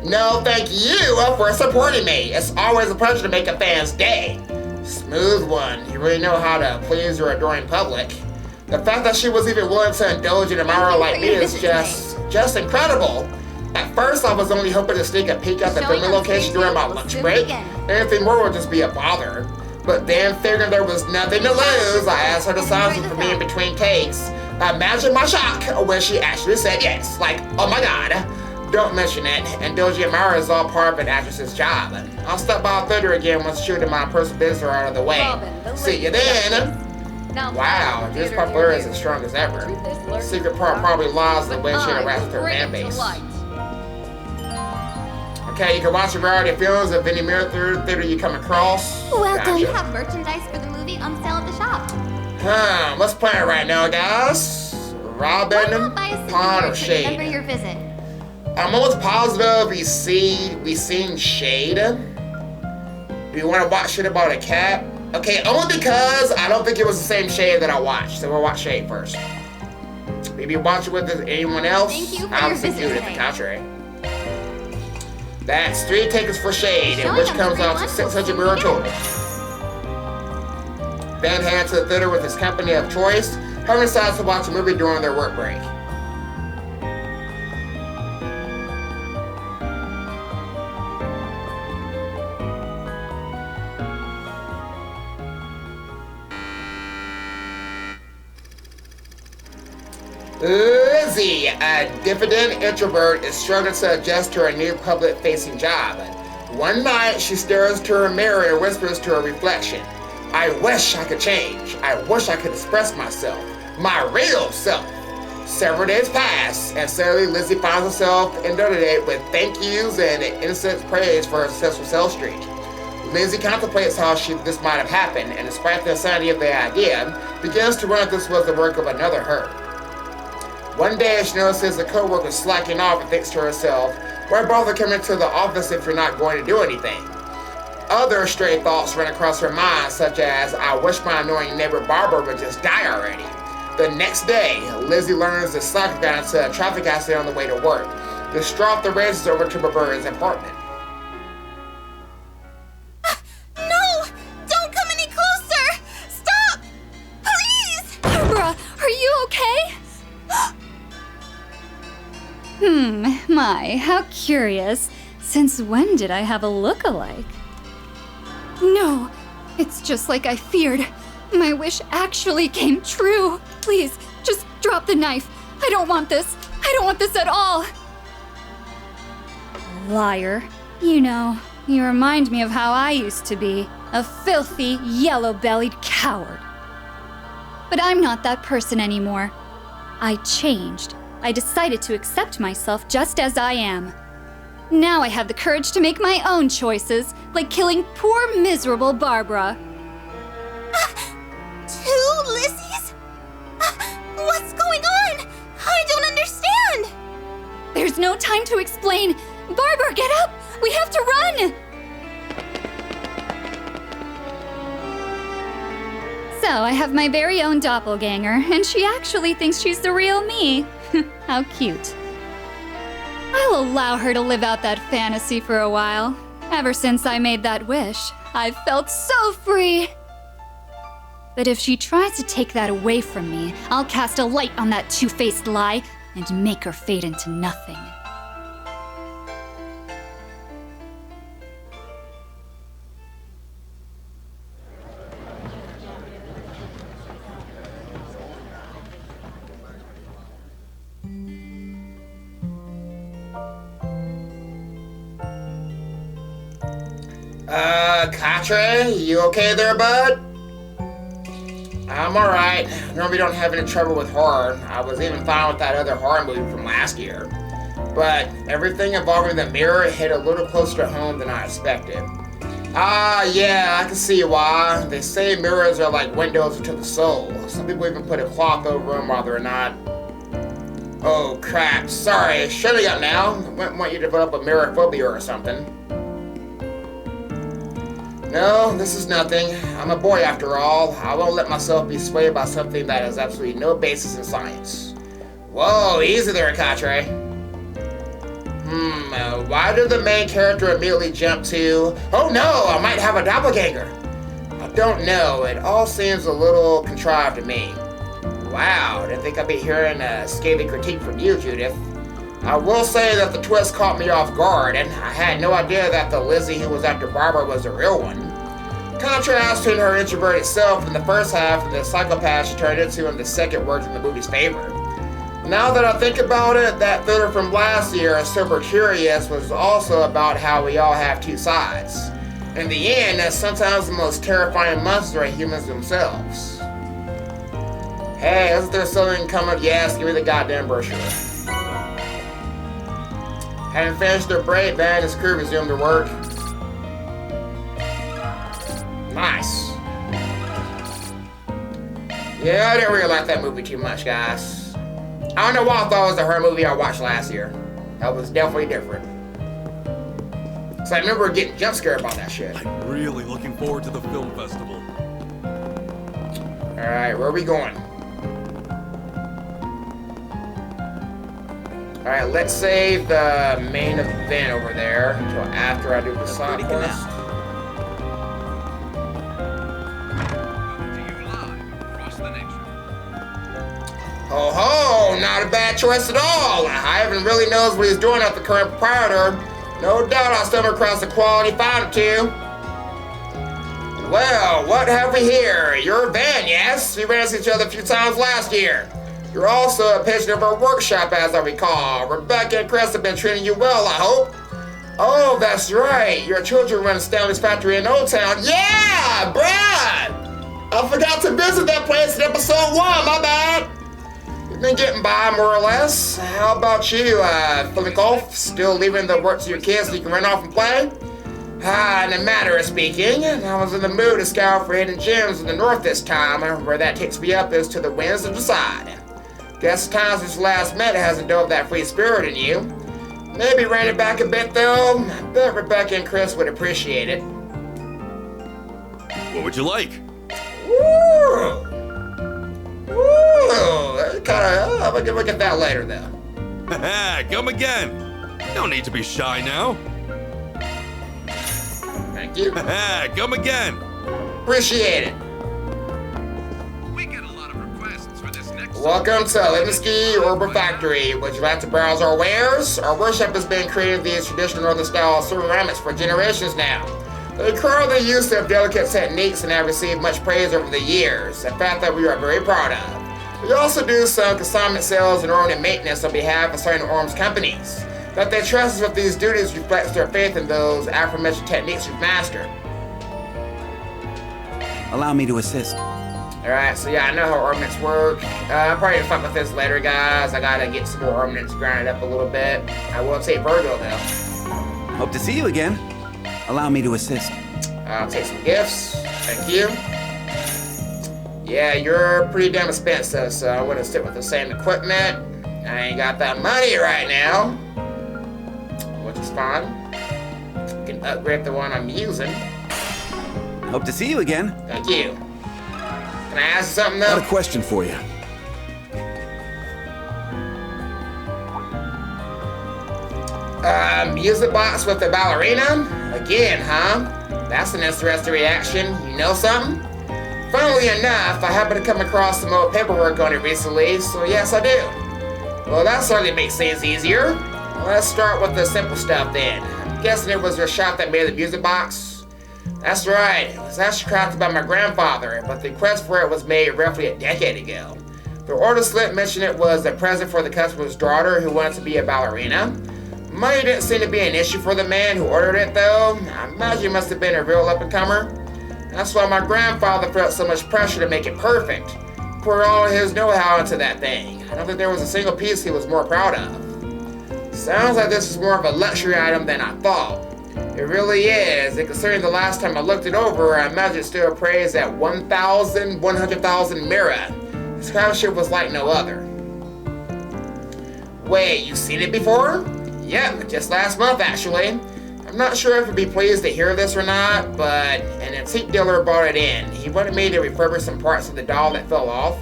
No, thank you for supporting me. It's always a pleasure to make a fan's day. Smooth one. You really know how to please your adoring public. The fact that she was even willing to indulge in a admirer like me is just incredible. At first, I was only hoping to sneak a peek at the filming location during my lunch break. Anything more would just be a bother. But then, figuring there was nothing to lose, I asked her to sign something for me in between takes. Imagine my shock when she actually said yes. Like, oh my god. Don't mention it. Indulging admirer is all part of an actress's job. I'll stop by the theater again once shooting my personal business are out of the way. See you then. Wow, this popularity is as strong as ever. The secret part probably lies in the way she interacts with her fan base. Okay, you can watch a variety of films at any mirror theater you come across. Welcome. We have merchandise for the movie on sale at the shop. Let's plan it right now, guys. Robin, Pawn, or Shade? Remember your visit. I'm almost positive we seen Shade. Do you want to watch shit about a cat? Okay, only because I don't think it was the same Shade that I watched. So we'll watch Shade first. Maybe watch it with anyone else. Thank you for I'll your see visit you at the today. contrary. That's 3 tickets for Shade, which comes out to 600 euro total. Ben headed to the theater with his company of choice. Herman decides to watch a movie during their work break. Lizzie, a diffident introvert, is struggling to adjust to her new public-facing job. One night, she stares to her mirror and whispers to her reflection, "I wish I could change. I wish I could express myself. My real self." Several days pass, and suddenly Lizzie finds herself inundated with thank yous and innocent praise for her successful sales streak. Lizzie contemplates how this might have happened, and despite the insanity of the idea, begins to wonder if this was the work of another her. One day, she notices a co-worker slacking off and thinks to herself, why bother coming to the office if you're not going to do anything? Other stray thoughts run across her mind, such as, I wish my annoying neighbor Barbara would just die already. The next day, Lizzie learns that Slacker got into a traffic accident on the way to work. Distraught, the races over to Barbara's apartment. No! Don't come any closer! Stop! Please! Barbara, are you okay? My, how curious. Since when did I have a look-alike? No, it's just like I feared. My wish actually came true. Please, just drop the knife. I don't want this. I don't want this at all. Liar. You know, you remind me of how I used to be. A filthy, yellow-bellied coward. But I'm not that person anymore. I changed. I decided to accept myself just as I am. Now I have the courage to make my own choices, like killing poor, miserable Barbara. 2 Lizzies? What's going on? I don't understand! There's no time to explain. Barbara, get up! We have to run! So, I have my very own doppelganger, and she actually thinks she's the real me. How cute. I'll allow her to live out that fantasy for a while. Ever since I made that wish, I've felt so free. But if she tries to take that away from me, I'll cast a light on that two-faced lie and make her fade into nothing. Katre, you okay there, bud? I'm alright. Normally don't have any trouble with horror. I was even fine with that other horror movie from last year. But everything involving the mirror hit a little closer to home than I expected. Yeah, I can see why. They say mirrors are like windows into the soul. Some people even put a cloth over them while they're not. Oh crap, sorry, shutting up now. I wouldn't want you to develop a mirror phobia or something. No, this is nothing. I'm a boy after all. I won't let myself be swayed by something that has absolutely no basis in science. Whoa, easy there, Katre. Why did the main character immediately jump to, oh no, I might have a doppelganger? I don't know, it all seems a little contrived to me. Wow, didn't think I'd be hearing a scathing critique from you, Judith. I will say that the twist caught me off guard, and I had no idea that the Lizzie who was after Barbara was the real one. Contrasting her introverted self in the first half and the psychopath she turned into in the second worked in the movie's favor. Now that I think about it, that thriller from last year, Super Curious, was also about how we all have two sides. In the end, that sometimes the most terrifying monsters are humans themselves. Hey, isn't there something coming? Yes, give me the goddamn brochure. Having finished their break, Van and his crew resumed their work. Nice. Yeah, I didn't really like that movie too much, guys. I don't know why I thought it was the horror movie I watched last year. That was definitely different. So I remember getting jump scared by that shit. I'm really looking forward to the film festival. Alright, where are we going? Alright, let's save the main event over there until after I do the side quest. Oh ho, not a bad choice at all. Ivan really knows what he's doing at the current proprietor. No doubt I'll stumble across a quality find or two. Well, what have we here? You're Van, yes? We ran into each other a few times last year. You're also a patient of our workshop, as I recall. Rebecca and Chris have been treating you well, I hope. Oh, that's right. Your children run Stanley's factory in Old Town. Yeah, Brad! I forgot to visit that place in episode 1, my bad. Been getting by more or less. How about you, Philip Golf? Still leaving the work to your kids so you can run off and play? In a matter of speaking, I was in the mood to scout for hidden gems in the north this time. Where that takes me up is to the winds to decide. Guess the time since last met hasn't dove that free spirit in you. Maybe rein it back a bit though. I bet Rebecca and Chris would appreciate it. What would you like? Ooh! We'll look at that later, though. Come again. No need to be shy now. Thank you. Come again. Appreciate it. We get a lot of requests for this next. Welcome to Lemsky Urban Factory. Would you like to browse our wares? Our workshop has been creating these traditional northern-style ceramics for generations now. They currently use of delicate techniques and have received much praise over the years, a fact that we are very proud of. We also do some consignment sales and ornament maintenance on behalf of certain arms companies. That they trust us with these duties reflects their faith in those aforementioned techniques we've mastered. Allow me to assist. Alright, so yeah, I know how ornaments work. I'm probably gonna fuck with this later, guys. I gotta get some more ornaments grinded up a little bit. I will take Virgo, though. Hope to see you again. Allow me to assist. I'll take some gifts. Thank you. Yeah, you're pretty damn expensive, so I wouldn't stick with the same equipment. I ain't got that money right now, which is fine. I can upgrade the one I'm using. Hope to see you again. Thank you. Can I ask you something, though? Got a question for you. Music box with the ballerina? Again, huh? That's an interesting reaction. You know something? Funnily enough, I happened to come across some old paperwork on it recently, so yes, I do. Well, that certainly makes things easier. Let's start with the simple stuff then. I'm guessing it was your shop that made the music box? That's right. It was actually crafted by my grandfather, but the request for it was made roughly a decade ago. The order slip mentioned it was a present for the customer's daughter who wanted to be a ballerina. Money didn't seem to be an issue for the man who ordered it, though. I imagine he must have been a real up-and-comer. That's why my grandfather felt so much pressure to make it perfect. Poured all of his know-how into that thing. I don't think there was a single piece he was more proud of. Sounds like this is more of a luxury item than I thought. It really is, and considering the last time I looked it over, I imagine it still appraised at 100,000 mira. This craftsmanship was like no other. Wait, you've seen it before? Yep, just last month actually. I'm not sure if you'd be pleased to hear this or not, but an antique dealer bought it in. He wanted me to refurbish some parts of the doll that fell off.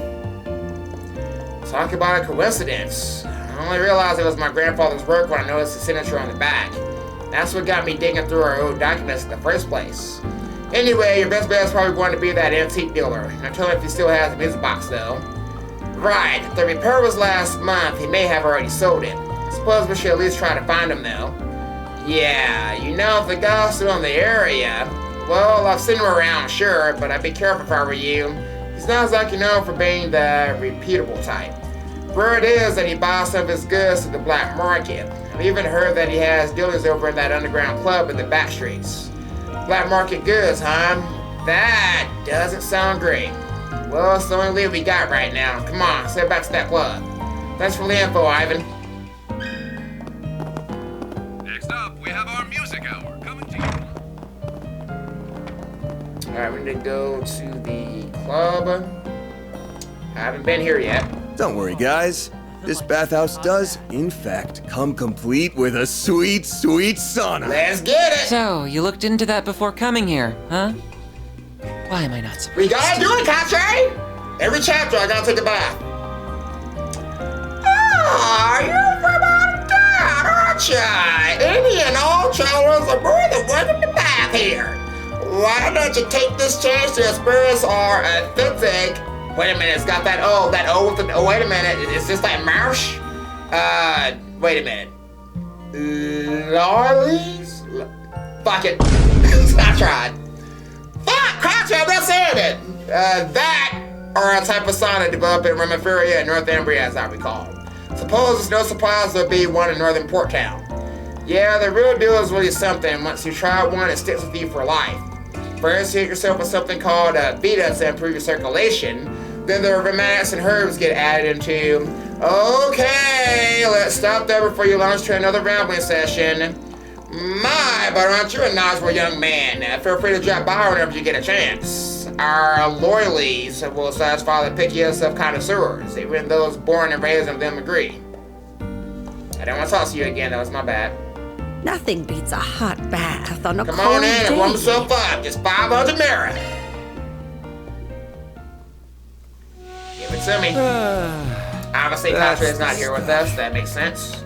Talk about a coincidence. I only realized it was my grandfather's work when I noticed the signature on the back. That's what got me digging through our old documents in the first place. Anyway, your best bet is probably going to be that antique dealer. Not sure if he still has the music box though. Right, if the repair was last month, he may have already sold it. I suppose we should at least try to find him though. Yeah, you know, if the guy's still in the area, well, I've seen him around, sure, but I'd be careful if I were you. He's not exactly known for being the repeatable type. Word is that he buys some of his goods at the black market. I've even heard that he has dealers over in that underground club in the back streets. Black market goods, huh? That doesn't sound great. Well, it's the only lead we got right now. Come on, let's head back to that club. Thanks for the info, Ivan. Next up, we have our music hour coming to you. Alright, we need to go to the club. I haven't been here yet. Don't worry, guys. This bathhouse does, in fact, come complete with a sweet, sweet sauna. Let's get it! So, you looked into that before coming here, huh? Why am I not surprised? We gotta do it, Katri! Every chapter, I gotta take a bath. Ah, you're from out town, aren't ya? Any and all travelers are more than welcome to bath here. Why don't you take this chance to experience our authentic... Wait a minute, it's got that O with the... Oh, wait a minute, is this like Marsh? Wait a minute. Lollies? Fuck it. I tried. Fuck, crap, I'm not saying it. That are a type of sauna developed in Remiferia and Northumbria, as I recall. Suppose it's no surprise there'll be one in Northern Porttown. Yeah, the real deal is really something. Once you try one, it sticks with you for life. First, you hit yourself with something called Vita to improve your circulation. Then the remnants and herbs get added into. Okay, let's stop there before you launch to another rambling session. My, but aren't you a knowledgeable young man? Feel free to drop by whenever you get a chance. Our loyalies will satisfy the pickiest of connoisseurs, even those born and raised in them agree. I don't want to talk to you again, that was my bad. Nothing beats a hot bath on a Come cold on in day. and warm yourself up. Just 500 mirror. Give it to me. Obviously, Patrick's not here with us. That makes sense.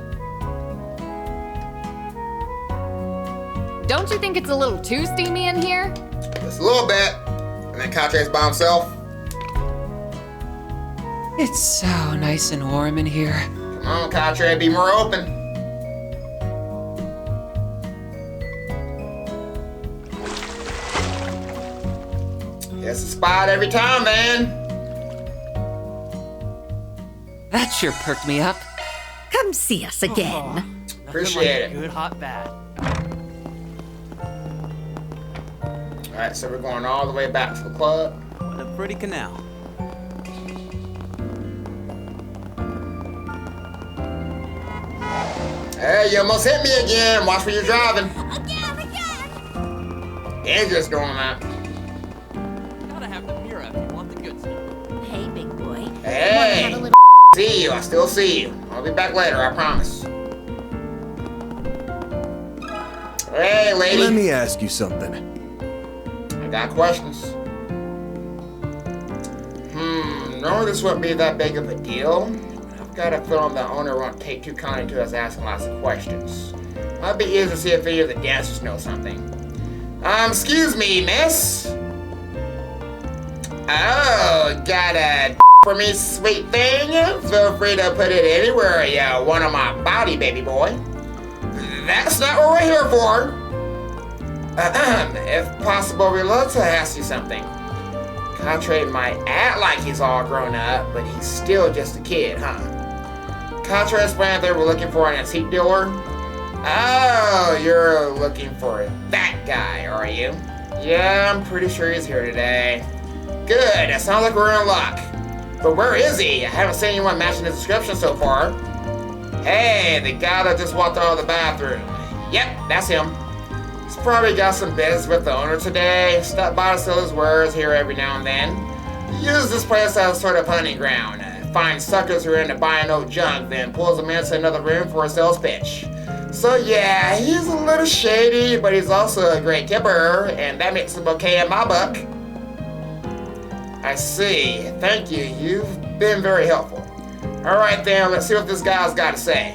Don't you think it's a little too steamy in here? Just a little bit. And then Contract's by himself. It's so nice and warm in here. Come on, Contract, be more open. It's a spot every time, man. That sure perked me up. Come see us again. Appreciate it. Good hot bath. Alright, so we're going all the way back to the club. What a pretty canal. Hey, you almost hit me again. Watch where you're driving. Again. Dangerous going that. Gotta have the mirror if you want the good stuff. Hey, big boy. Hey, see you. I still see you. I'll be back later, I promise. Hey, lady. Let me ask you something. I got questions. Normally this wouldn't be that big of a deal. I've got a feeling the owner won't take too kindly to us asking lots of questions. Might be easy to see if any of the dancers know something. Excuse me, miss? Oh, got a for me, sweet thing? Feel free to put it anywhere you want on my body, baby boy. That's not what we're here for. If possible, we'd love to ask you something. Contract might act like he's all grown up, but he's still just a kid, huh? Contract explained they were looking for an antique dealer. Oh, you're looking for that guy, are you? Yeah, I'm pretty sure he's here today. Good, it sounds like we're in luck. But where is he? I haven't seen anyone matching his description so far. Hey, the guy that just walked out of the bathroom. Yep, that's him. He's probably got some business with the owner today. Stop by to sell his wares here every now and then. Use this place as a sort of hunting ground. Find suckers who are into buying old junk, then pulls them into another room for a sales pitch. So yeah, he's a little shady, but he's also a great tipper, and that makes him okay in my book. I see. Thank you. You've been very helpful. Alright then, let's see what this guy's got to say.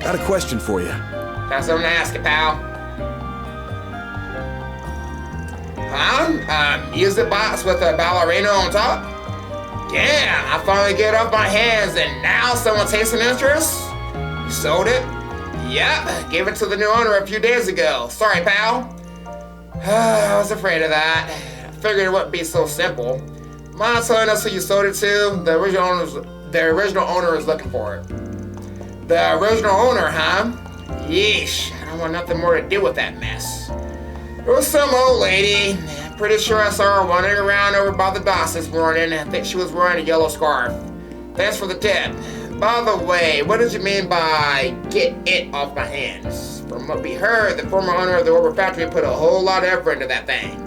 Got a question for you. Got something to ask you, pal. Music box with a ballerina on top? Damn, I finally get off my hands and now someone takes an interest? You sold it? Yep, gave it to the new owner a few days ago. Sorry, pal. I was afraid of that. I figured it wouldn't be so simple. Mind telling us who you sold it to? The original owner is looking for it. The original owner, huh? Yeesh, I don't want nothing more to do with that mess. It was some old lady. Pretty sure I saw her wandering around over by the docks this morning. I think she was wearing a yellow scarf. Thanks for the tip. By the way, what did you mean by get it off my hands? From what we heard, the former owner of the Orber factory put a whole lot of effort into that thing.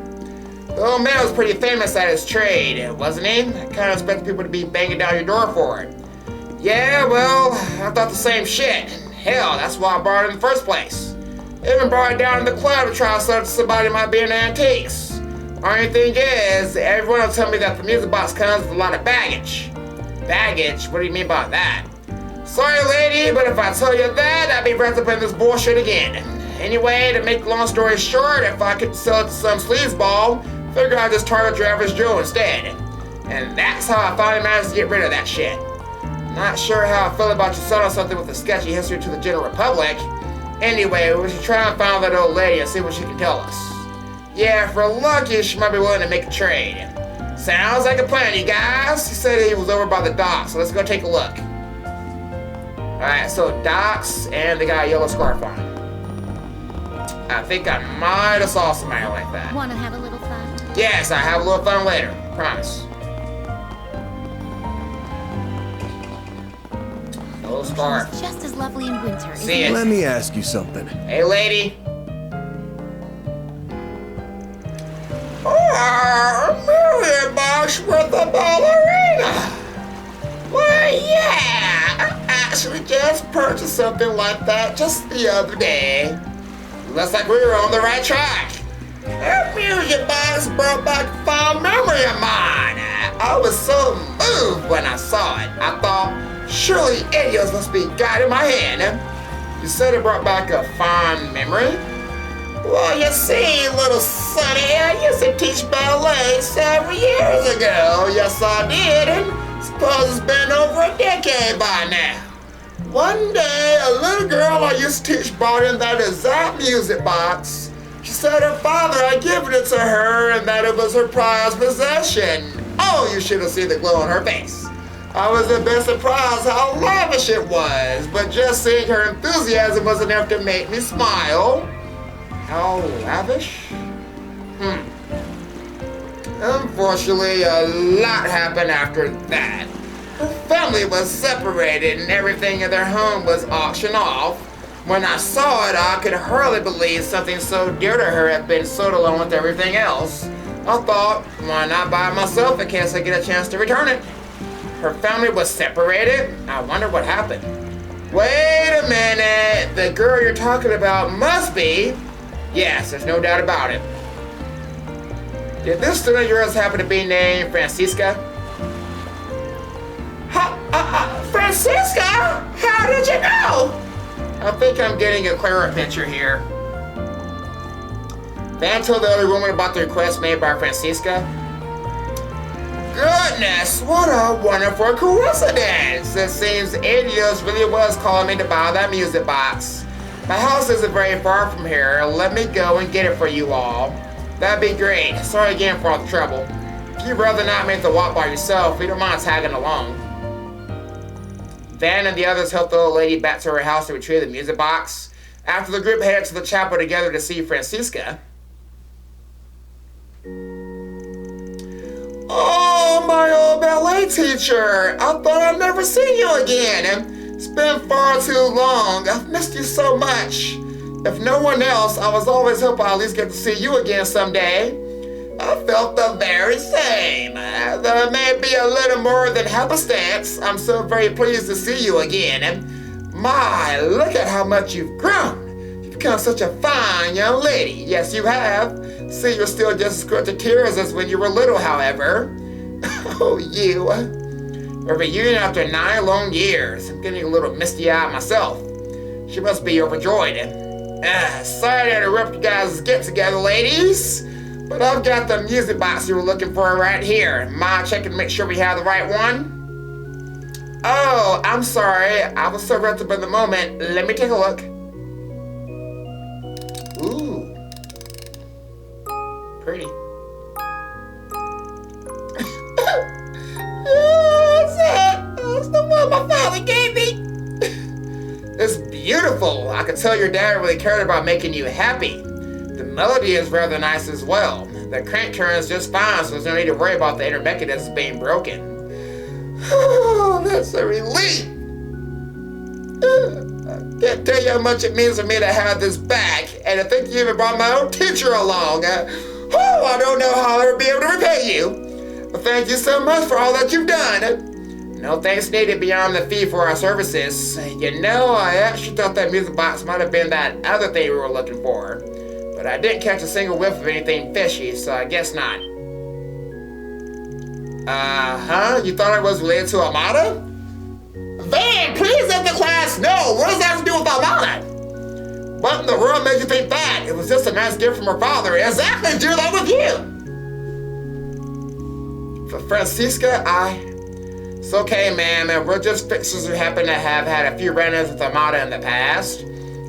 The old man was pretty famous at his trade, wasn't he? I kind of expected people to be banging down your door for it. Yeah, well, I thought the same shit. Hell, that's why I brought it in the first place. Even brought it down to the club to try to sell it to somebody who might be into antiques. Only thing is, everyone will tell me that the music box comes with a lot of baggage. Baggage? What do you mean by that? Sorry, lady, but if I tell you that, I'd be wrapped up in this bullshit again. Anyway, to make the long story short, if I could sell it to some sleazeball, figure I'd just target your average Joe instead. And that's how I finally managed to get rid of that shit. Not sure how I feel about you selling something with a sketchy history to the general public. Anyway, we should try and find that old lady and see what she can tell us. Yeah, if we're lucky, she might be willing to make a trade. Sounds like a plan, you guys. He said he was over by the docks, so let's go take a look. Alright, so docks, and they got a yellow scarf on. I think I might have saw somebody like that. Wanna have a little fun? Yes, I have a little fun later. Promise. Little scarf. It's just as lovely in winter. See it. Let me ask you something. Hey, lady. Oh, a million bucks worth of ballerina. Why, yeah. I actually just purchased something like that just the other day. Looks like we were on the right track. That music box brought back a fond memory of mine. I was so moved when I saw it. I thought, surely Idios must be guiding my hand. You said it brought back a fond memory? Well, you see, little Sonny, I used to teach ballet several years ago. Yes, I did, and suppose it's been over a decade by now. One day, a little girl I used to teach brought in that exact music box. She said her father had given it to her and that it was her prized possession. Oh, you should have seen the glow on her face. I was a bit surprised how lavish it was, but just seeing her enthusiasm was enough to make me smile. How lavish? Unfortunately, a lot happened after that. Her family was separated and everything in their home was auctioned off. When I saw it, I could hardly believe something so dear to her had been sold along with everything else. I thought, why not buy it myself in case I get a chance to return it? Her family was separated? I wonder what happened. Wait a minute, the girl you're talking about must be... Yes, there's no doubt about it. Did this student of yours happen to be named Francisca? Francisca? How did you know? I think I'm getting a clearer picture here. Van told the other woman about the request made by Francisca. Goodness, what a wonderful coincidence! It seems Adios really was calling me to buy that music box. My house isn't very far from here. Let me go and get it for you all. That'd be great. Sorry again for all the trouble. If you'd rather not make the walk by yourself, we don't mind tagging along. Van and the others helped the old lady back to her house to retrieve the music box. After the group headed to the chapel together to see Francisca. Oh, my old ballet teacher! I thought I'd never see you again. It's been far too long. I've missed you so much. If no one else, I was always hoping I'll at least get to see you again someday. I felt the very same. There may be a little more than happenstance. I'm so very pleased to see you again. And my, look at how much you've grown. You've become such a fine young lady. Yes, you have. See, you're still just as quick to tears as when you were little, however. Oh, you. A reunion after 9 long years. I'm getting a little misty-eyed myself. She must be overjoyed. Sorry to interrupt you guys' get-together, ladies. But I've got the music box you were looking for right here. Mind checking to make sure we have the right one? Oh, I'm sorry. I was so wrapped up in the moment. Let me take a look. Ooh. Pretty. That's the one my father gave me. It's beautiful. I could tell your dad really cared about making you happy. The melody is rather nice as well. The crank turns just fine, so there's no need to worry about the inner mechanisms being broken. Oh, that's a relief. I can't tell you how much it means to me to have this back, and to think you even brought my own teacher along. I don't know how I'll ever be able to repay you. But thank you so much for all that you've done. No thanks needed beyond the fee for our services. You know, I actually thought that music box might have been that other thing we were looking for. But I didn't catch a single whiff of anything fishy, so I guess not. You thought it was related to almata? Van, please let the class know. What does that have to do with almata? What in the world made you think that? It was just a nice gift from her father. Exactly, do that with you. For Francisca, It's okay, ma'am, and we're just fixers who happen to have had a few run-ins with almata in the past.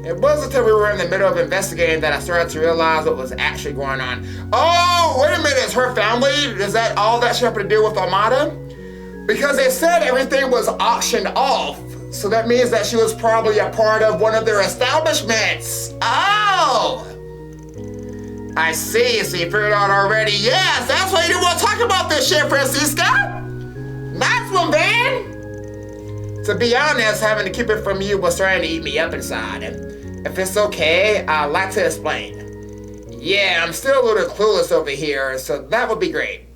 It wasn't until we were in the middle of investigating that I started to realize what was actually going on. Oh, wait a minute, is her family, is that all that she happened to do with almata? Because they said everything was auctioned off, so that means that she was probably a part of one of their establishments. Oh! I see, so you figured it out already. Yes, that's why you didn't want to talk about this shit, Francisca. Nice one, man. To be honest, having to keep it from you was starting to eat me up inside. If it's okay, I'd like to explain. Yeah, I'm still a little clueless over here, so that would be great.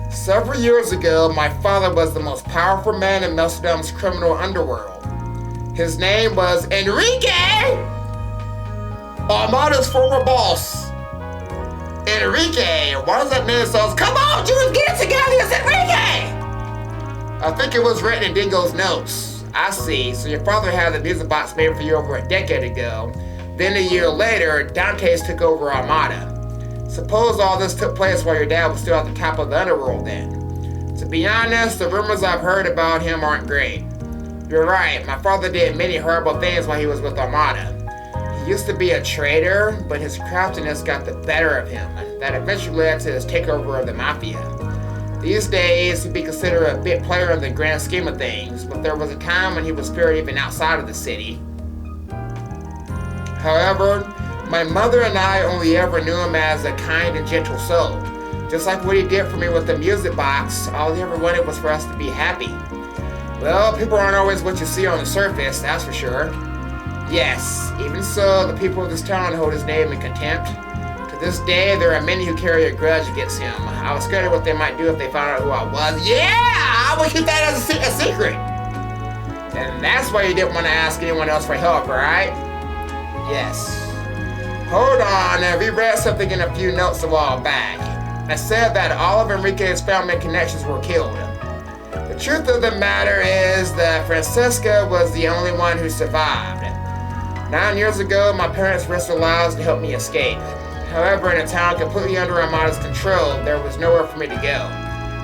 Several years ago, my father was the most powerful man in Melstodom's criminal underworld. His name was Enrique! Almata's former boss. Enrique, why does that name sound? Come on, Jules, get it together, it's Enrique! I think it was written in Dingo's notes. I see, so your father had the music box made for you over a decade ago. Then a year later, Dante's took over Almata. Suppose all this took place while your dad was still at the top of the underworld then. To be honest, the rumors I've heard about him aren't great. You're right, my father did many horrible things while he was with Almata. He used to be a traitor, but his craftiness got the better of him. That eventually led to his takeover of the Mafia. These days, he'd be considered a big player in the grand scheme of things, but there was a time when he was feared even outside of the city. However, my mother and I only ever knew him as a kind and gentle soul. Just like what he did for me with the music box, all he ever wanted was for us to be happy. Well, people aren't always what you see on the surface, that's for sure. Yes, even so, the people of this town hold his name in contempt. To this day, there are many who carry a grudge against him. I was scared of what they might do if they found out who I was. Yeah, I would keep that as a secret. And that's why you didn't want to ask anyone else for help, right? Yes. Hold on, I reread something in a few notes a while back. I said that all of Enrique's family connections were killed. The truth of the matter is that Francisca was the only one who survived. 9 years ago, my parents risked their lives to help me escape. However, in a town completely under Armada's control, there was nowhere for me to go.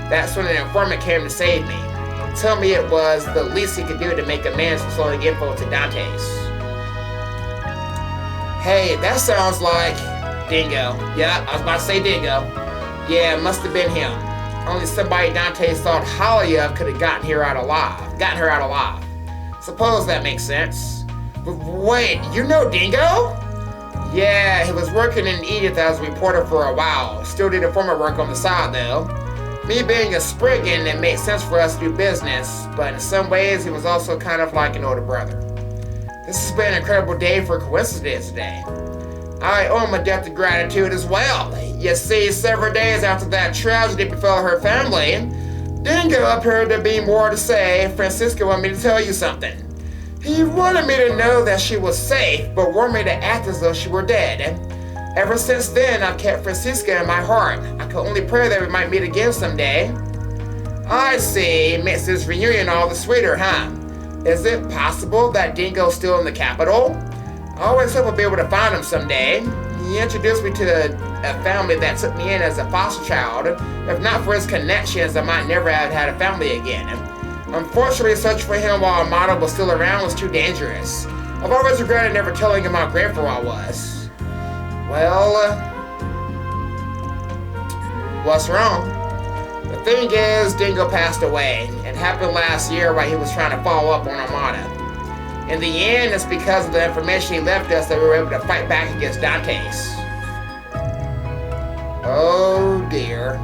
That's when an informant came to save me. He told me it was the least he could do to make amends for selling info to Dante's. Hey, that sounds like Dingo. Yeah, I was about to say Dingo. Yeah, it must have been him. Only somebody Dante thought highly of could have gotten her out alive. Suppose that makes sense. But wait, you know Dingo? Yeah, he was working in Edith as a reporter for a while. Still did informant work on the side though. Me being a Spriggan, it made sense for us to do business, but in some ways he was also kind of like an older brother. This has been an incredible day for coincidence today. I owe him a debt of gratitude as well. You see, several days after that tragedy befell her family, Dingo appeared to be more to say. Francisco wanted me to tell you something. He wanted me to know that she was safe, but warned me to act as though she were dead. Ever since then, I've kept Francisca in my heart. I could only pray that we might meet again someday. I see. Makes this reunion all the sweeter, huh? Is it possible that Dingo's still in the capital? I always hope I'll be able to find him someday. He introduced me to a family that took me in as a foster child. If not for his connections, I might never have had a family again. Unfortunately, searching for him while Amata was still around was too dangerous. I've always regretted never telling him how grateful I was. Well, what's wrong? The thing is, Dingo passed away. It happened last year while he was trying to follow up on Almata. In the end, it's because of the information he left us that we were able to fight back against Dante's. Oh dear.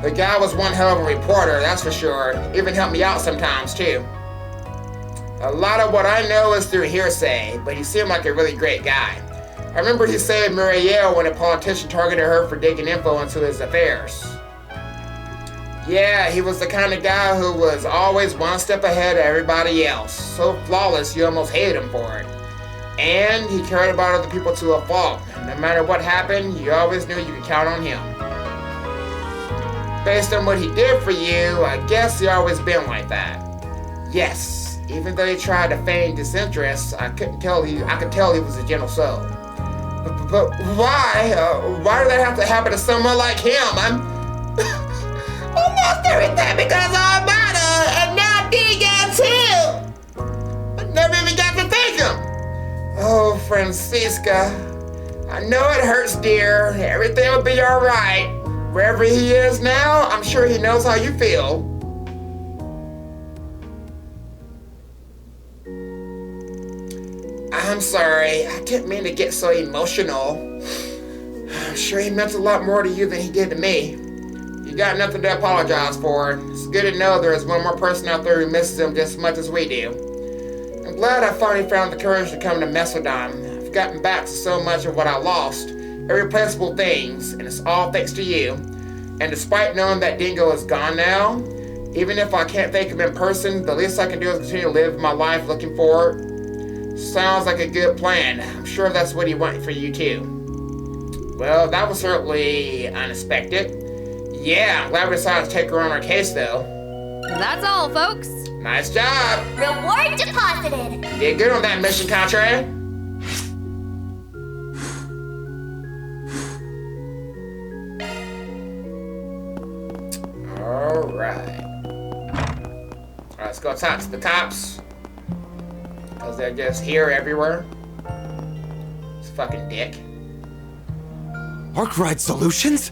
The guy was one hell of a reporter, that's for sure. Even helped me out sometimes too. A lot of what I know is through hearsay, but he seemed like a really great guy. I remember he saved Muriel when a politician targeted her for digging info into his affairs. Yeah, he was the kind of guy who was always one step ahead of everybody else. So flawless, you almost hated him for it. And he cared about other people to a fault. No matter what happened, you always knew you could count on him. Based on what he did for you, I guess he always been like that. Yes, even though he tried to feign disinterest, I could tell he was a gentle soul. But why? Why did that have to happen to someone like him? Almost everything because of Almata, and now Dingo too. I never even got to thank him. Oh, Francisca, I know it hurts, dear. Everything will be all right. Wherever he is now, I'm sure he knows how you feel. I'm sorry. I didn't mean to get so emotional. I'm sure he meant a lot more to you than he did to me. You got nothing to apologize for. It's good to know there is one more person out there who misses him just as much as we do. I'm glad I finally found the courage to come to Mesodon. I've gotten back to so much of what I lost, irreplaceable things, and it's all thanks to you. And despite knowing that Dingo is gone now, even if I can't thank him in person, the least I can do is continue to live my life looking forward. Sounds like a good plan. I'm sure that's what he wanted for you too. Well, that was certainly unexpected. Yeah, I'm glad we decided to take her on our case though. That's all, folks. Nice job. Reward deposited. You did good on that mission, Contract. Alright. Alright, let's go talk to the cops. Because they're just here everywhere. This fucking dick. Arc Ride Solutions?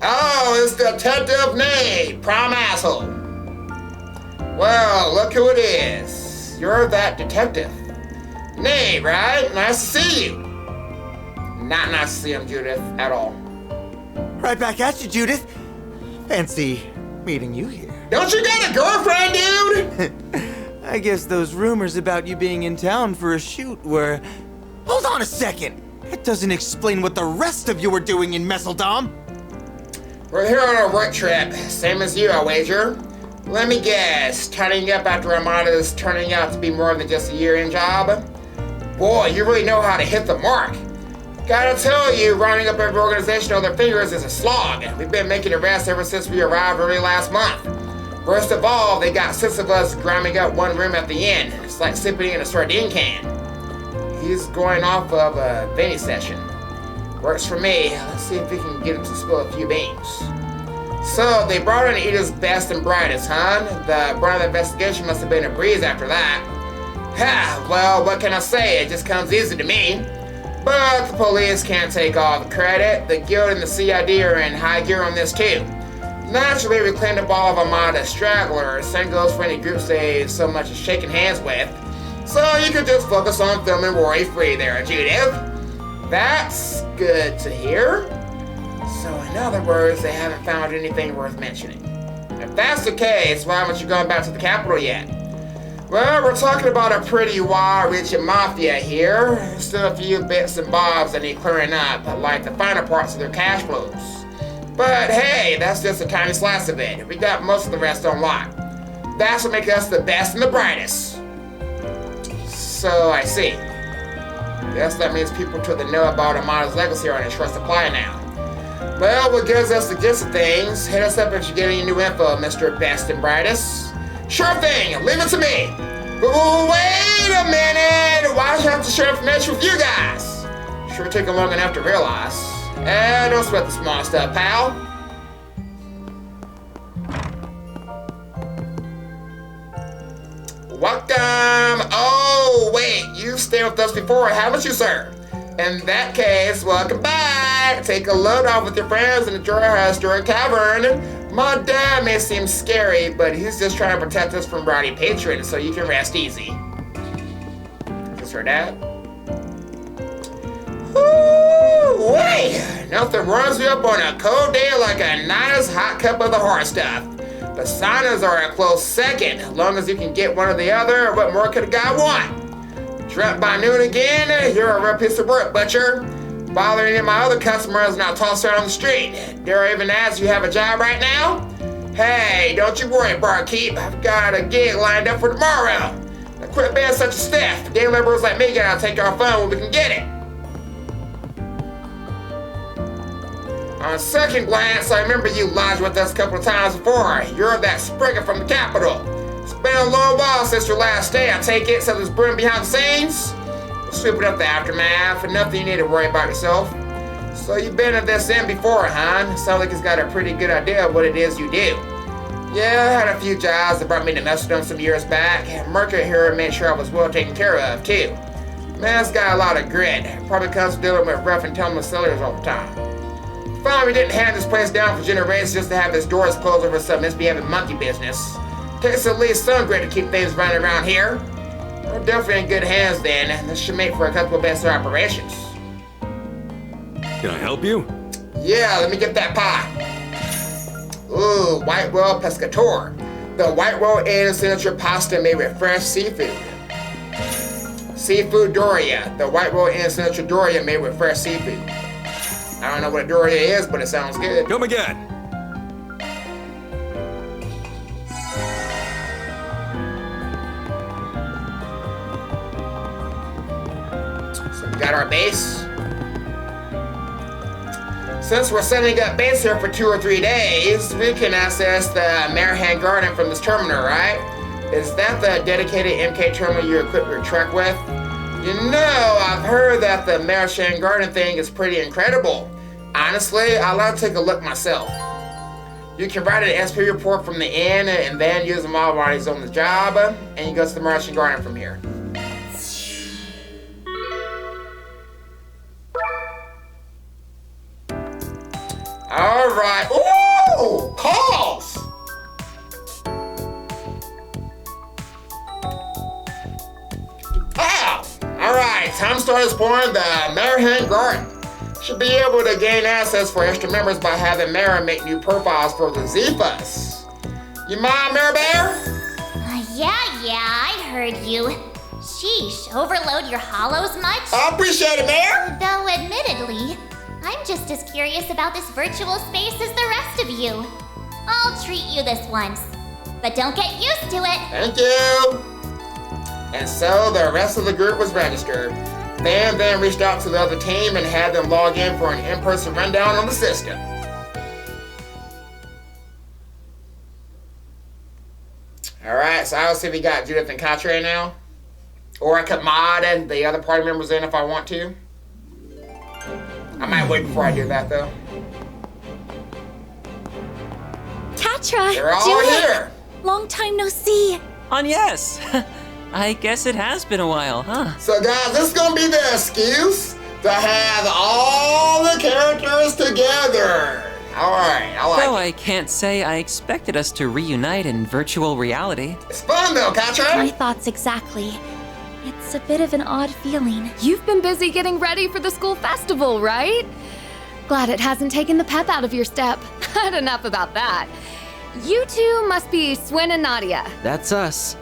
Oh, it's Detective Nate, prom asshole. Well, look who it is. You're that detective. Nate, right? Nice to see you. Not nice to see him, Judith, at all. Right back at you, Judith. Fancy meeting you here. Don't you got a girlfriend, dude? I guess those rumors about you being in town for a shoot were... Hold on a second! That doesn't explain what the rest of you were doing in Messeldom. We're here on a work trip, same as you, I wager. Let me guess, turning up after Armada's turning out to be more than just a year-end job? Boy, you really know how to hit the mark. Gotta tell you, rounding up every organization on their fingers is a slog. We've been making arrests ever since we arrived early last month. Worst of all, they got 6 of us grinding up one room at the end. It's like sipping in a sardine can. He's going off of a Vinny session. Works for me. Let's see if we can get him to spill a few beans. So, they brought in Ida's best and brightest, huh? The brunt of the investigation must have been a breeze after that. Ha! Well, what can I say? It just comes easy to me. But the police can't take all the credit. The Guild and the CID are in high gear on this too. Naturally, we cleaned up all of Armada's stragglers. Same goes for any groups they so much as shaking hands with. So you could just focus on filming worry-free there, Judith. That's good to hear. So in other words, they haven't found anything worth mentioning. If that's the case, why haven't you gone back to the capital yet? Well, we're talking about a pretty wide-reaching mafia here. Still a few bits and bobs that need clearing up, like the finer parts of their cash flows. But hey, that's just a tiny slice of it. We got most of the rest on lock. That's what makes us the best and the brightest. So I see. Guess that means people to the know about Armada's legacy are in short supply now. Well, what gives us the gist of things? Hit us up if you get any new info, Mr. Best and Brightest. Sure thing, leave it to me. But wait a minute! Why should I have to share information with you guys? Sure taking long enough to realize. Don't sweat the small stuff, pal. Welcome. Oh, wait, you've stayed with us before, haven't you, sir? In that case, welcome back. Take a load off with your friends and enjoy our historic tavern. My dad may seem scary, but he's just trying to protect us from rowdy patrons, so you can rest easy. Is this her dad? Ooh, wait! Nothing warms me up on a cold day like a nice hot cup of the hard stuff. The saunas are a close second. As long as you can get one or the other, what more could a guy want? Drunk by noon again, you're a real piece of work, butcher. Bothering any of my other customers and I'll toss her on the street. Dare I even ask you have a job right now? Hey, don't you worry, barkeep. I've got a gig lined up for tomorrow. Now quit being such a stiff. Day laborers like me gotta take our fun when we can get it. On second glance, I remember you lodged with us a couple of times before. You're that Springer from the capital. It's been a long while since your last day, I take it, so there's brewing behind the scenes? We'll sweep it up the aftermath, and nothing you need to worry about yourself. So you've been at this end before, huh? Sounds like he's got a pretty good idea of what it is you do. Yeah, I had a few jobs that brought me to Mesodon some years back. Mercury here made sure I was well taken care of, too. Man's got a lot of grit. Probably comes from dealing with rough and tumble sellers all the time. Finally, we didn't hand this place down for generations just to have its doors closed over some misbehaving monkey business. Takes at least some grit to keep things running around here. We're definitely in good hands then. This should make for a couple of better operations. Can I help you? Yeah, let me get that pie. Ooh, white whale pescator. The white whale is signature pasta made with fresh seafood. Seafood Doria. The white whale is signature Doria made with fresh seafood. I don't know what a Doria is, but it sounds good. Come again. So we got our base. Since we're setting up base here for 2 or 3 days, we can access the Marchen Garten from this terminal, right? Is that the dedicated MK terminal you equip your truck with? You know, I've heard that the Marchen Garten thing is pretty incredible. Honestly, I'd like to take a look myself. You can write an SP report from the inn and then use them all while he's on the job, and you go to the Marchen Garten from here. Alright. Ooh! Calls! Wow! Alright, time to start exploring the Marchen Garten. Should be able to gain access for extra members by having Mara make new profiles for the Zephyrs. You mind, Mara Bear? Yeah, I heard you. Sheesh, overload your hollows much? I appreciate it, Mare. Though admittedly, I'm just as curious about this virtual space as the rest of you. I'll treat you this once, but don't get used to it. Thank you. And so the rest of the group was registered. Van then reached out to the other team and had them log in for an in-person rundown on the system. Alright, so I'll see if we got Judith and Katre now. Or I could mod and the other party members in if I want to. I might wait before I do that though. Katra! They're all Judith, here! long time no see. Yes. I guess it has been a while, huh? So guys, this is gonna be the excuse to have all the characters together. Alright, I like Though it. I can't say I expected us to reunite in virtual reality. It's fun though, Katra. My thoughts exactly. It's a bit of an odd feeling. You've been busy getting ready for the school festival, right? Glad it hasn't taken the pep out of your step. But enough about that. You two must be Swin and Nadia. That's us.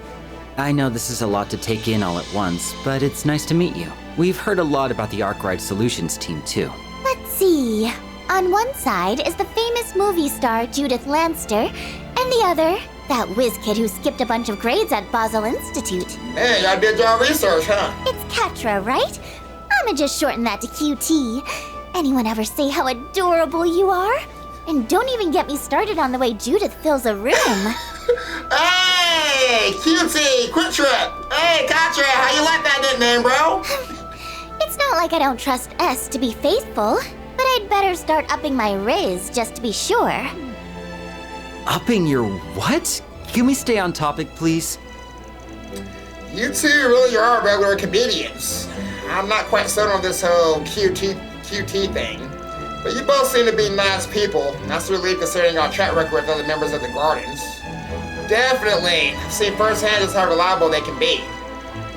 I know this is a lot to take in all at once, but it's nice to meet you. We've heard a lot about the Arkwright Solutions team, too. Let's see. On one side is the famous movie star Judith Lanster, and the other, that whiz kid who skipped a bunch of grades at Basel Institute. Hey, y'all did your research, huh? It's Katra, right? I'ma just shorten that to QT. Anyone ever say how adorable you are? And don't even get me started on the way Judith fills a room. Hey, QT, Quick Trip. Hey, Katra, how you like that nickname, bro? It's not like I don't trust S to be faithful, but I'd better start upping my riz just to be sure. Upping your what? Can we stay on topic, please? You two really are regular comedians. I'm not quite sold on this whole QT thing. But you both seem to be nice people. That's a relief considering our track record with other members of the Gardens. Definitely. I've seen firsthand just how reliable they can be.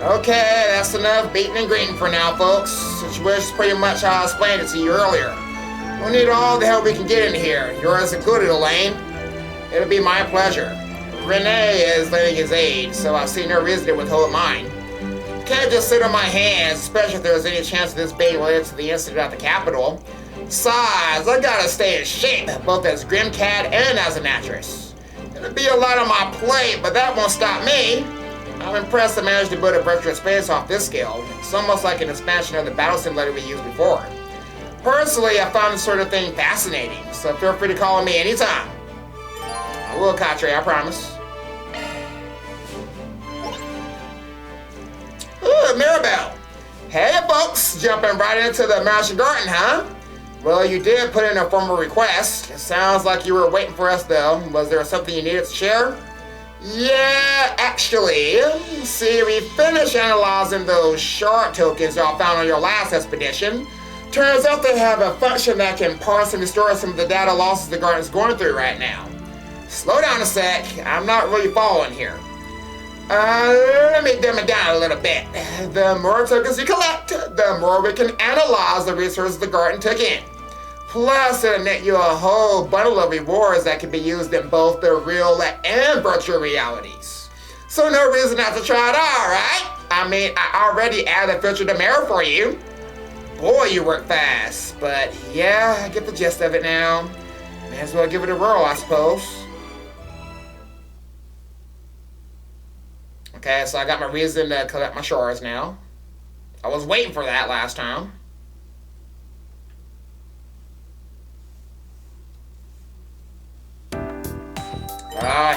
Okay, that's enough beating and greeting for now, folks. Situation's pretty much how I explained it to you earlier. We need all the help we can get in here. Yours included, Elaine. It'll be my pleasure. Renee is lending his aid, so I see no reason to withhold mine. Can't just sit on my hands, especially if there's any chance of this being related to the incident at the Capitol. Besides, I gotta stay in shape, both as Grimcat and as an actress. It'll be a lot on my plate, but that won't stop me. I'm impressed I managed to build a virtual space off this scale. It's almost like an expansion of the battle simulator we used before. Personally, I found this sort of thing fascinating, so feel free to call on me anytime. I will, Katre, I promise. Ooh, Mirabelle. Hey, folks, jumping right into the Marchen Garten, huh? Well, you did put in a formal request. It sounds like you were waiting for us, though. Was there something you needed to share? Yeah, actually. See, we finished analyzing those shard tokens y'all found on your last expedition. Turns out they have a function that can parse and restore some of the data losses the Garden's going through right now. Slow down a sec. I'm not really following here. Let me dim it down a little bit. The more tokens you collect, the more we can analyze the resources the garden took in. Plus, it'll net you a whole bundle of rewards that can be used in both the real and virtual realities. So no reason not to try it out, right? I mean, I already added a filter to mirror for you. Boy, you work fast. But yeah, I get the gist of it now. May as well give it a whirl, I suppose. Okay, so I got my reason to collect my shards now. I was waiting for that last time.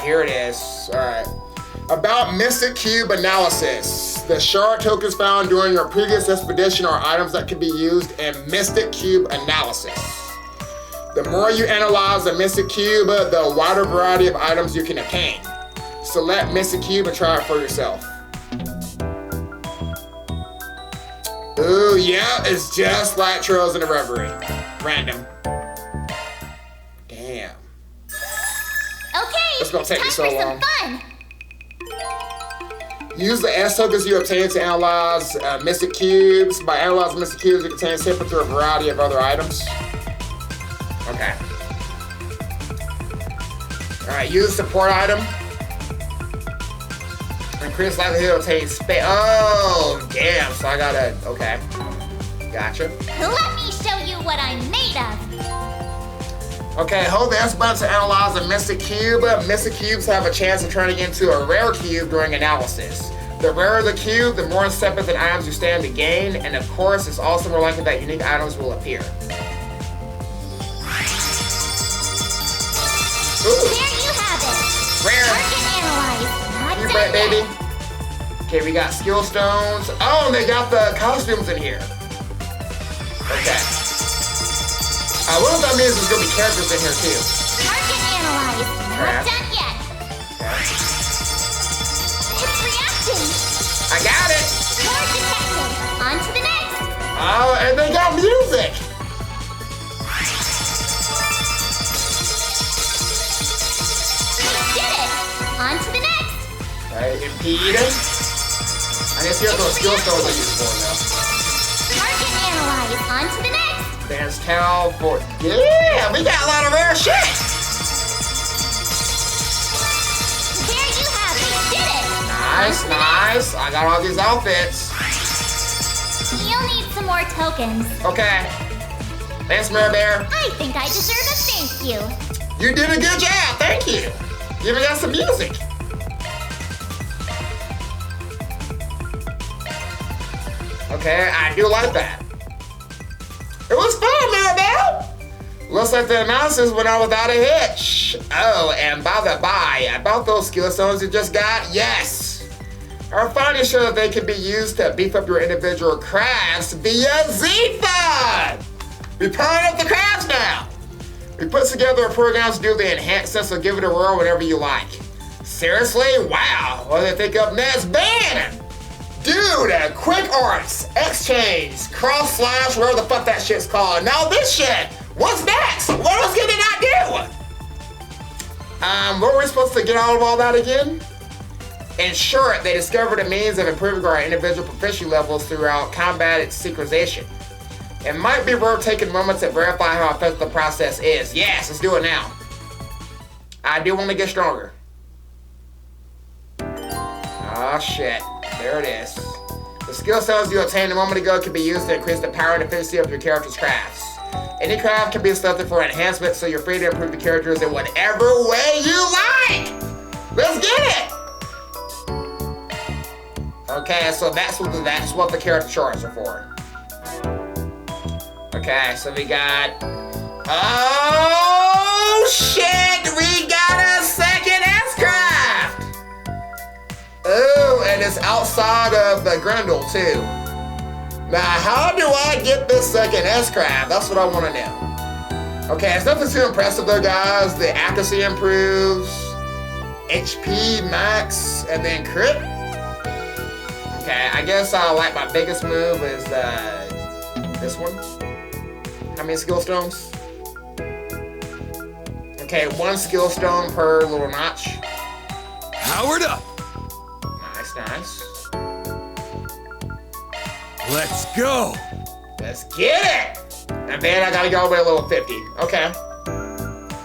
Here it is. Alright. About Mystic Cube Analysis. The shard tokens found during your previous expedition are items that can be used in Mystic Cube Analysis. The more you analyze the Mystic Cube, the wider variety of items you can obtain. Select Mystic Cube and try it for yourself. Ooh, yeah, it's just like Trails in a Reverie. Random. Damn. Okay, It's gonna take me so time for long. some fun. Use the S tokens you obtain to analyze Mystic Cubes. By analyzing Mystic Cubes, you can sample through a variety of other items. Okay. Alright, use support item. Increase likelihood of obtaining space. Oh, damn. So I gotta. Okay. Gotcha. Let me show you what I'm made of. Okay, hold the S button to analyze a Mystic Cube. Mystic Cubes have a chance of turning into a rare cube during analysis. The rarer the cube, the more separate items you stand to gain, and of course, it's also more likely that unique items will appear. Ooh. There you have it. Rare. Target analyzed. Not Cube done right, yet. baby. Okay, we got skill stones. Oh, and they got the costumes in here. Okay. What if that means there's gonna be characters in here too? Target analyzed. Not Crap. done yet. Okay. It's reacting. I got it. Core detected. On to the next. Oh, and they got music. Did it. On to the next. Okay, impede. I guess here's those skill stones I use for now. Target analyzed. On to the next. Dance towel for. Yeah, we got a lot of rare shit. There you have it. Did it. Nice, nice. I got all these outfits. You'll need some more tokens. Okay. Thanks, Mirror Bear. I think I deserve a thank you. You did a good job. Thank you. You even got some music. Okay, I do like that. It was fun, Mirabelle. Looks like the analysis went on without a hitch. Oh, and by the by, about those skill stones you just got, yes. Our findings show that they can be used to beef up your individual crafts via Z-Fund. We powering up the crafts now. We put together a program to do the enhancements, so give it a whirl whenever you like. Seriously? Wow. What do they think up next? Bam! Dude, quick arts, exchange, cross slash, whatever the fuck that shit's called. Now this shit, what's next? What else can they not do? What were we supposed to get out of all that again? In short, they discovered a means of improving our individual proficiency levels throughout combat synchronization. It might be worth taking moments to verify how effective the process is. Yes, let's do it now. I do want to get stronger. Oh shit. There it is. The skill stones you obtained a moment ago can be used to increase the power and efficiency of your character's crafts. Any craft can be selected for enhancement, so you're free to improve your characters in whatever way you like! Let's get it! Okay, so that's what the character charts are for. Okay, so we got... Oh shit! We got a second S-Craft! Oh, and it's outside of the Grendel too. Now, how do I get this second S-Craft? That's what I want to know. Okay, it's nothing too impressive though, guys. The accuracy improves, HP max, and then crit. Okay, I guess like my biggest move is this one. How many skill stones? Okay, 1 skill stone per little notch. Powered up. Nice. Let's go. Let's get it! And then I gotta go with a level 50. Okay.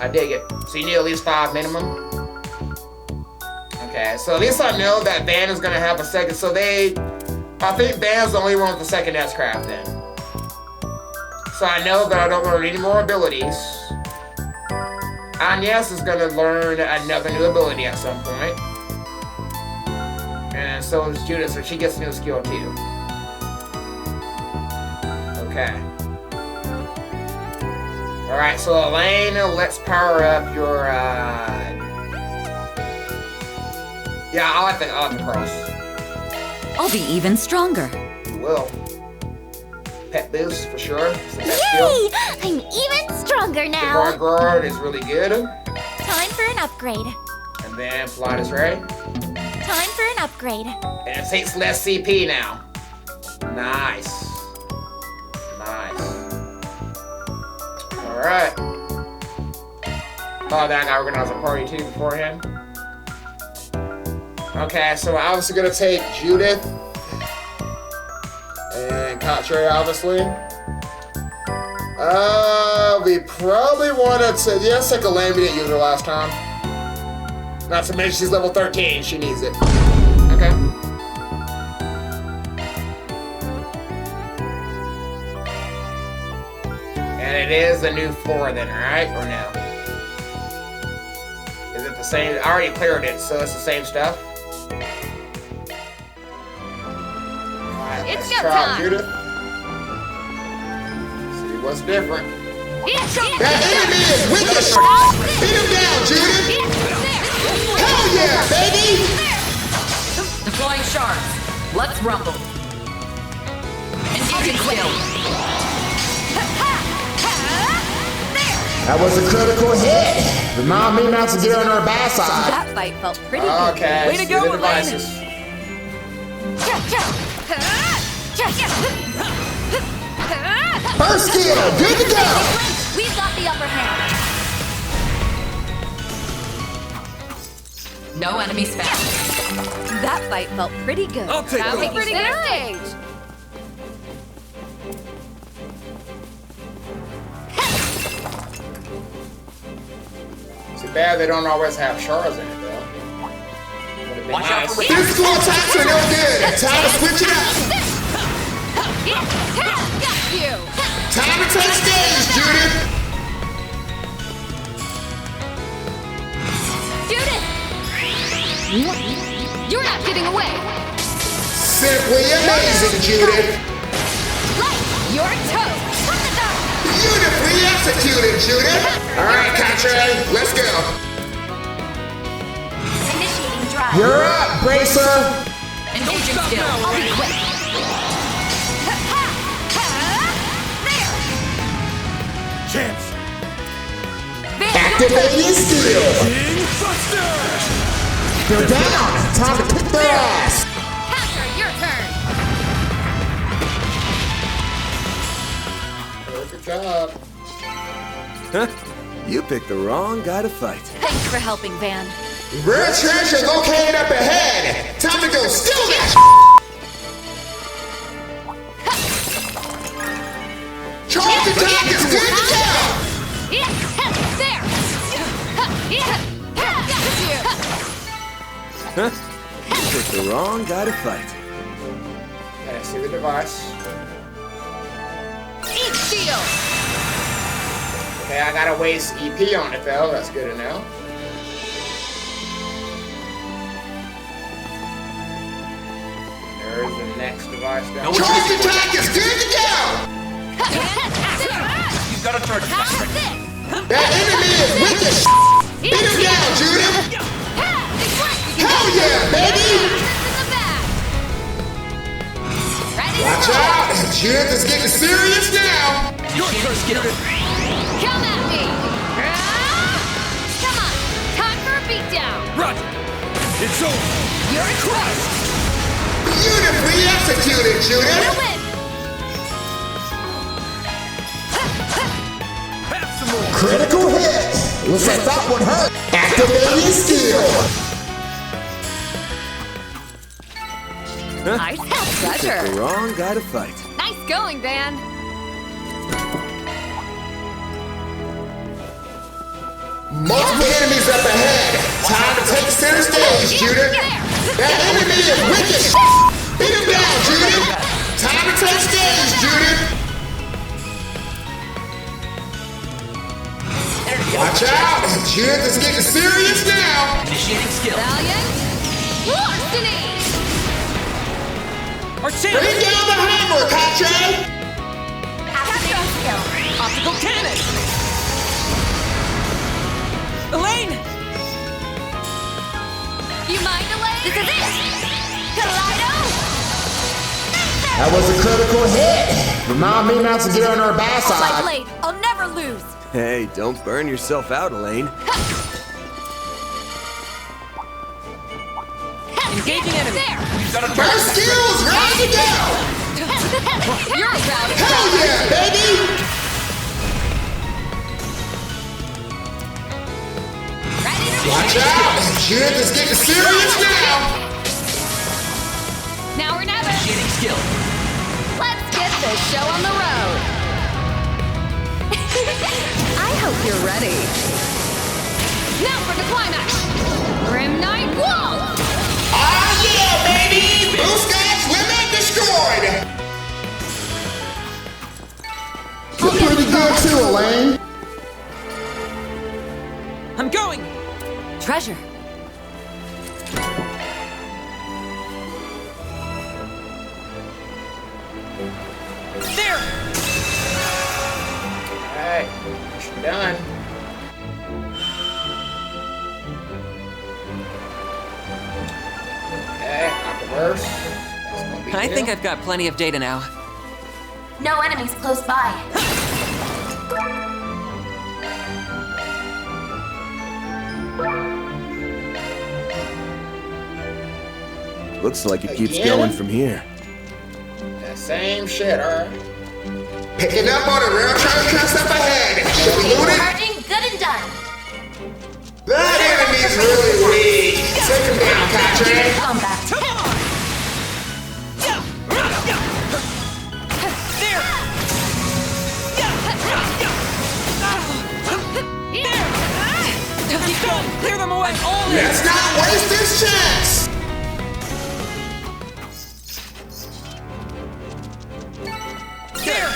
I dig it. So you need at least 5 minimum. Okay, so at least I know that Van is gonna have a second. So I think Van's the only one with the second S-Craft then. So I know that I don't learn any more abilities. Agnes is gonna learn another new ability at some point. And so is Judith, so she gets a new skill too. Okay. Alright, so Elaine, let's power up your, yeah, I like the cross. I'll be even stronger. You will. Pet boost, for sure. It's the best Yay! skill. I'm even stronger The now. guard is really good. Time for an upgrade. And then Flight is ready. Time for an upgrade. And it takes less CP now. Nice. Nice. Alright. Oh, that guy organized a party too beforehand. Okay, so we're obviously gonna take Judith. And Contrary, obviously. We probably wanted to, yeah, let's take Elaine. We didn't use her last time. Not to mention she's level 13, she needs it. Okay. And it is the new floor then, right? Or no? Is it the same? I already cleared it, so it's the same stuff. Alright, It's let's go try time. Judith. See what's different. That enemy is with the beat him down, Judith. Hell yeah, baby! Deploying shards. Let's rumble. Engaging skill. That was a critical hit. Remind me not to get on our bad side. That fight felt pretty good. Okay, Way to see go, the Elaine. devices. First skill, good to go. We've got the upper hand. No enemies found. That fight felt pretty good. I'll take That was over. pretty good. Too bad they don't always have shards in it, though. Would've been Watch out nice. for Physical attacks are no good. Time to switch it up. Time to take stage, Judith. Judith! You're not getting away. Simply amazing, Judith. Light your toes from the dark. Beautifully executed, Judith. All right, Contrary, let's go. Initiating drive. You're up, Bracer. Engaging skill. I'll be quick. Chance. Activating skill. King Buster. They're down. Time to kick their ass. Catcher, your turn. Good job. Huh? You picked the wrong guy to fight. Thanks for helping, Van. Rare treasure located up ahead. Time to go steal that. Charge attack is good to go. There. Huh? You picked the wrong guy to fight. Okay, see the device. Eat shield. Okay, I gotta waste EP on it, though. That's good to know. There's the next device down. Charge attack is good to go. You've got to charge faster. That enemy is with the beat him down, Judith. Hell yeah, baby. Watch out. Judith is getting serious now. Your turn, Judith. Come at me. Come on. Time for a beatdown. Roger. It's over. You're crushed. Beautifully executed, Judith. We'll win. Have some more. Critical hit. Looks like that one hurt. Activating skill. Nice Picked the treasure. wrong guy to fight. Nice going, Van. Multiple enemies up ahead. Time to take the center stage, Judith. That enemy is wicked. Beat him down, Judith. Time to take stage, Judith. Watch out. Judith is getting serious now. Initiating skill. Valiant. Larceny. Bring down the hammer, Katya. Optical cannon. Elaine! You mind, Elaine? This is it. Kaleido. That was a critical hit. Remind me not to get on her bad My side. blade. I'll never lose. Hey, don't burn yourself out, Elaine. Engaging enemy. There. You've got a First skills, ready to go. You're about it. Hell yeah, baby. Watch out! Judith is getting serious now! Now or never. Initiating skill. Let's get this show on the road. I hope you're ready. Now for the climax. Grim Knight Wall. Ah yeah, baby! Blue Scott's limit destroyed! You're pretty good too, Elaine. I'm going. Treasure. There. Alright, mission done. Okay, Aquaverse. That's gonna be I good. think I've got plenty of data now. No enemies close by. Looks like it keeps Again? going from here. That same shit, alright. Picking up on the rail train cuts up ahead. Should we loot it? Charging, good and done. That enemy's really weak. Take him down, Katrin. Combat. Keep going. Clear them away. All in. Let's not waste this chance. There.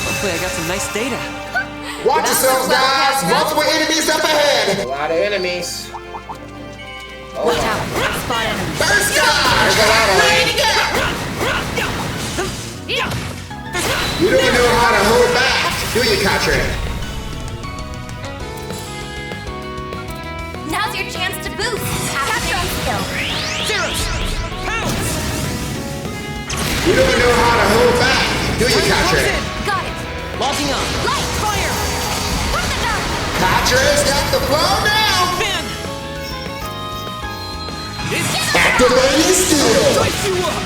Hopefully I got some nice data. Watch yourselves, guys. Multiple enemies up ahead. A lot of enemies. Watch out. Spot enemy. First guy. There's a lot of ready to go. You don't know how to hold back, do you, Katrin? Now's your chance to boost. Capture skill. Zeros. Pounds. You don't know how to hold back, do you, Katrin? Got it. Logging on. Light. Fire. Katrin's got the flow now. Fan. Activating skill. Light you up.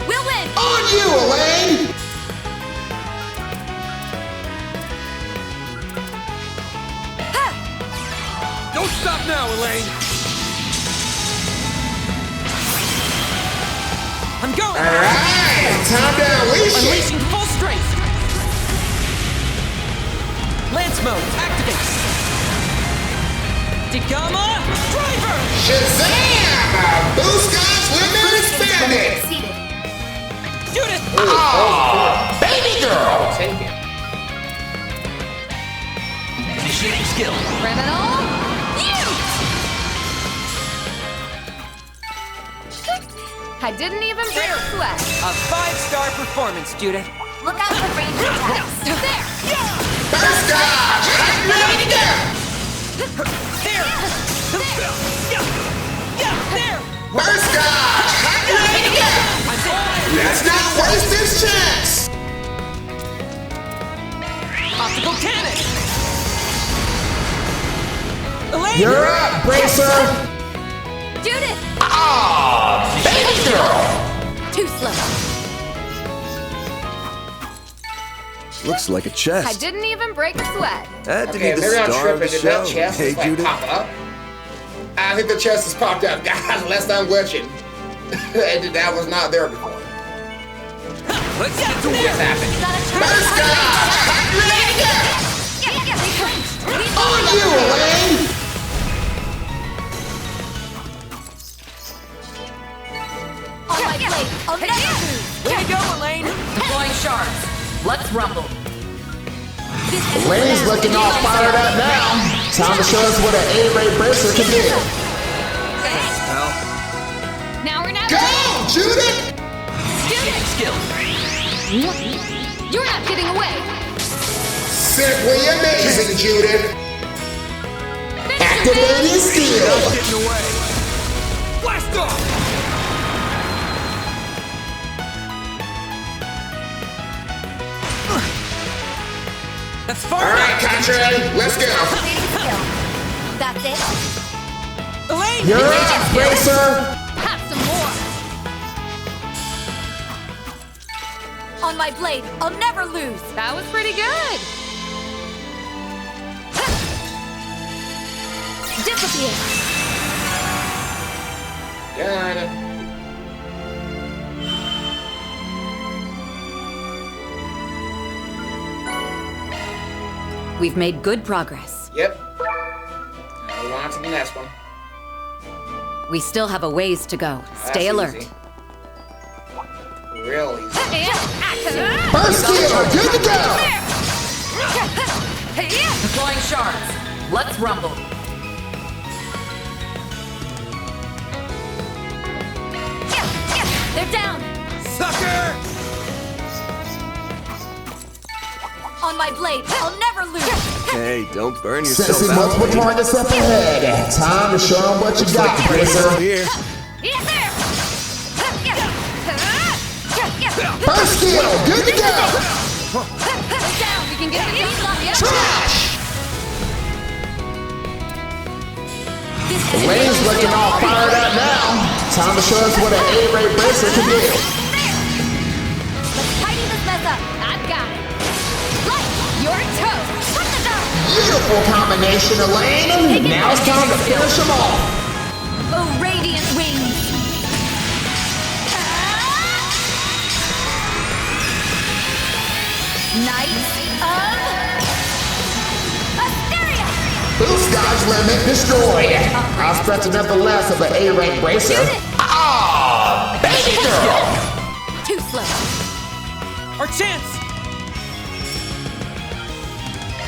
We'll win. On you, Elaine. Don't stop now, Elaine. I'm going. All right, time to unleash it. Unleashing full strength. Lance mode activates. Digama driver. Shazam! Boost God's limit expanded. Judith. Oh, baby girl. Take it. Initiating skill. Criminal. I didn't even break a sweat. A 5-star performance, Judith. Look out for range attacks. There. First dodge. Ready to go. There. There. First dodge. Ready to go. Let's not waste this chance. Optical cannon. Elaine. You're up, Bracer. Judith. Ah, baby girl. Too slow. Looks like a I chest. didn't even break a sweat. That to Okay, be the maybe I'm star of the tripping. Did that show. chest Hey, just, like, Judith. pop up? I think the chest has popped up, guys. Unless I'm glitching. That was not there before. Let's get to What's happening? Berska! On you, Elaine! On my blade, I'll never lose. Way to go, Elaine! Deploying shards. Let's rumble. Elaine's looking all fired up now. Time to show us what an A-ray bracer can do. Now we're not. Go, Judith! Skill. You're not getting away. Simply amazing, Judith. Activating skill. Getting away. Blast off! That's far. All right, Contrary, let's go. That's it. Elaine! You're up, bracer. Have some more. On my blade, I'll never lose. That was pretty good. Disappear. Got it. We've made good progress. Yep. Now we're on to the next one. We still have a ways to go. Stay That's alert. easy. Real easy. First skill, good to go. Deploying shards. Let's rumble. They're down. Sucker! On my blade, I'll never lose. Hey, don't burn yourself Sensing out. multiple targets up ahead. Time to show them what you got, bracer. Here. First skill, good to go. down. We can get the jump. Trash. Elaine's looking all fired up now. Time to show us what an A-ray bracer can do. Let's tidy this mess up. I've got it. Light, your toe. Put the dog. Beautiful combination, Elaine. Now it's time to finish them off. Oh, radiant wings. Knights of Asteria. Boost dodge limit destroyed. I'll stretch another less of an A-rank bracer. Ah, baby girl. Too slow. Our chance!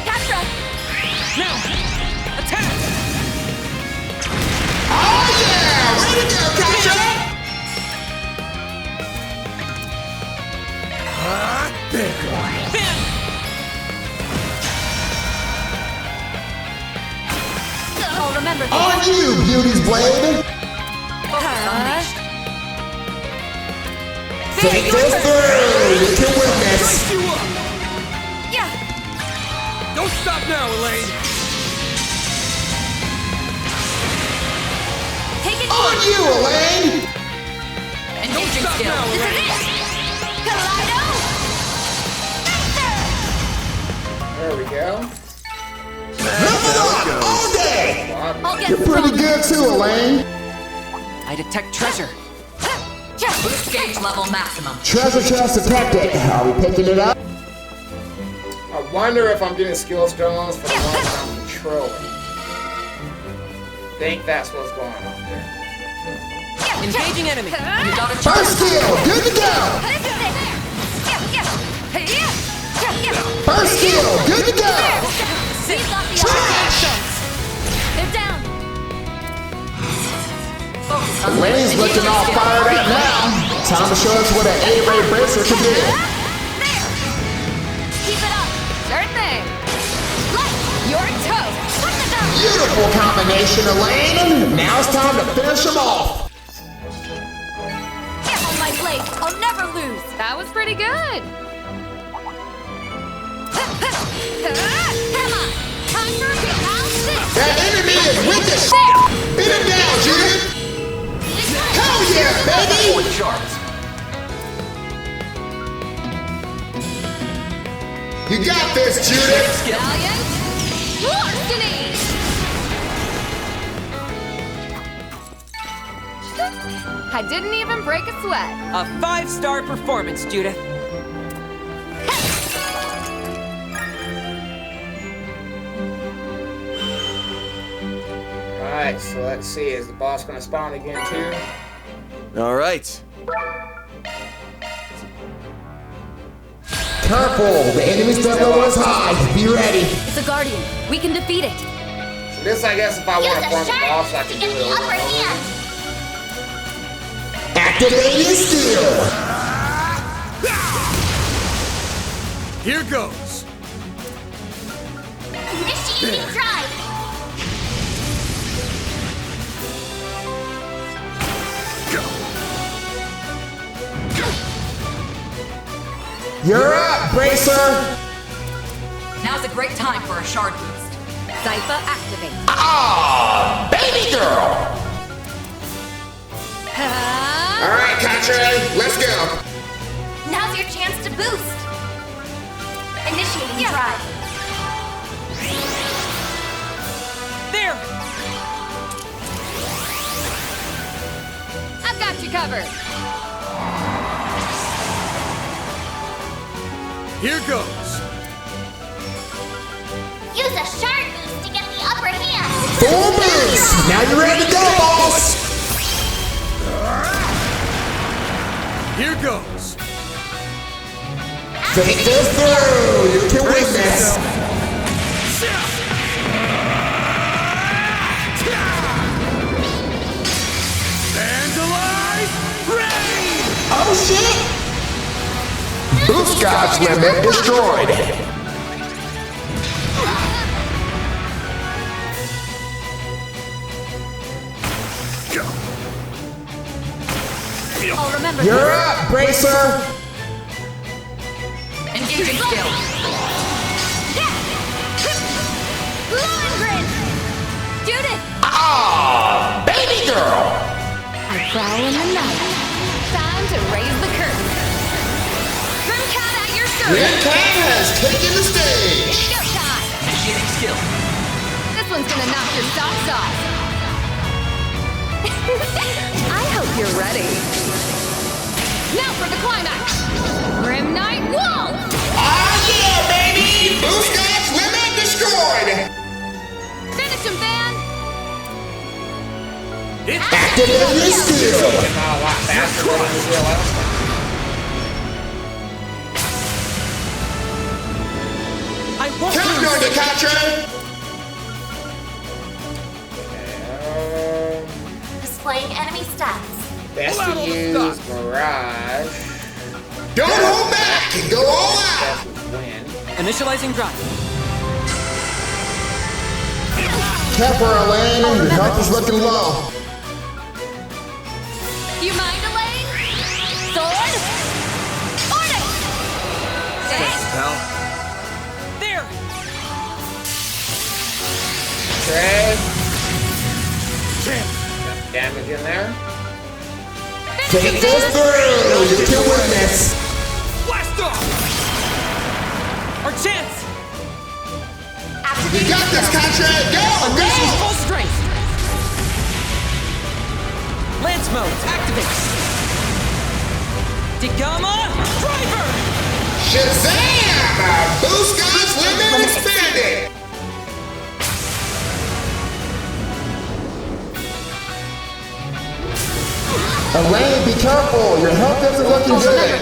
Catra. Now! Attack! Oh yeah, way to go, Gotcha. I'll remember this. On you, Beauty's blade. Take this through. You can witness. Yeah. Don't stop now, Elaine! Take it. On you, Elaine. Engaging skill. This is it. Kaleido. There we go. Level up all day. I'll get You're pretty good too, Elaine. I detect treasure. Boost gauge level maximum. Treasure chest detected. Are we picking it up? I wonder if I'm getting skill stones for the ones I'm controlling. Think that's what's going on there. Engaging enemy. You got a First skill, good to go. First skill, good to go. We've got the Trash. They're down. Elaine's looking all fired up now. Time to show us what an A-ray bracer can do. Keep it up. Sure thing. Light. Your toe. Put the dog. Beautiful combination, Elaine. Now it's time to finish them off. On my blade, I'll never lose. That was pretty good. Come on. Conquer the house. That enemy is with us. Beat him down, Judith. Hell yeah, baby. Shards. You got this, Judith. Valiant. Larceny. I didn't even break a sweat. A 5-star performance, Judith. Alright, so let's see. Is the boss gonna spawn again too? All right. Careful, the enemy's level is high. Be ready. It's a guardian. We can defeat it. So this, I guess, if I want to farm the boss, I can do it over and over. Activate your skill. Here goes. Initiating drive. You're up, Bracer. Now's a great time for a shard boost. Zypha activate. Ah, baby girl. Alright, Contra, let's go. Now's your chance to boost. Initiating drive. There! I've got you covered. Here goes. Use a shard boost to get the upper hand. Full boost. Now you're ready to go, boss. Here goes. Take this through. You can win this. Vandalize! Rain! Oh shit! Boost God's limit destroyed. I'll remember. You're up, Bracer. Engaging skill. Judith! Ah, baby girl. I prowl in the night. Time to raise the curtain. Grimcat at your Red service. Cat has taken the stage. It's go time. Initiating skill. This one's gonna knock your socks off. I hope you're ready. Now for the climax. Grim Knight Wall! Ah, yeah, baby. Boost God's limit destroyed. Finish him, Van! Activate your skill. Not a lot faster than I was last time. I won't Count on you, Contra. Displaying enemy stats. Best to use Mirage. Don't hold back and go all out. Best is win. Initializing drive. Careful, Elaine. Your health is looking low. You mind delaying? Sword? Order! Pal. There! Okay. Damage in there. Take this through. You can win this. Blast off! Our chance! You got this, Contra. Go, Unleashing go. full strength! Lance mode, activate! Digama, driver! Shazam! Boost God's limit expanded. Elaine, be careful. Your health isn't looking good.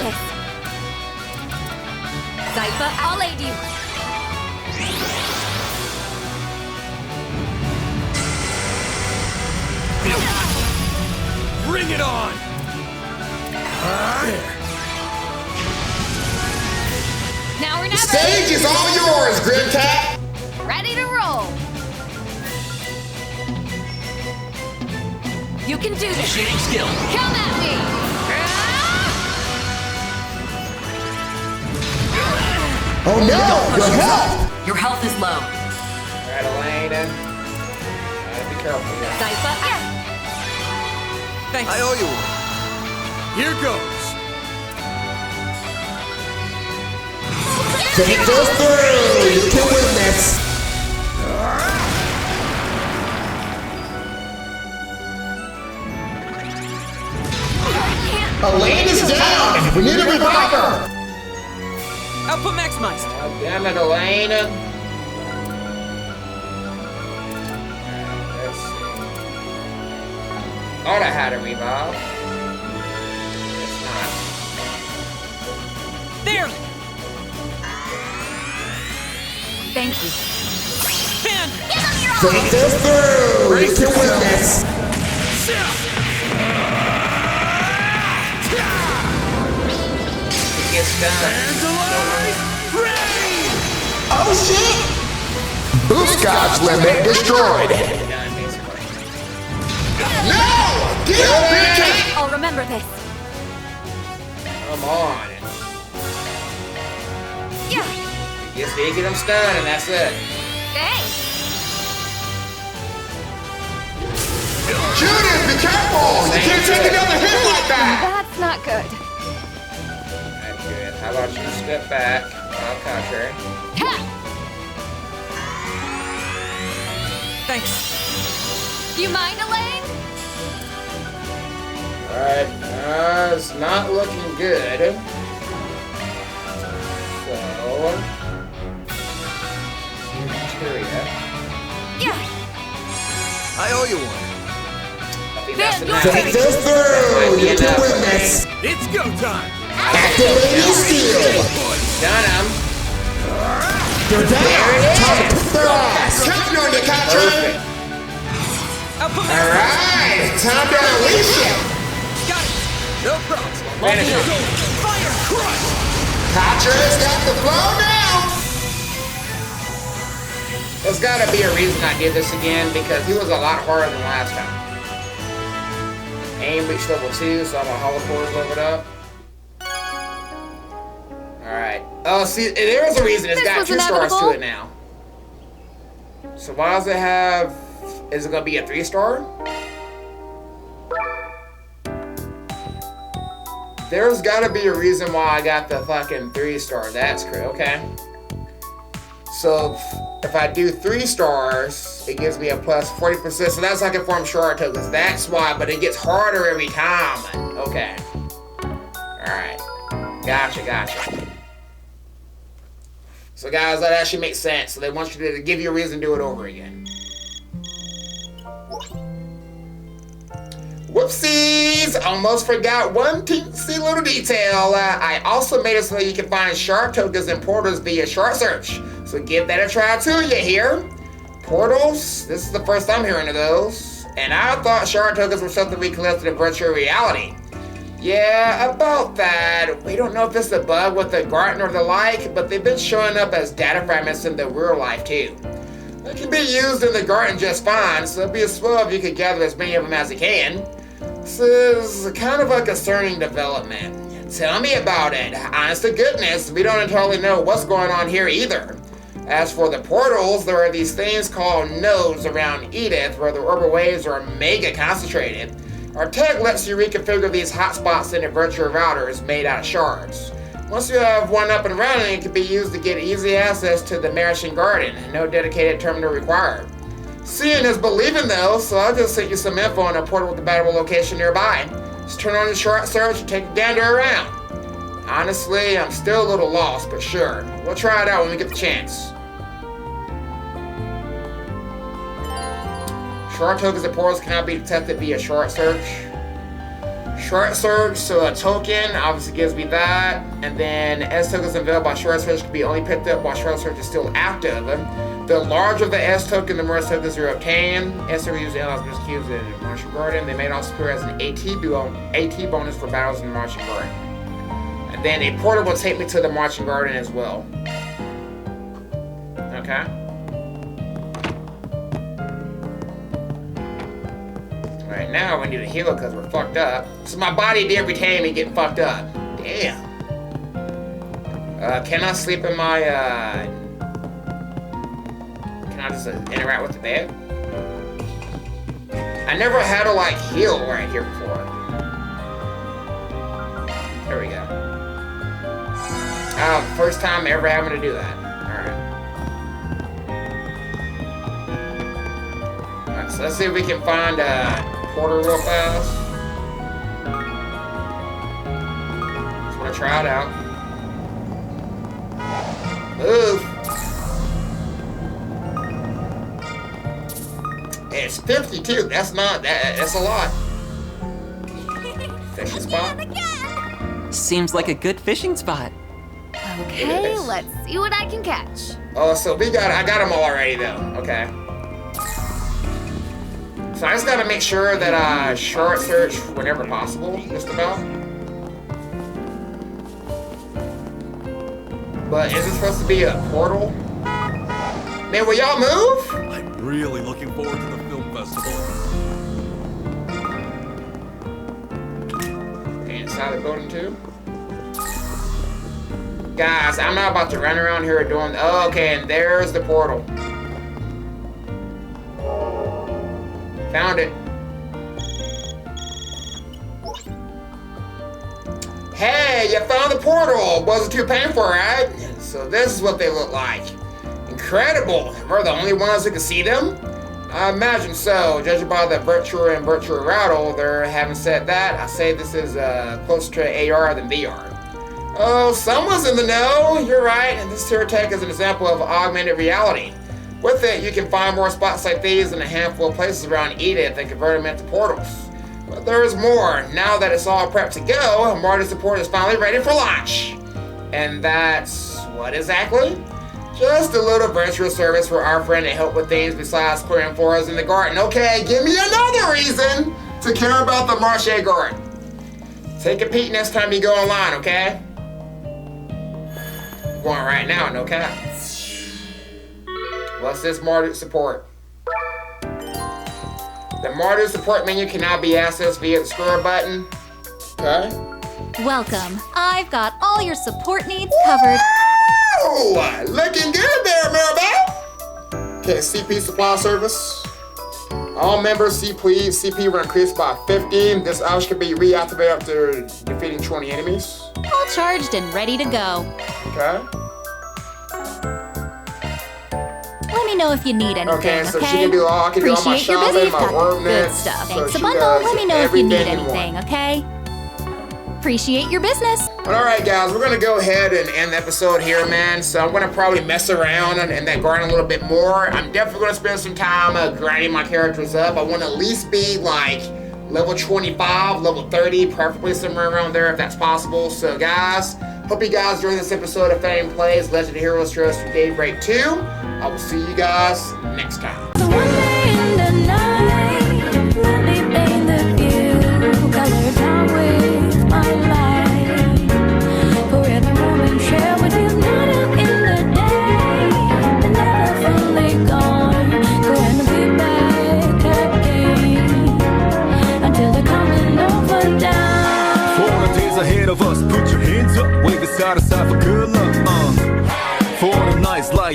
Zypha, I'll aid you. Bring it on! Now or The never! stage is all yours, Grim Cat. Ready to roll! You can do this! Initiating skill. Come at me! Oh no, your health. Your health is low. Alright, Elaine. Be careful here. Zypha, Thanks. I owe you one. Here goes. Take this through. You can win this. Elaine is down! We need a reviver! Output maximized. Oh, damn it, Elaine. Let's see. Thought I had a revive. It's not. There! Thank you. Man! Think this through! You can win this! It gets done. Oh shit! Boost God's limit destroyed! No! Get up, bitch! I'll remember this. Come on. Yeah. You just need to get them stunned and that's it. Thanks. Judith, be careful! You can't take another hit like that! That's not good. That's good. How about you step back? I'll contrary. Thanks. You mind, Elaine? Alright, it's not looking good. So... Materia. Yeah. I owe you one. Think this through! You can win this! It's go time! Activate your steel! Done him. They're down! Time to put their ass! Counting on you, Contra! Alright! Time to unleash him! Got it! No problem. Finish him. Fire crush! Contra's got the flow now! There's gotta be a reason I did this again because he was a lot harder than last time. Aim reached level 2, so I'm gonna hollow cores leveled up. Alright. Oh, see, there is a reason it's got 2 stars to it now. So why does it have... Is it gonna be a 3-star? There's gotta be a reason why I got the fucking 3-star. That's correct. Okay. So if I do 3 stars, it gives me a plus 40%. So that's like a form shard tokens. That's why, but it gets harder every time. Okay. Alright. Gotcha. So guys, that actually makes sense. So they want you to give you a reason to do it over again. Whoopsies! Almost forgot one teensy little detail. I also made it so that you can find shard tokens and portals via shard search. So give that a try too, you hear? Portals? This is the first I'm hearing of those. And I thought shard tokens were something we collected in virtual reality. Yeah, about that. We don't know if it's a bug with the Garten or the like, but they've been showing up as data fragments in the real life too. They can be used in the Garten just fine, so it'd be a swell if you could gather as many of them as you can. This is kind of a concerning development. Tell me about it. Honest to goodness, we don't entirely know what's going on here either. As for the portals, there are these things called nodes around Edith where the orbital waves are mega concentrated. Our tech lets you reconfigure these hotspots into virtual routers made out of shards. Once you have one up and running, it can be used to get easy access to the Marchen Garten. No dedicated terminal required. Seeing is believing though, so I just sent you some info on a portal compatible location nearby. Just turn on your short search and take a gander around. Honestly, I'm still a little lost, but sure. We'll try it out when we get the chance. Shard tokens and portals cannot be detected via shard search. Shard search, so a token obviously gives me that. And then S tokens unveiled by shard search can be only picked up while shard search is still active. The larger the S token, the more S tokens are obtained. S are used to analyze Mr. Cubes in Marchen Garten. They may also appear as an AT bonus for battles in the Marchen Garten. And then a portal will take me to the Marchen Garten as well. Okay. Right now we need to heal because we're fucked up. So my body did retain me getting fucked up. Damn. Can I sleep in my Can I just interact with the bed? I never had to like heal right here before. There we go. First time ever having to do that. Alright, so let's see if we can find a portal real fast. gonna try it out. Move. It's 52. That's not that. That's a lot. Fishing spot. Seems like a good fishing spot. Okay, let's see what I can catch. Oh, so I got them all already though. Okay. So I just gotta make sure that I short search whenever possible, just about. But is it supposed to be a portal? Man, will y'all move? I'm really looking forward to the film festival. Okay, inside the building too. Guys, I'm not about to run around here doing. Oh, okay, and there's the portal. Found it. Hey, you found the portal. Wasn't too painful, right? So this is what they look like. Incredible. We're the only ones who can see them? I imagine so. Judging by the virtual and virtual rattle, there. Having said that, I say this is closer to AR than VR. Oh, someone's in the know. You're right. And this here tech is an example of augmented reality. With it, you can find more spots like these in a handful of places around Edith and convert them into portals. But there's more. Now that it's all prepped to go, Marty support is finally ready for launch. And that's what exactly? Just a little virtual service for our friend to help with things besides clearing for us in the garden. Okay, give me another reason to care about the Marchen Garten. Take a peek next time you go online, okay? I'm going right now, no cap. What's this Marduk support? The Marduk support menu can now be accessed via the square button. Okay. Welcome. I've got all your support needs covered. Oh, looking good there, Mirabelle. Okay, CP supply service. All members CP will increase by 15. This option can be reactivated after defeating 20 enemies. All charged and ready to go. Okay. Let me know if you need anything, okay? So she can do all, I can Appreciate do all my your shopping, business. my Got work good nets. stuff. So Thanks a she bundle. does Let me know if you need everything in anything, one. okay? Appreciate your business. But all right, guys, we're gonna go ahead and end the episode here, man. So I'm gonna probably mess around in that garden a little bit more. I'm definitely gonna spend some time grinding my characters up. I want to at least be like level 25, level 30, preferably somewhere around there if that's possible. So guys, hope you guys enjoyed this episode of Fang Plays Legend of Heroes Trails from Daybreak 2. I will see you guys next time. Ahead of us, put your hands up, wave it side to side for good luck. For the nights like